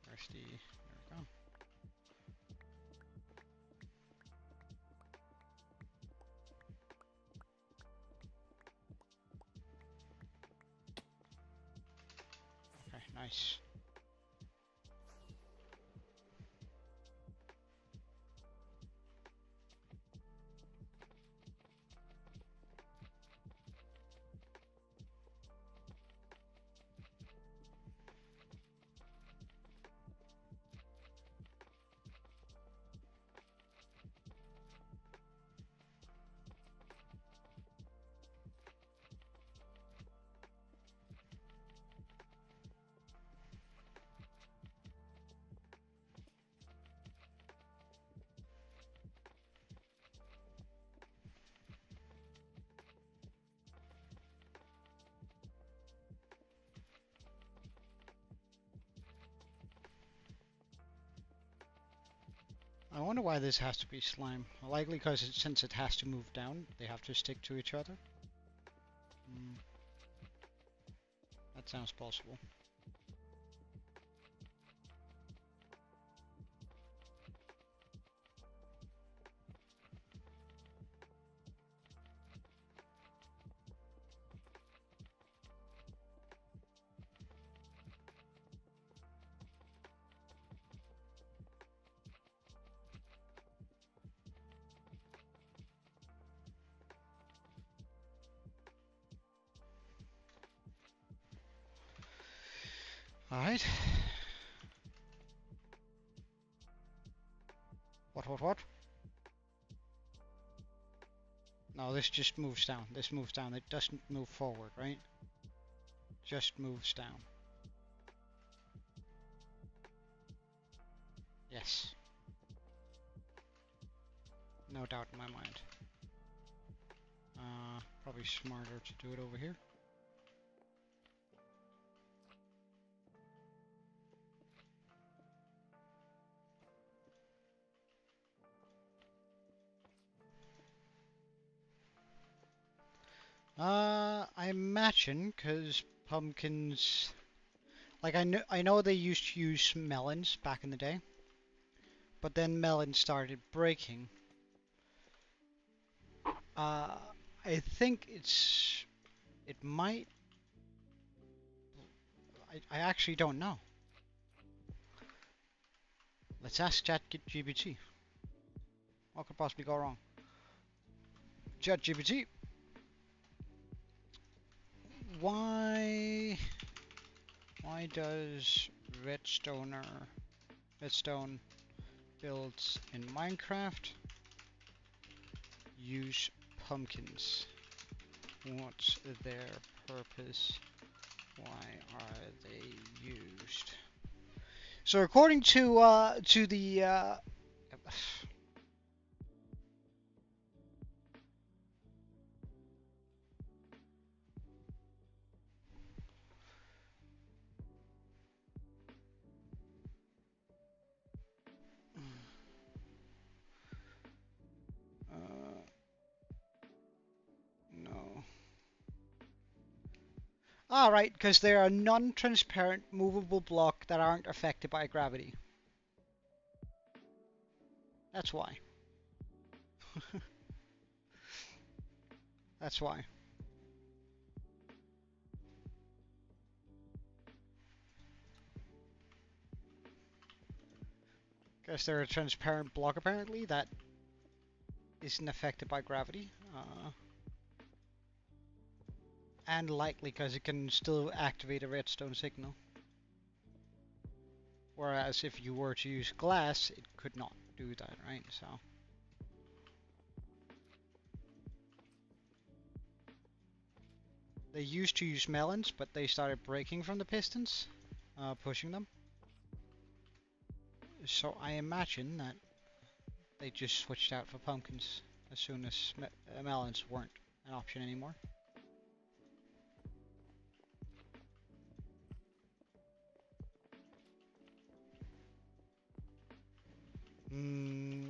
Speaker 1: Where's the... there we go. Okay, nice. I wonder why this has to be slime. Likely because since it has to move down, they have to stick to each other. That sounds possible. Alright. What? No, this just moves down. This moves down. It doesn't move forward, right? Just moves down. Yes. No doubt in my mind. Probably smarter to do it over here. I imagine because pumpkins, like I know they used to use melons back in the day, but then melons started breaking. I think it might. I actually don't know. Let's ask ChatGPT. What could possibly go wrong? ChatGPT. Why does redstone builds in Minecraft use pumpkins? What's their purpose? Why are they used? So according to the Right, because they're a non-transparent movable block that aren't affected by gravity. That's why. That's why. Because they're a transparent block apparently that isn't affected by gravity. And likely because it can still activate a redstone signal. Whereas if you were to use glass, it could not do that, right? So. They used to use melons, but they started breaking from the pistons, pushing them. So I imagine that they just switched out for pumpkins as soon as melons weren't an option anymore.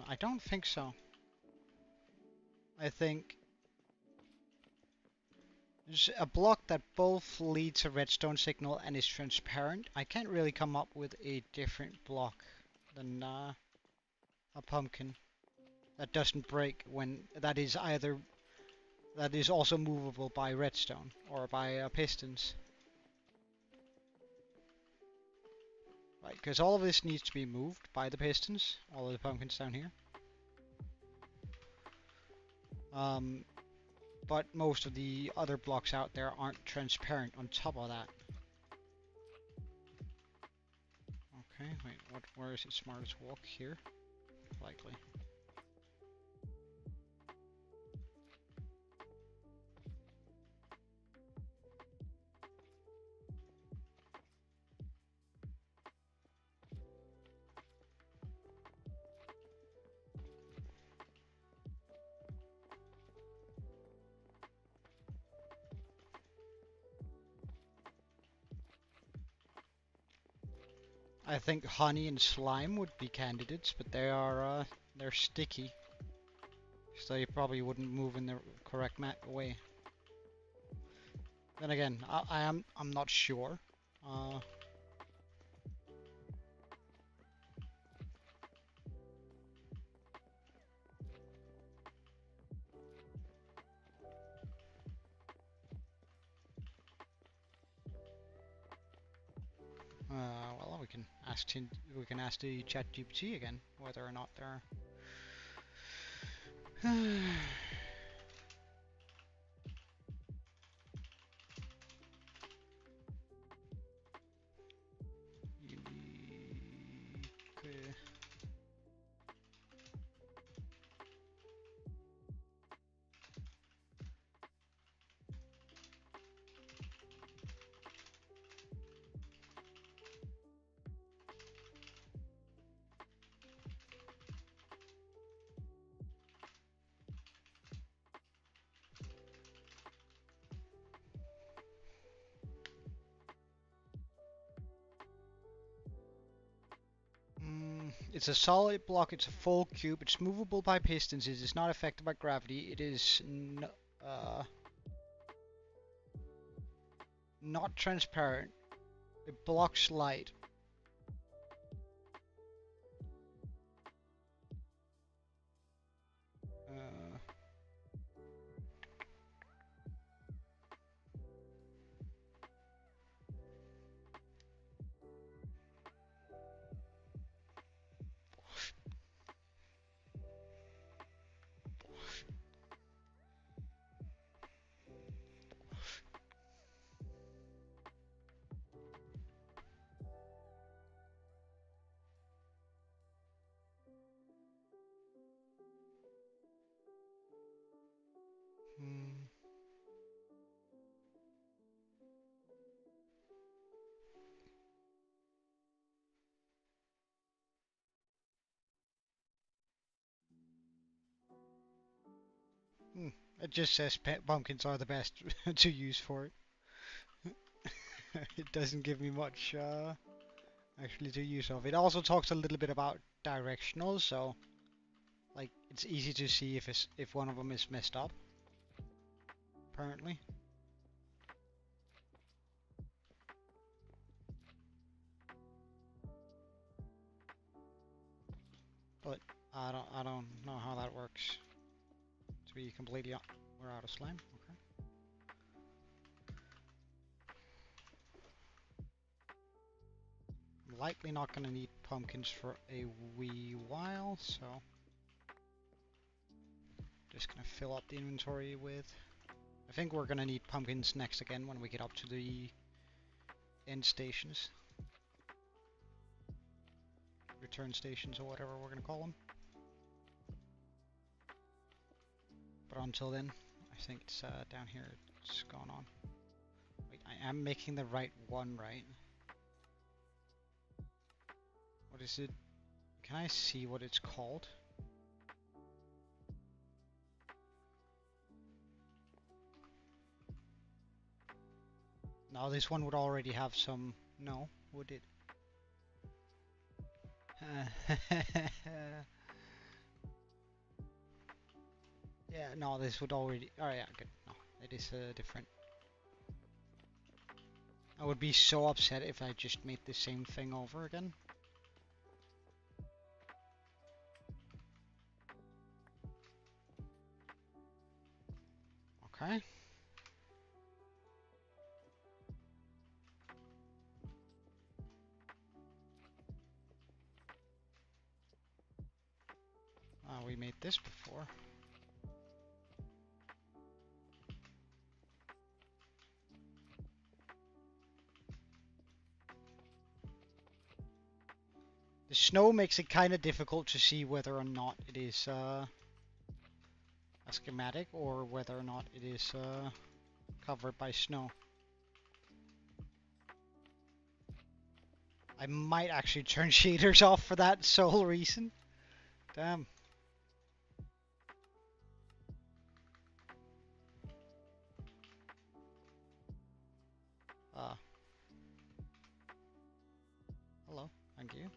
Speaker 1: I don't think so. I think there's a block that both leads a redstone signal and is transparent. I can't really come up with a different block than a pumpkin that doesn't break when that is also movable by redstone or by pistons. Right, because all of this needs to be moved by the pistons, all of the pumpkins down here. But most of the other blocks out there aren't transparent on top of that. Okay, wait, where is it smartest walk? Here? Likely. I think honey and slime would be candidates, but they're sticky, so you probably wouldn't move in the correct way. Then again, I'm not sure. Well, we can ask the ChatGPT again whether or not they're. Unique. It's a solid block, it's a full cube, it's movable by pistons, it is not affected by gravity, it is not transparent, it blocks light. It just says pumpkins are the best to use for it. It doesn't give me much actually to use of. It also talks a little bit about directional, so like it's easy to see if one of them is messed up. Apparently. but I don't know how that works. To be completely honest, we're out of slime. Okay. I'm likely not gonna need pumpkins for a wee while, so just gonna fill up the inventory with. I think we're gonna need pumpkins next again when we get up to the end stations. Return stations or whatever we're gonna call them. But until then, I think it's down here it's going on. Wait, I am making the right one, right? What is it? Can I see what it's called? No, this one would already have some... No, would it? Yeah, no, this would already... Oh yeah, good. No, it is different. I would be so upset if I just made the same thing over again. Okay. We made this before. The snow makes it kind of difficult to see whether or not it is a schematic or whether or not it is covered by snow. I might actually turn shaders off for that sole reason. Damn. Hello, thank you.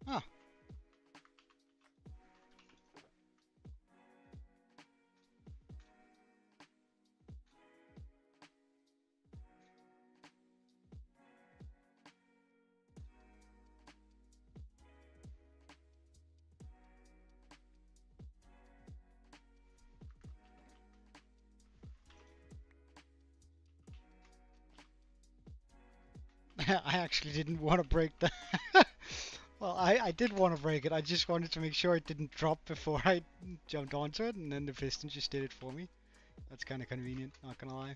Speaker 1: Huh. I actually didn't want to break the... Well, I did want to break it. I just wanted to make sure it didn't drop before I jumped onto it, and then the piston just did it for me. That's kind of convenient, not gonna lie.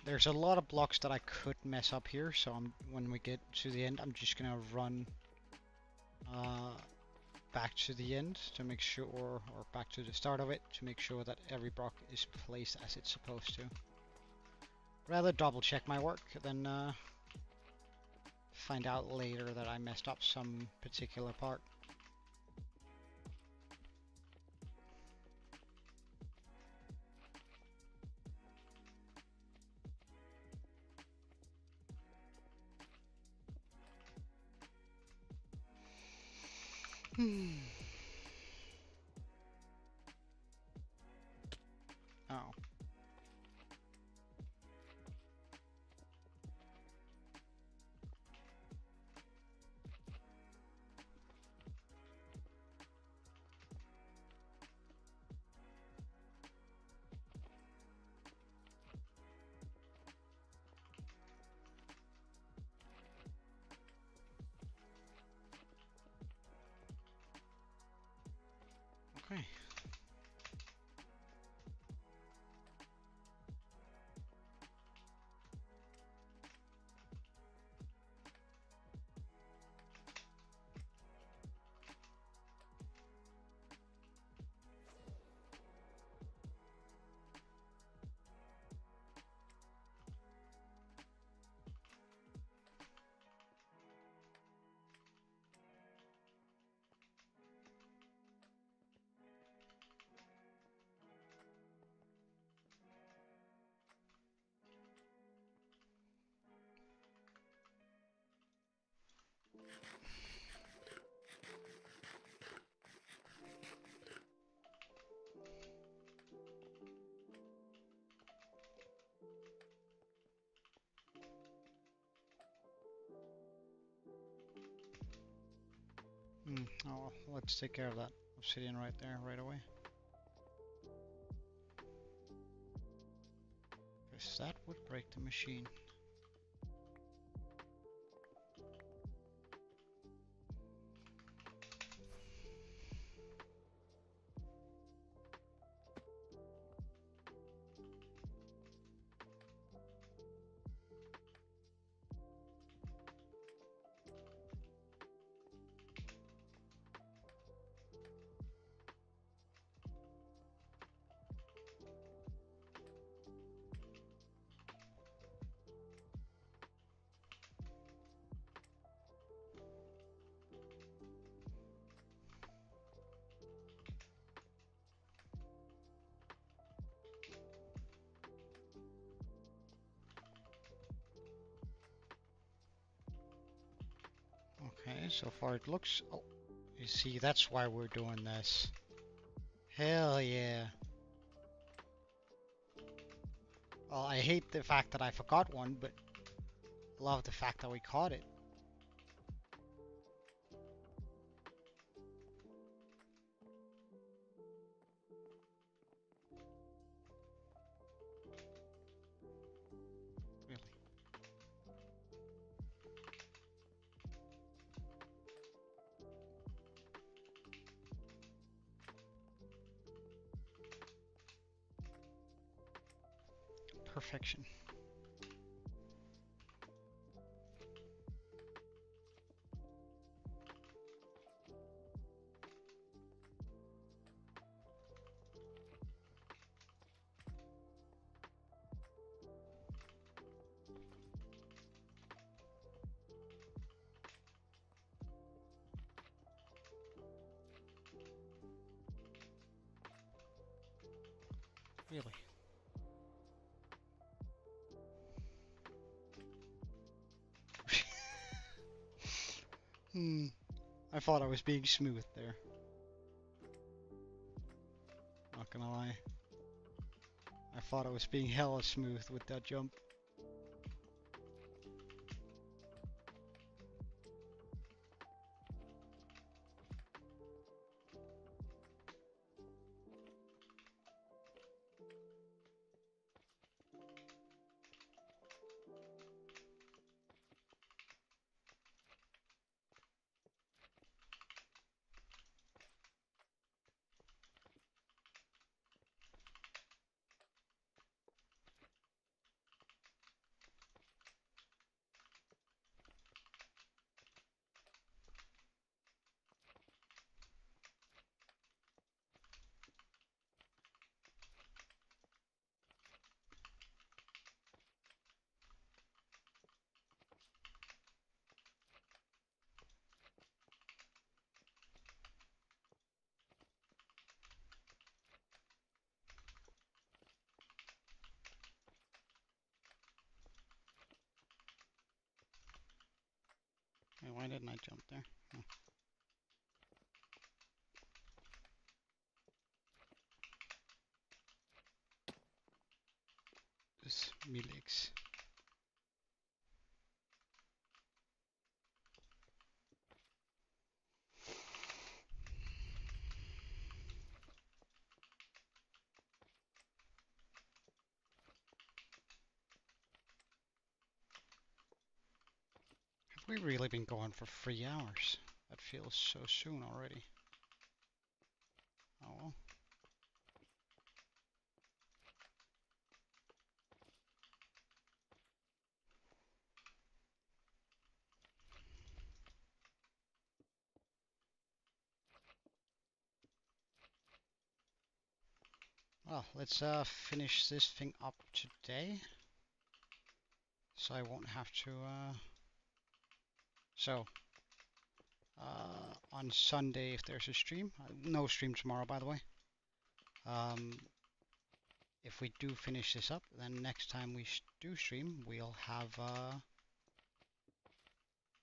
Speaker 1: There's a lot of blocks that I could mess up here, so when we get to the end, I'm just gonna run back to the end to make sure, or back to the start of it to make sure that every block is placed as it's supposed to. Rather double check my work than find out later that I messed up some particular part. Oh. Okay. Oh, let's take care of that obsidian right there, right away. Because that would break the machine. Okay, so far it looks... Oh, you see, that's why we're doing this. Hell yeah. Well, I hate the fact that I forgot one, but love the fact that we caught it. Really. Perfection. Really. I thought I was being smooth there. Not gonna lie. I thought I was being hella smooth with that jump. Why didn't I jump there? Oh. This Milix. Have we really been going for 3 hours? That feels so soon already. Oh well. Well, let's finish this thing up today. So I won't have to so on Sunday if there's a stream. No stream tomorrow, by the way. If we do finish this up, then next time we do stream, we'll have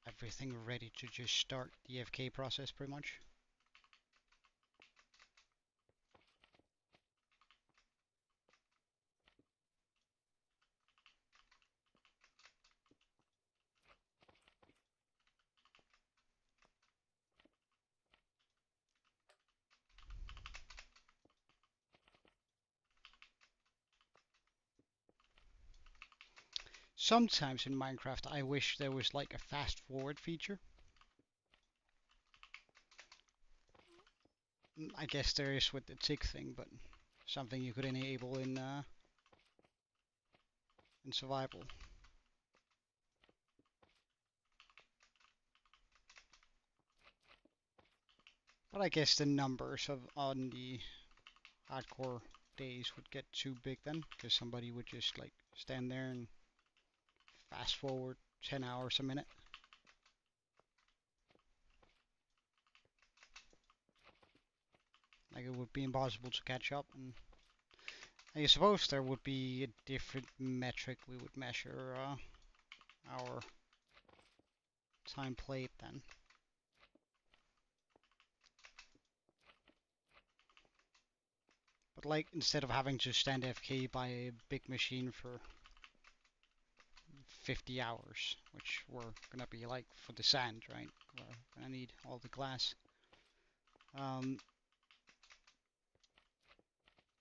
Speaker 1: everything ready to just start the FK process pretty much. Sometimes in Minecraft I wish there was like a fast forward feature. I guess there is with the tick thing, but something you could enable in survival. But I guess the numbers of on the hardcore days would get too big then, because somebody would just like stand there and fast forward 10 hours a minute. Like it would be impossible to catch up, and I suppose there would be a different metric we would measure our time played then. But like instead of having to stand FK by a big machine for 50 hours, which we're gonna be like for the sand, right? We're gonna need all the glass.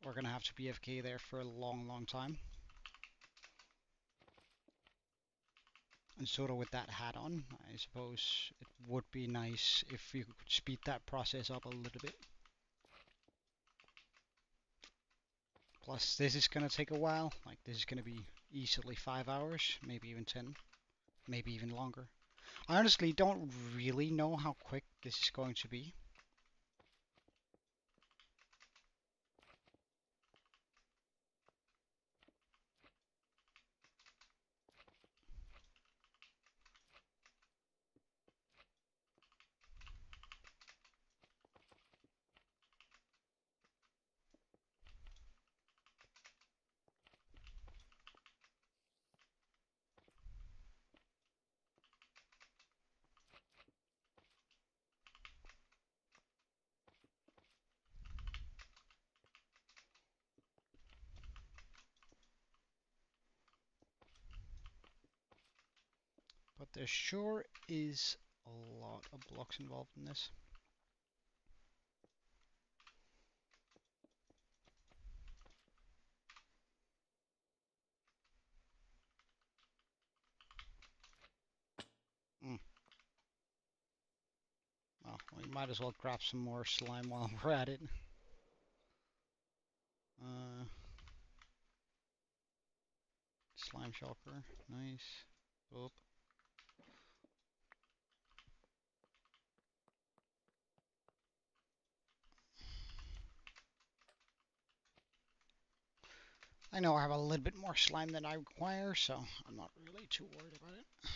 Speaker 1: We're gonna have to be FK there for a long, long time. And sort of with that hat on, I suppose it would be nice if you could speed that process up a little bit. Plus, this is gonna take a while. Like, this is gonna be easily 5 hours, maybe even 10, maybe even longer. I honestly don't really know how quick this is going to be. But there sure is a lot of blocks involved in this. Well, we might as well grab some more slime while we're at it. Slime shulker, nice. Oop. I know I have a little bit more slime than I require, so I'm not really too worried about it.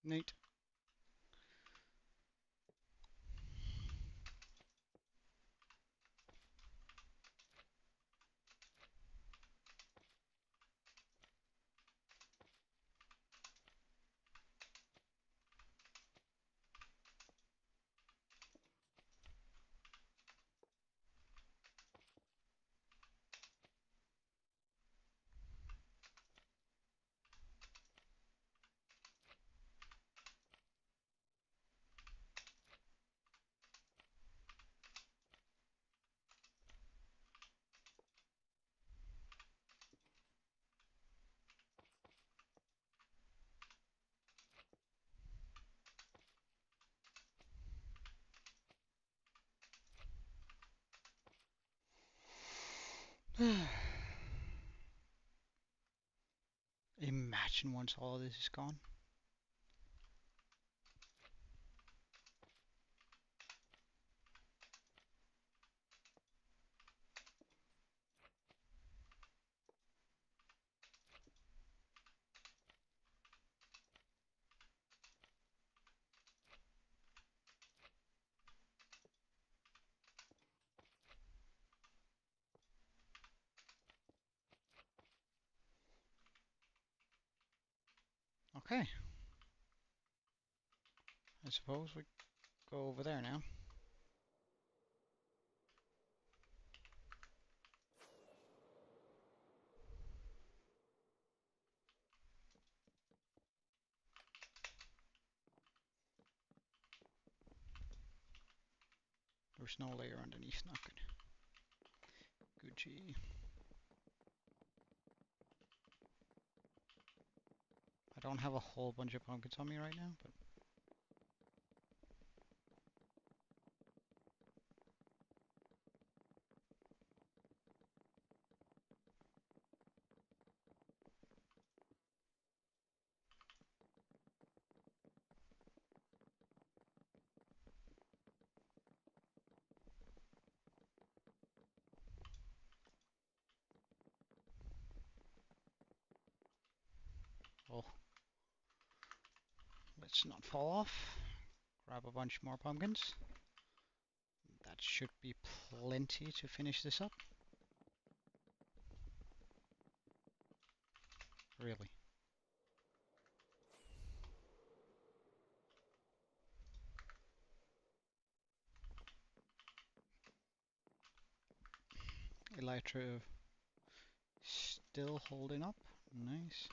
Speaker 1: Neat. Imagine once all of this is gone. Okay. I suppose we go over there now. There's no layer underneath, not good. Gucci. I don't have a whole bunch of pumpkins on me right now, but oh, let's not fall off. Grab a bunch more pumpkins. That should be plenty to finish this up. Really. Elytra still holding up. Nice.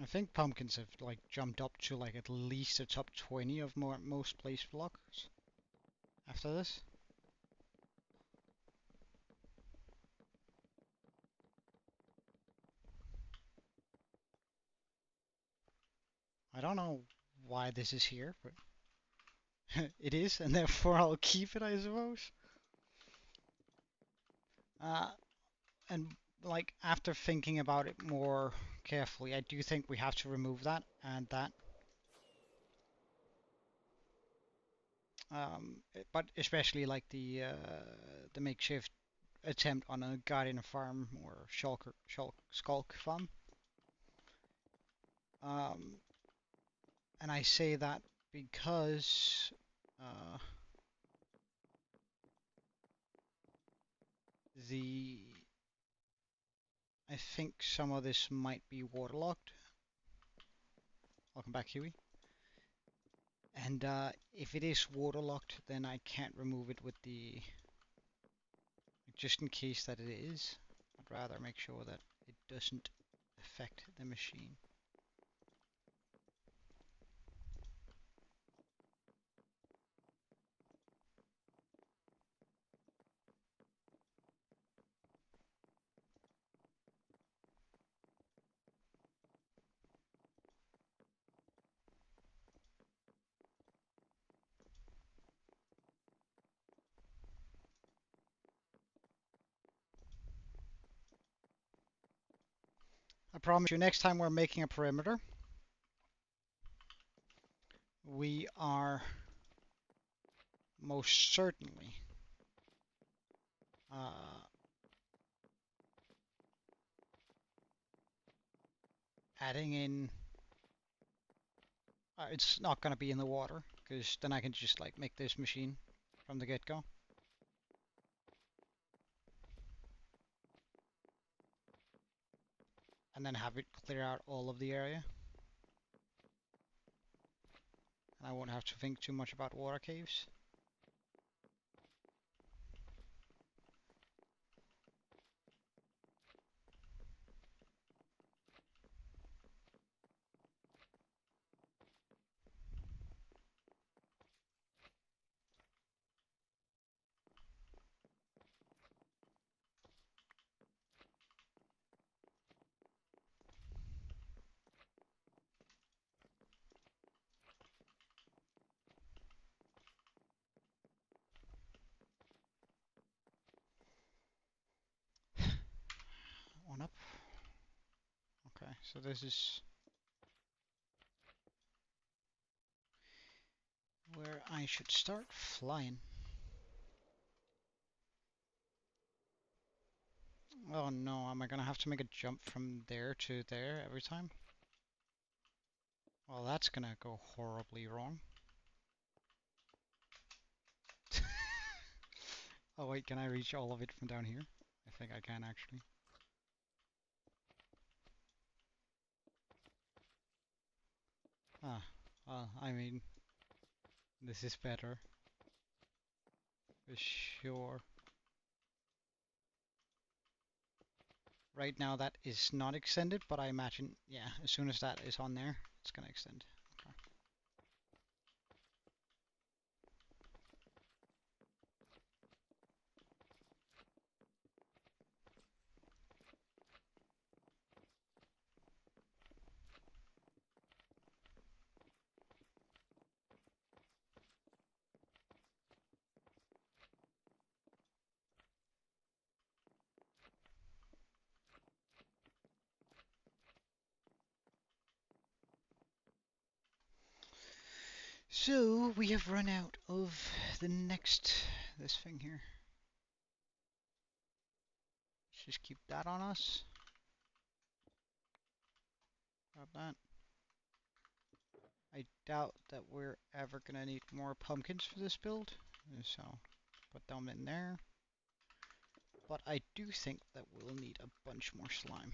Speaker 1: I think pumpkins have like jumped up to like at least the top 20 of most place blocks after this. I don't know why this is here, but it is, and therefore I'll keep it, I suppose. Uh, and like after thinking about it more carefully, I do think we have to remove that and that. But especially like the makeshift attempt on a guardian farm or skulk farm. Um, and I say that because the I think some of this might be waterlogged. Welcome back, Huey. And if it is waterlogged, then I can't remove it with the, just in case that it is. I'd rather make sure that it doesn't affect the machine. promise you, next time we're making a perimeter, we are most certainly adding in. It's not gonna be in the water, because then I can just like make this machine from the get-go. And then have it clear out all of the area. And I won't have to think too much about water caves. One up. Okay, so this is where I should start flying. Oh no, am I gonna have to make a jump from there to there every time? Well, that's gonna go horribly wrong. Oh wait, can I reach all of it from down here? I think I can actually. Ah, well, I mean, this is better. For sure. Right now that is not extended, but I imagine, yeah, as soon as that is on there, it's gonna extend. Okay. So we have run out of this thing here. Let's just keep that on us. Grab that. I doubt that we're ever gonna need more pumpkins for this build, so put them in there. But I do think that we'll need a bunch more slime.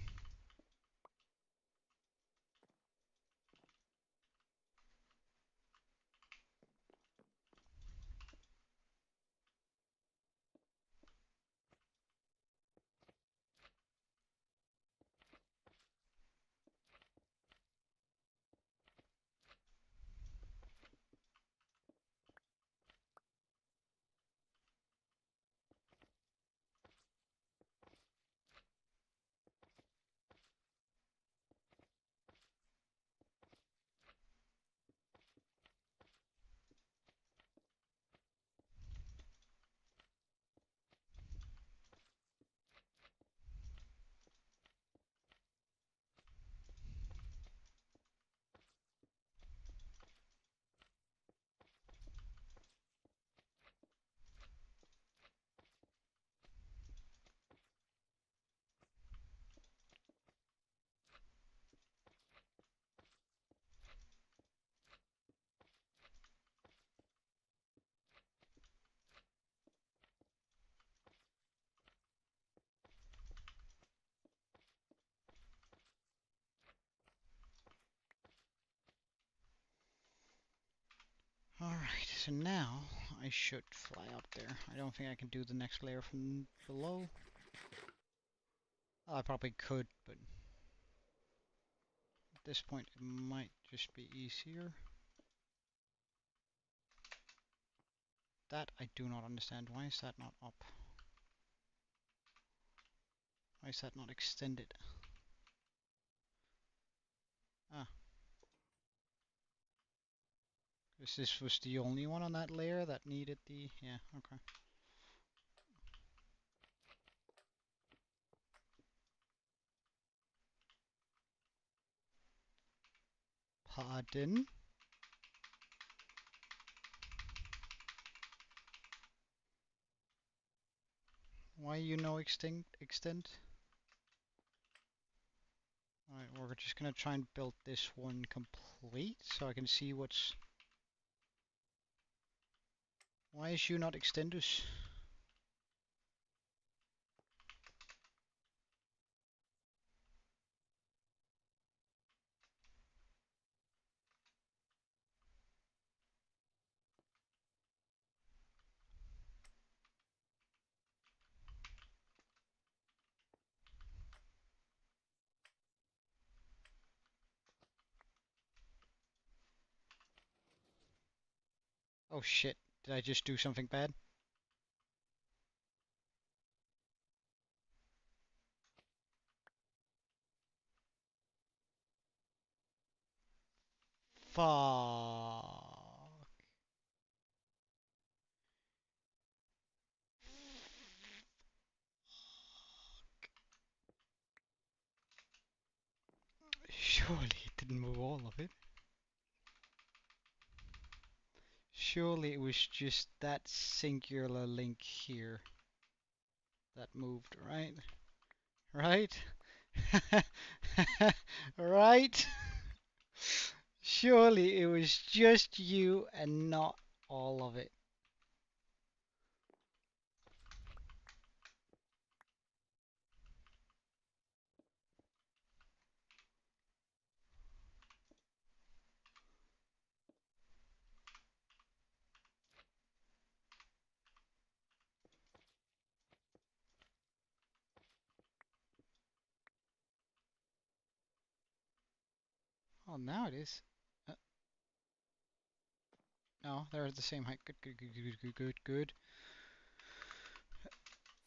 Speaker 1: Alright, so now I should fly up there. I don't think I can do the next layer from below. I probably could, but at this point it might just be easier. That I do not understand. Why is that not up? Why is that not extended? Ah. Because this was the only one on that layer that needed the... Yeah, okay. Pardon? Why you no extent? Alright, we're just gonna try and build this one complete so I can see what's... Why is you not extendus? Oh shit, did I just do something bad? Fuck. Surely it didn't move all of it. Surely it was just that singular link here that moved, right? Right? Right? Surely it was just you and not all of it. Oh, now it is. No, they're the same height. Good, good, good, good, good, good, good.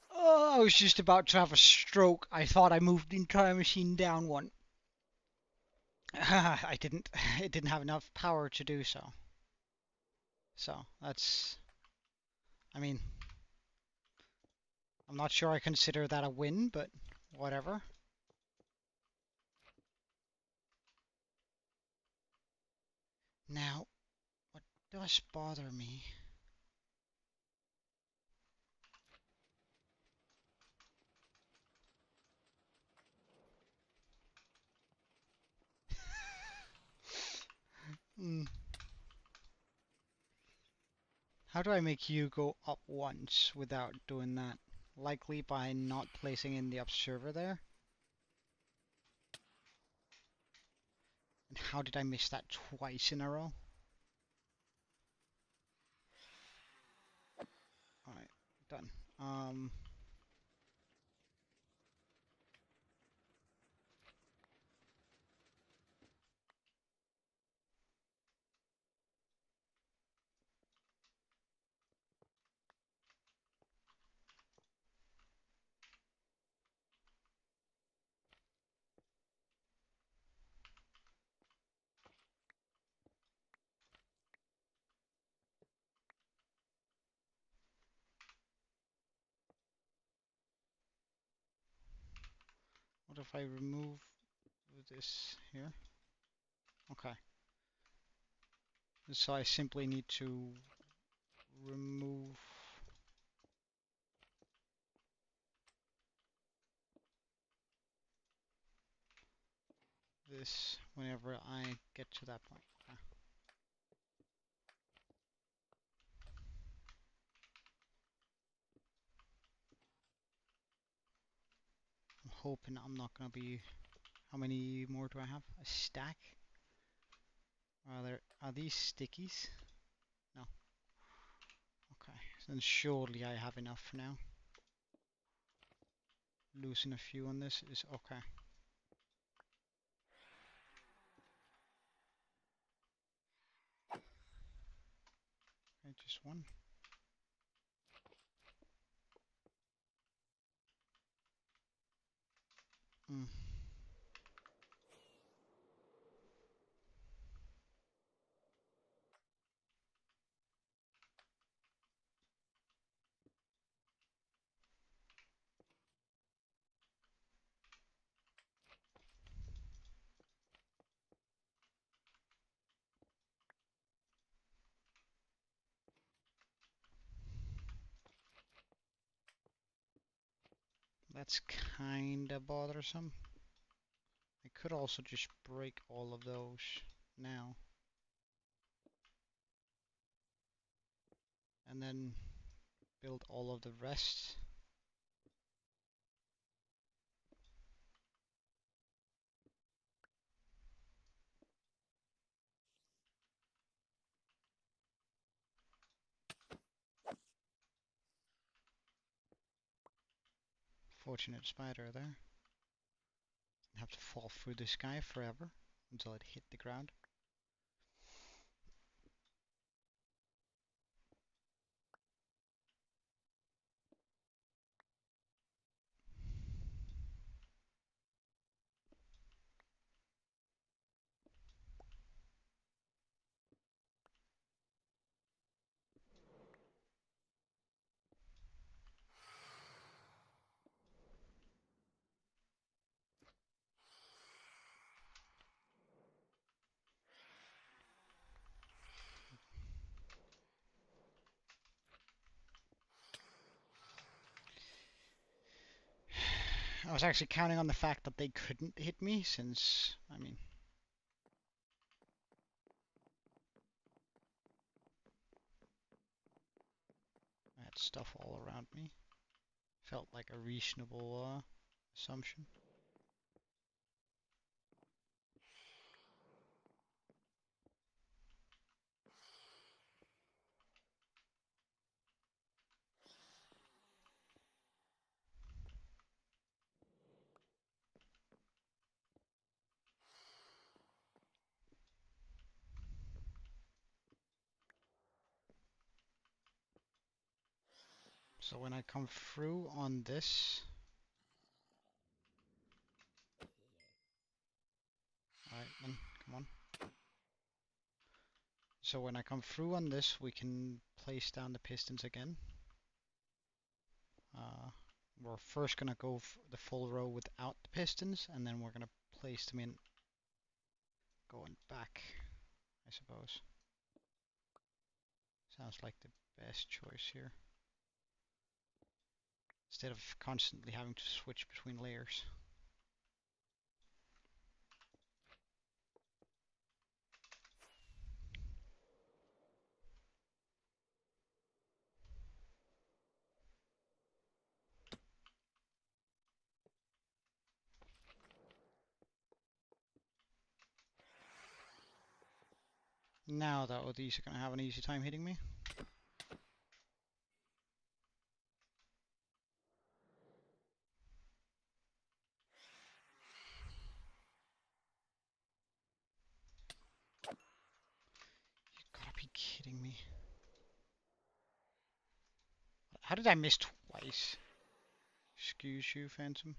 Speaker 1: Oh, I was just about to have a stroke. I thought I moved the entire machine down one. I didn't. It didn't have enough power to do so. So, that's... I mean... I'm not sure I consider that a win, but whatever. Now, what does bother me... Hmm. How do I make you go up once without doing that? Likely by not placing in the observer there. And how did I miss that twice in a row? Alright, done. What if I remove this here? Okay. So I simply need to remove this whenever I get to that point. Okay. I'm hoping I'm not gonna be... How many more do I have? A stack? Are these stickies? No. Okay. So then surely I have enough for now. Losing a few on this is okay. Okay, just one. Mm. That's kinda bothersome. I could also just break all of those now. And then build all of the rest. Fortunate spider there. Didn't have to fall through the sky forever until it hit the ground. I was actually counting on the fact that they couldn't hit me since, I mean, I had stuff all around me. Felt like a reasonable assumption. So when I come through on this, alright then, come on. So when I come through on this, we can place down the pistons again. We're first gonna go the full row without the pistons, and then we're gonna place them in going back, I suppose. Sounds like the best choice here. Instead of constantly having to switch between layers. Now though, these are gonna have an easy time hitting me. You gotta be kidding me. How did I miss twice? Excuse you, Phantom.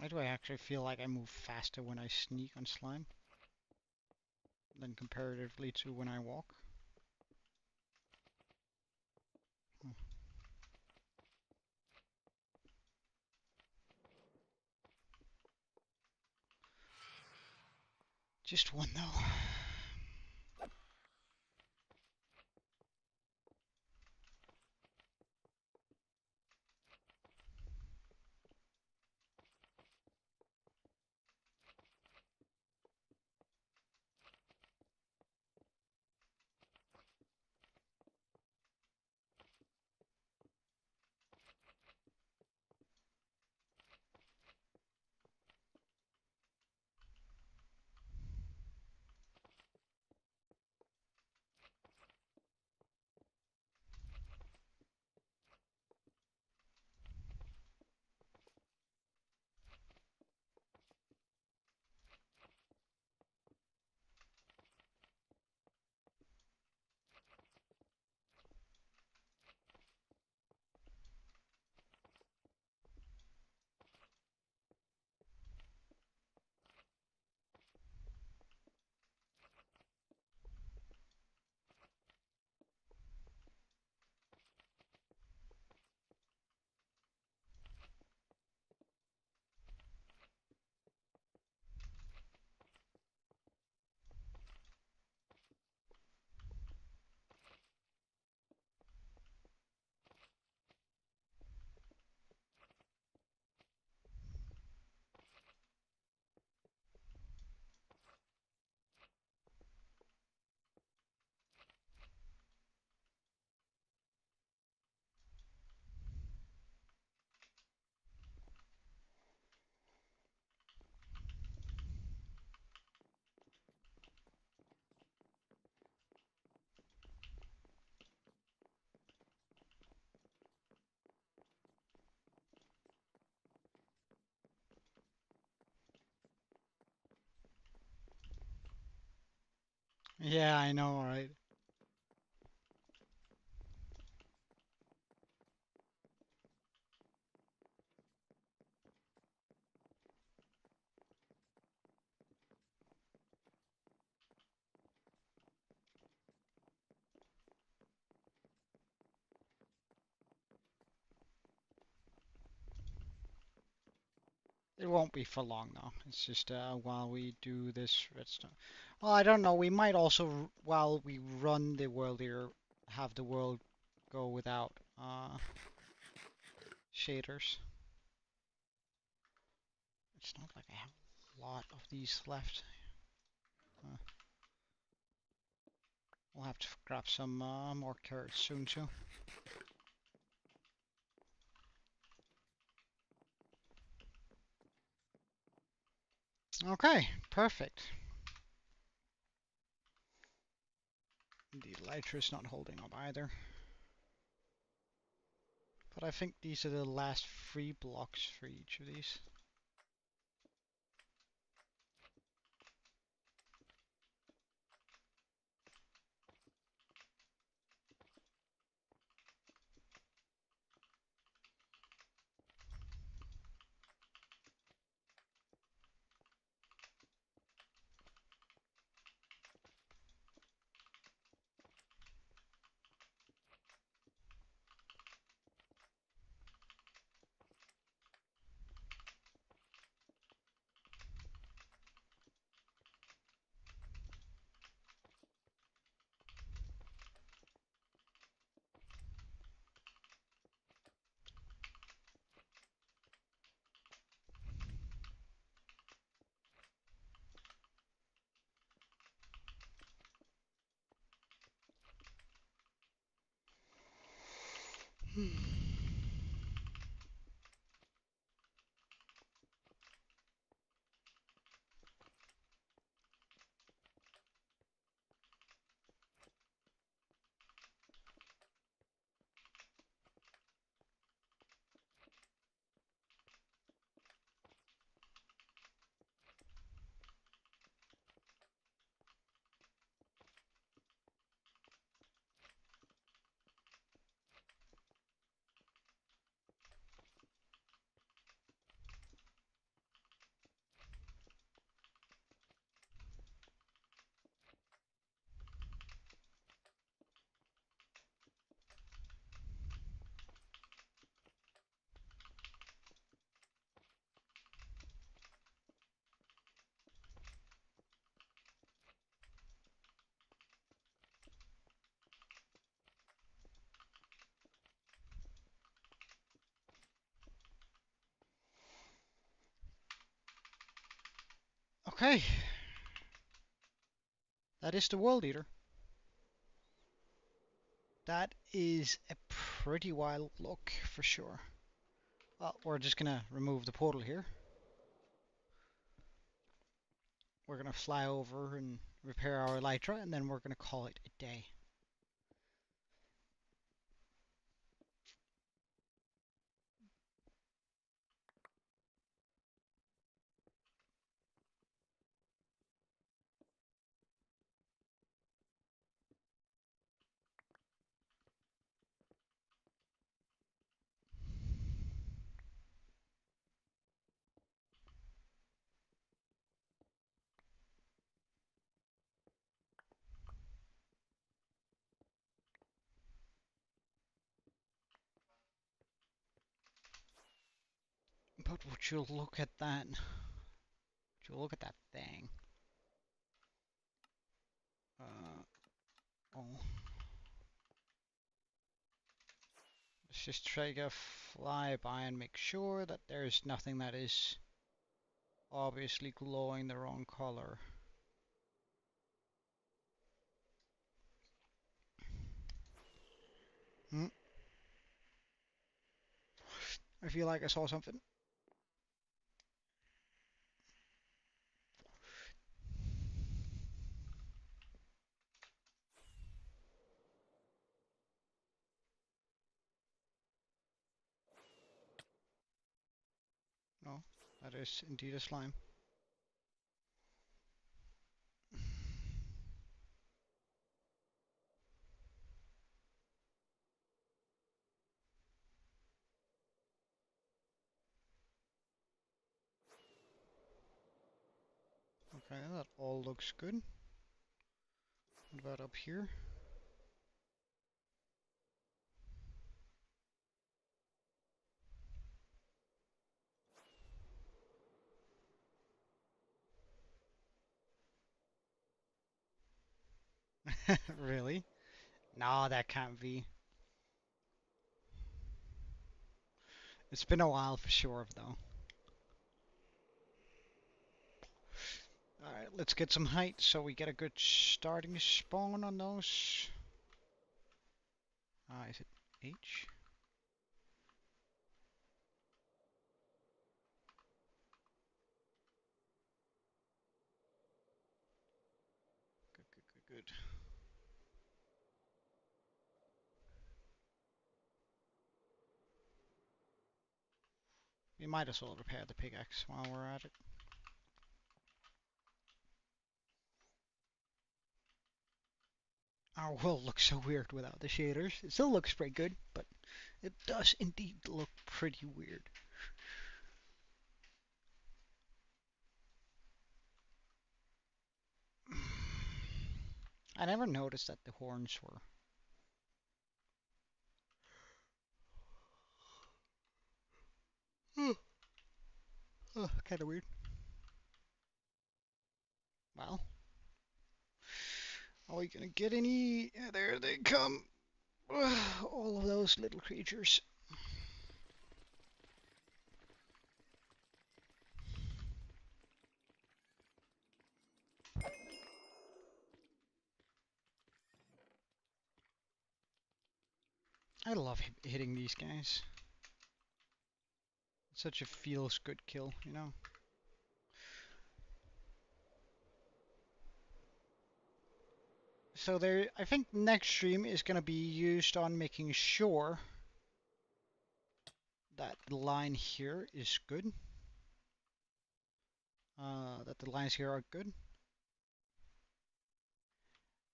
Speaker 1: Why do I actually feel like I move faster when I sneak on slime than comparatively to when I walk? Hmm. Just one though. Yeah, I know, right? It won't be for long though. It's just while we do this redstone. Well, I don't know. We might also, while we run the world here, have the world go without shaders. It's not like I have a lot of these left. Uh, we'll have to grab some more carrots soon too. Okay, perfect. The elytra is not holding up either. But I think these are the last 3 blocks for each of these. Okay, that is the world eater. That is a pretty wild look for sure. Well, we're just gonna remove the portal here. We're gonna fly over and repair our elytra, and then we're gonna call it a day. But would you look at that? Would you look at that thing? Oh. Let's just try to fly by and make sure that there's nothing that is obviously glowing the wrong color. Hmm? I feel like I saw something. No, that is indeed a slime. Okay, that all looks good. What about up here? Really? No, that can't be. It's been a while for sure, though. Alright, let's get some height so we get a good starting spawn on those. Is it H? Good, good, good, good. We might as well repair the pickaxe while we're at it. Our world looks so weird without the shaders. It still looks pretty good, but it does indeed look pretty weird. I never noticed that the horns were. Oh, kind of weird. Well, are we gonna get any? Yeah, there they come. All of those little creatures. I love hitting these guys. It's such a feels good kill, you know? So there, I think next stream is gonna be used on making sure that the line here is good. That the lines here are good.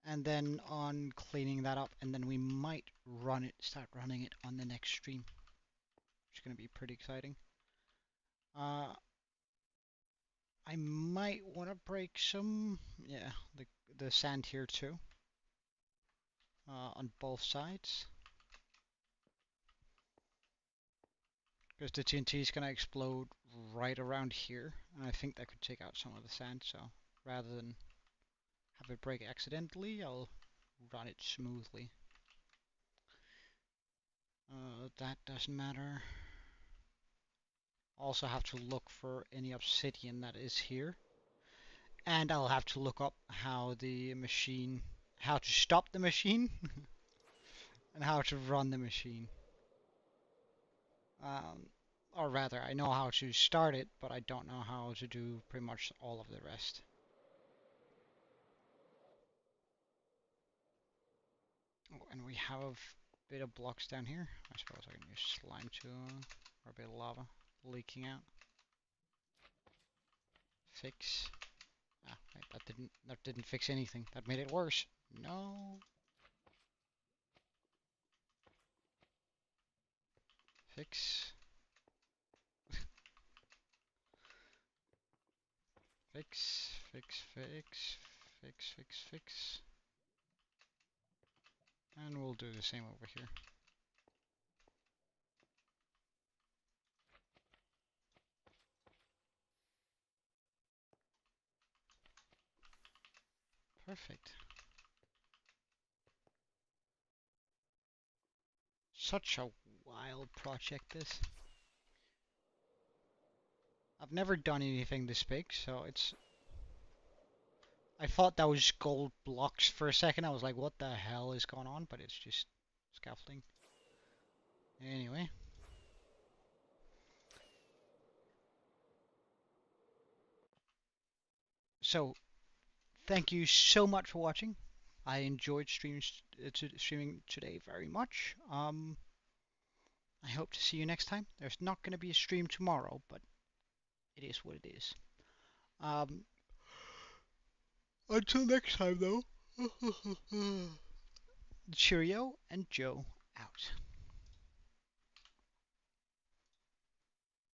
Speaker 1: And then on cleaning that up, and then we might start running it on the next stream. Which is gonna be pretty exciting. I might want to break some, yeah, the sand here too, on both sides. Because the TNT is going to explode right around here, and I think that could take out some of the sand, so rather than have it break accidentally, I'll run it smoothly. That doesn't matter. Also have to look for any obsidian that is here. And I'll have to look up how to stop the machine, and how to run the machine. Or rather, I know how to start it, but I don't know how to do pretty much all of the rest. Oh, and we have a bit of blocks down here. I suppose I can use slime to, or a bit of lava leaking out. Fix. Ah, wait, that didn't fix anything. That made it worse. No. Fix. Fix, fix, fix, fix, fix, fix. And we'll do the same over here. Perfect. Such a wild project, this. I've never done anything this big, so it's... I thought that was gold blocks for a second. I was like, what the hell is going on? But it's just scaffolding. Anyway. So, thank you so much for watching. I enjoyed streaming today very much. I hope to see you next time. There's not going to be a stream tomorrow, but it is what it is. Until next time, though. Cheerio, and Joe out.